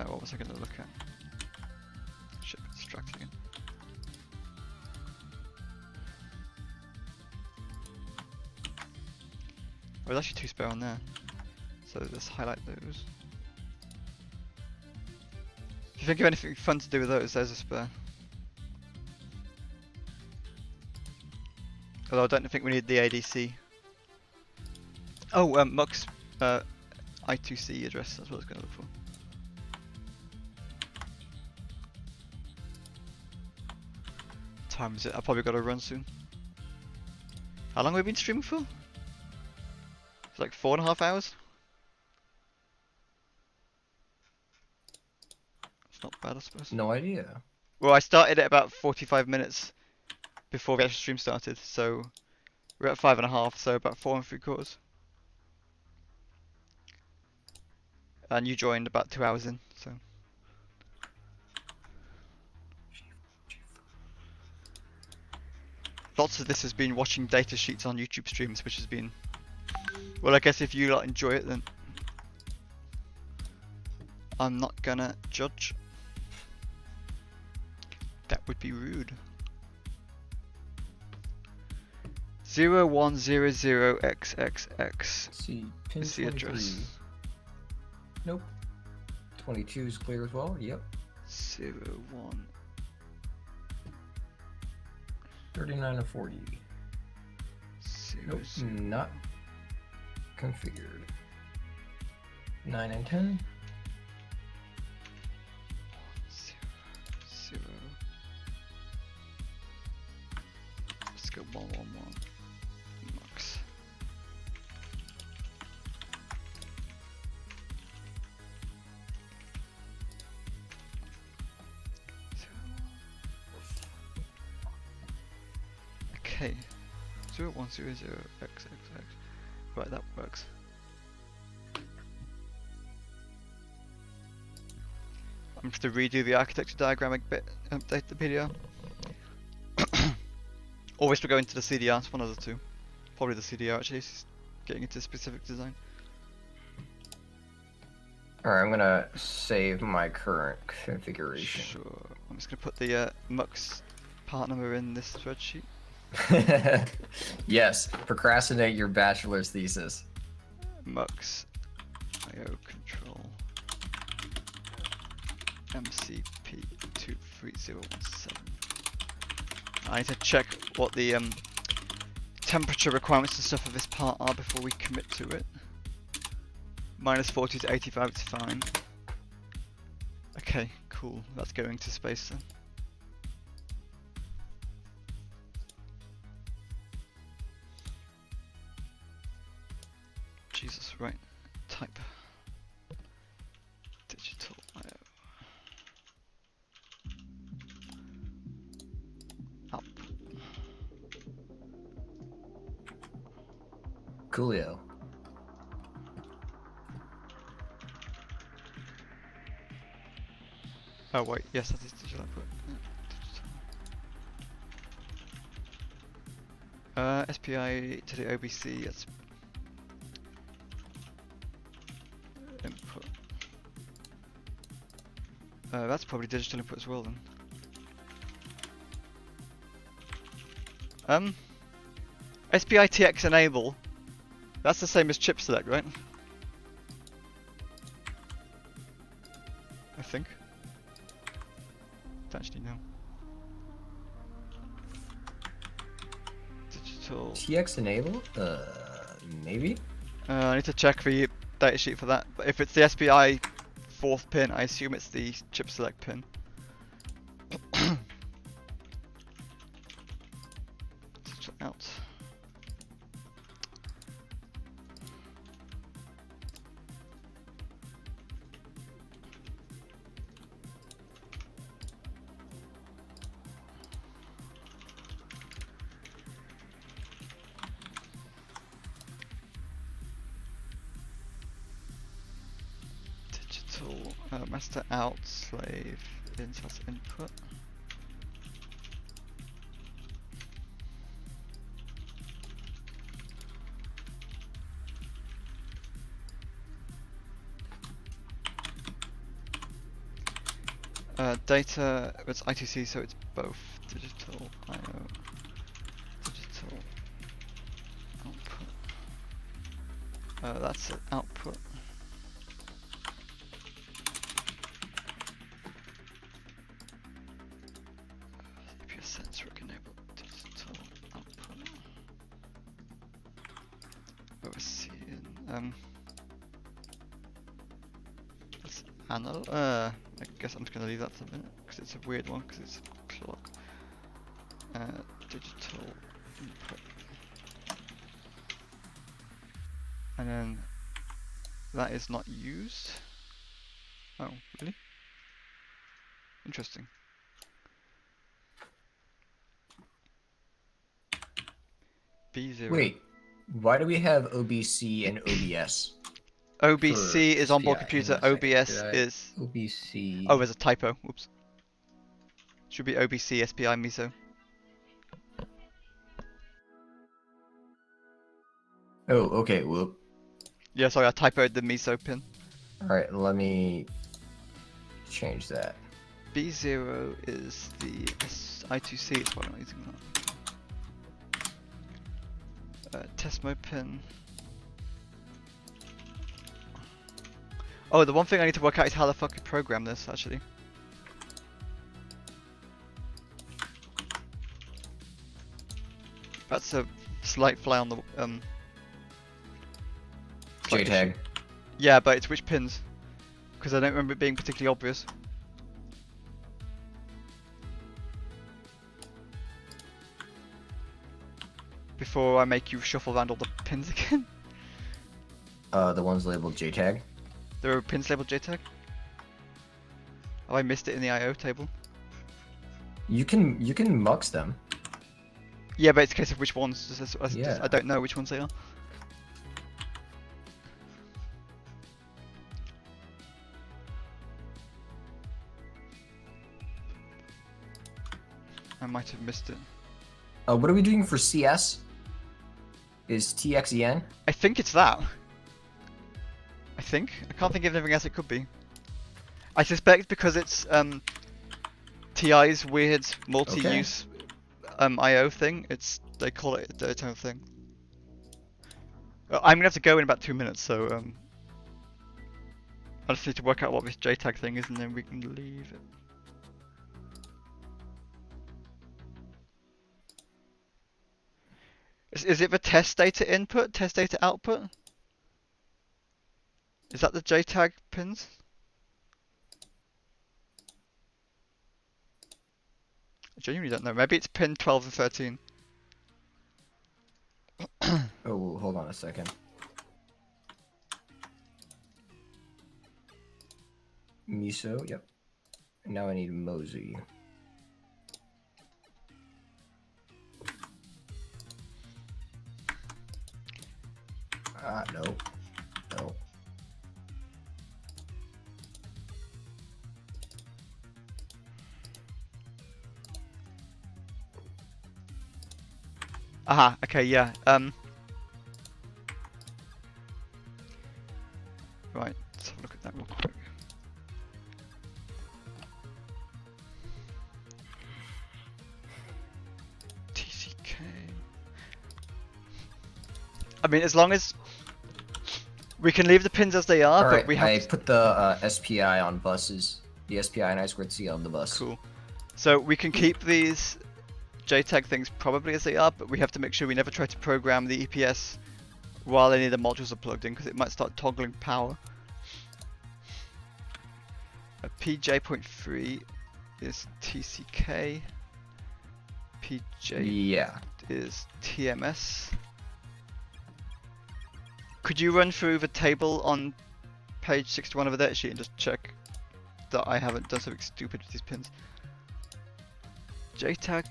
What was I gonna look at? Shit, distracting again. Oh, there's actually 2 spare on there. So let's highlight those. If you think of anything fun to do with those, there's a spare. Although I don't think we need the ADC. Oh, Mux I2C address, that's what I was going to look for. What time is it? I've probably got to run soon. How long have we been streaming for? It's like 4.5 hours? It's not bad, I suppose. No idea. Well, I started at about 45 minutes before the actual stream started, so we're at 5.5, so about 4 3/4. And you joined about 2 hours in, so. Lots of this has been watching data sheets on YouTube streams, which has been, well, I guess if you like enjoy it, then I'm not gonna judge. That would be rude. 0100XXX See, pin is the 23. address. Nope. 22 is clear as well. Yep. 01. 39 and 40. Nope. 0. Not configured. 9 and 10. 0. Let's go 111. Max. Okay. 0100XXX. Right, that works. I'm just to redo the architecture diagram a bit, update the PDR. Always to go into the CDR, it's one of the two. Probably the CDR actually, it's getting into specific design. Alright, I'm gonna save my current configuration. Sure. I'm just gonna put the Mux part number in this spreadsheet. Yes, procrastinate your bachelor's thesis. Mux IO control MCP 23017. I need to check what the temperature requirements and stuff of this part are before we commit to it. -40 to 85 is fine. Okay, cool. That's going to space then. Jesus, right. Type. Digital IO. Output. Coolio. Oh wait, yes, that is digital output. Yeah, digital. SPI to the OBC, that's input. That's probably digital input as well then. SPI TX enable. That's the same as chip select, right? I think. Don't actually know. Digital. TX enable? Maybe? I need to check the datasheet for that. But if it's the SPI 4th pin, I assume it's the chip select pin. Digital out. Master out, slave insert input. Data, it's I2C, so it's both digital IO, digital output. That's an output. Sensor enable digital output. Let's I guess I'm just gonna leave that for a minute because it's a weird one because it's clock. Digital input, and then that is not used. Oh, really? Interesting. B0. Wait, why do we have OBC and OBS? OBC is onboard SPI. computer. Hang on a second. OBS is. OBC. Oh, there's a typo. Whoops. Should be OBC SPI MISO. Oh, okay. Whoop. Yeah, sorry, I typoed the MISO pin. All right, let me change that. B0 is the I2C. It's why I'm not using that. Test mode pin. Oh, the one thing I need to work out is how the fuck you program this, actually. That's a slight fly on the slight JTAG. issue. Yeah, but it's which pins? Because I don't remember it being particularly obvious. Before I make you shuffle around all the pins again. The ones labeled JTAG. There are pins labeled JTAG? Have I missed it in the IO table? You can mux them. Yeah, but it's a case of which ones. Yeah. I don't know which ones they are. I might have missed it. What are we doing for CS? Is TXEN? I think it's that. I can't think of anything else it could be. I suspect because it's TI's weird multi-use IO thing. They call it its own thing. I'm gonna have to go in about 2 minutes, so I just need to work out what this JTAG thing is, and then we can leave it. Is it the test data input, test data output? Is that the JTAG pins? I genuinely don't know. Maybe it's pin 12 and 13. Oh, hold on a second. MISO, yep. And now I need Mosey. No. No. Aha, okay, yeah. Right, let's have a look at that real quick. TCK. I mean, as long as we can leave the pins as they are, but we have I put the SPI on buses. The SPI and I2C on the bus. Cool. So we can keep these JTAG things probably as they are, but we have to make sure we never try to program the EPS while any of the modules are plugged in, because it might start toggling power. PJ.3 is TCK. PJ is TMS. Could you run through the table on page 61 of the data sheet and just check that I haven't done something stupid with these pins? JTAG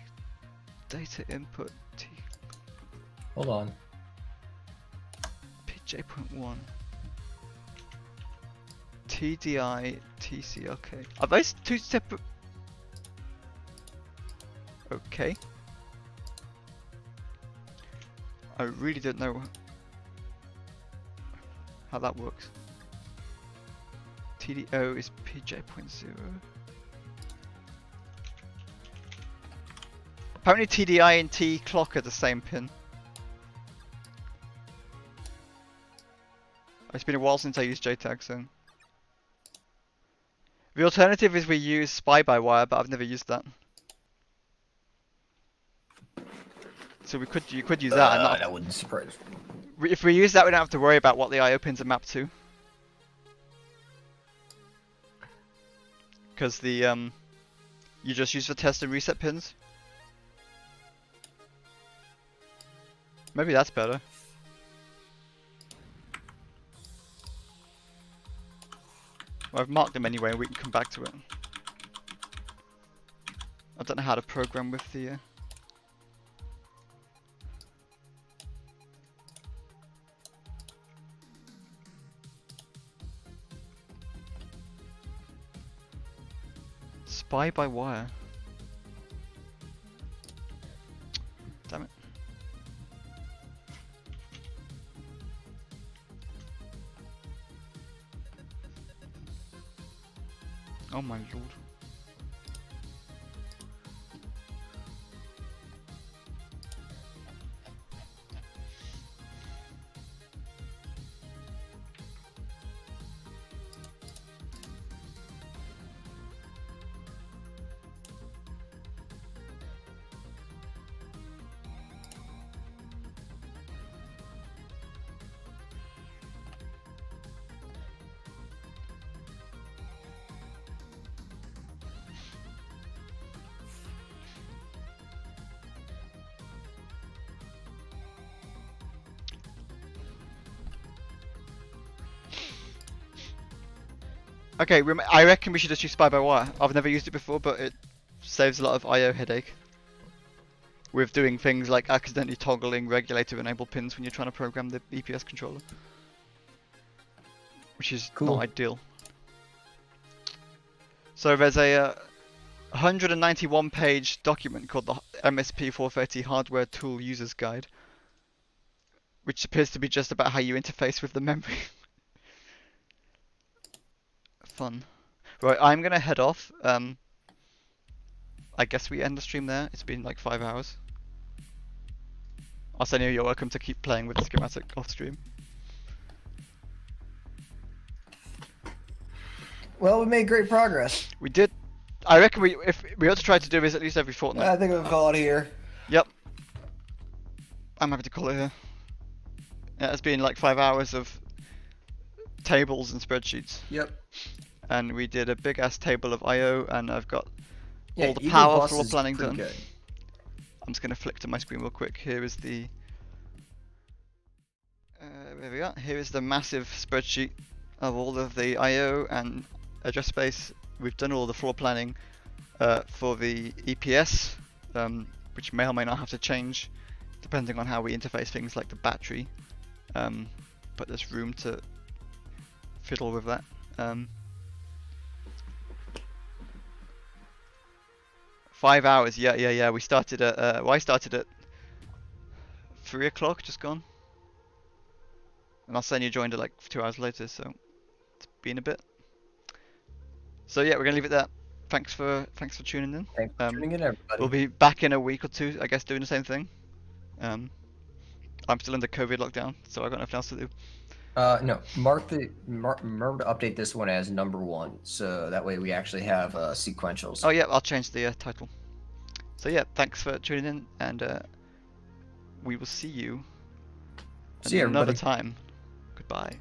data input T. Hold on. PJ.1. TDI TC. Okay. Are those two separate? Okay. I really don't know how that works. TDO is PJ.0. Apparently TDI and T clock are the same pin. It's been a while since I used JTAG, so. The alternative is we use SPI-by-wire, but I've never used that. So you could use that. And that wouldn't surprise me. if we use that, we don't have to worry about what the IO pins are mapped to. Because the you just use the test and reset pins. Maybe that's better. Well, I've marked them anyway, and we can come back to it. I don't know how to program with the. Spy by wire. Damn it. Oh my lord. Okay, I reckon we should just use Spy by Wire. I've never used it before, but it saves a lot of IO headache. With doing things like accidentally toggling regulator enable pins when you're trying to program the EPS controller. Which is not ideal. So there's a 191 page document called the MSP430 Hardware Tool Users Guide. Which appears to be just about how you interface with the memory. Fun. Right, I'm gonna head off. I guess we end the stream there. It's been like 5 hours. Arsenio, you're welcome to keep playing with the schematic off stream. Well, we made great progress. We did. I reckon we ought to try to do this at least every fortnight. I think we'll call it here. Yep. I'm happy to call it here. Yeah, it's been like 5 hours of tables and spreadsheets. Yep. And we did a big ass table of IO, and I've got all the Eagle power Boss floor is planning pretty done. good. I'm just gonna flick to my screen real quick. Here is the. There we are. Here is the massive spreadsheet of all of the IO and address space. We've done all the floor planning for the EPS, which may or may not have to change depending on how we interface things like the battery. But there's room to fiddle with that. 5 hours, yeah. We started at, well, I started at 3 o'clock, just gone. And Arsenio joined at like 2 hours later, so it's been a bit. So yeah, we're gonna leave it there. Thanks for tuning in. Thanks for tuning in, everybody. We'll be back in a week or two, I guess, doing the same thing. I'm still under COVID lockdown, so I've got nothing else to do. No, remember to update this one as #1, so that way we actually have sequentials. Oh yeah, I'll change the title. So yeah, thanks for tuning in, and we will see you See you, another everybody. time. Goodbye.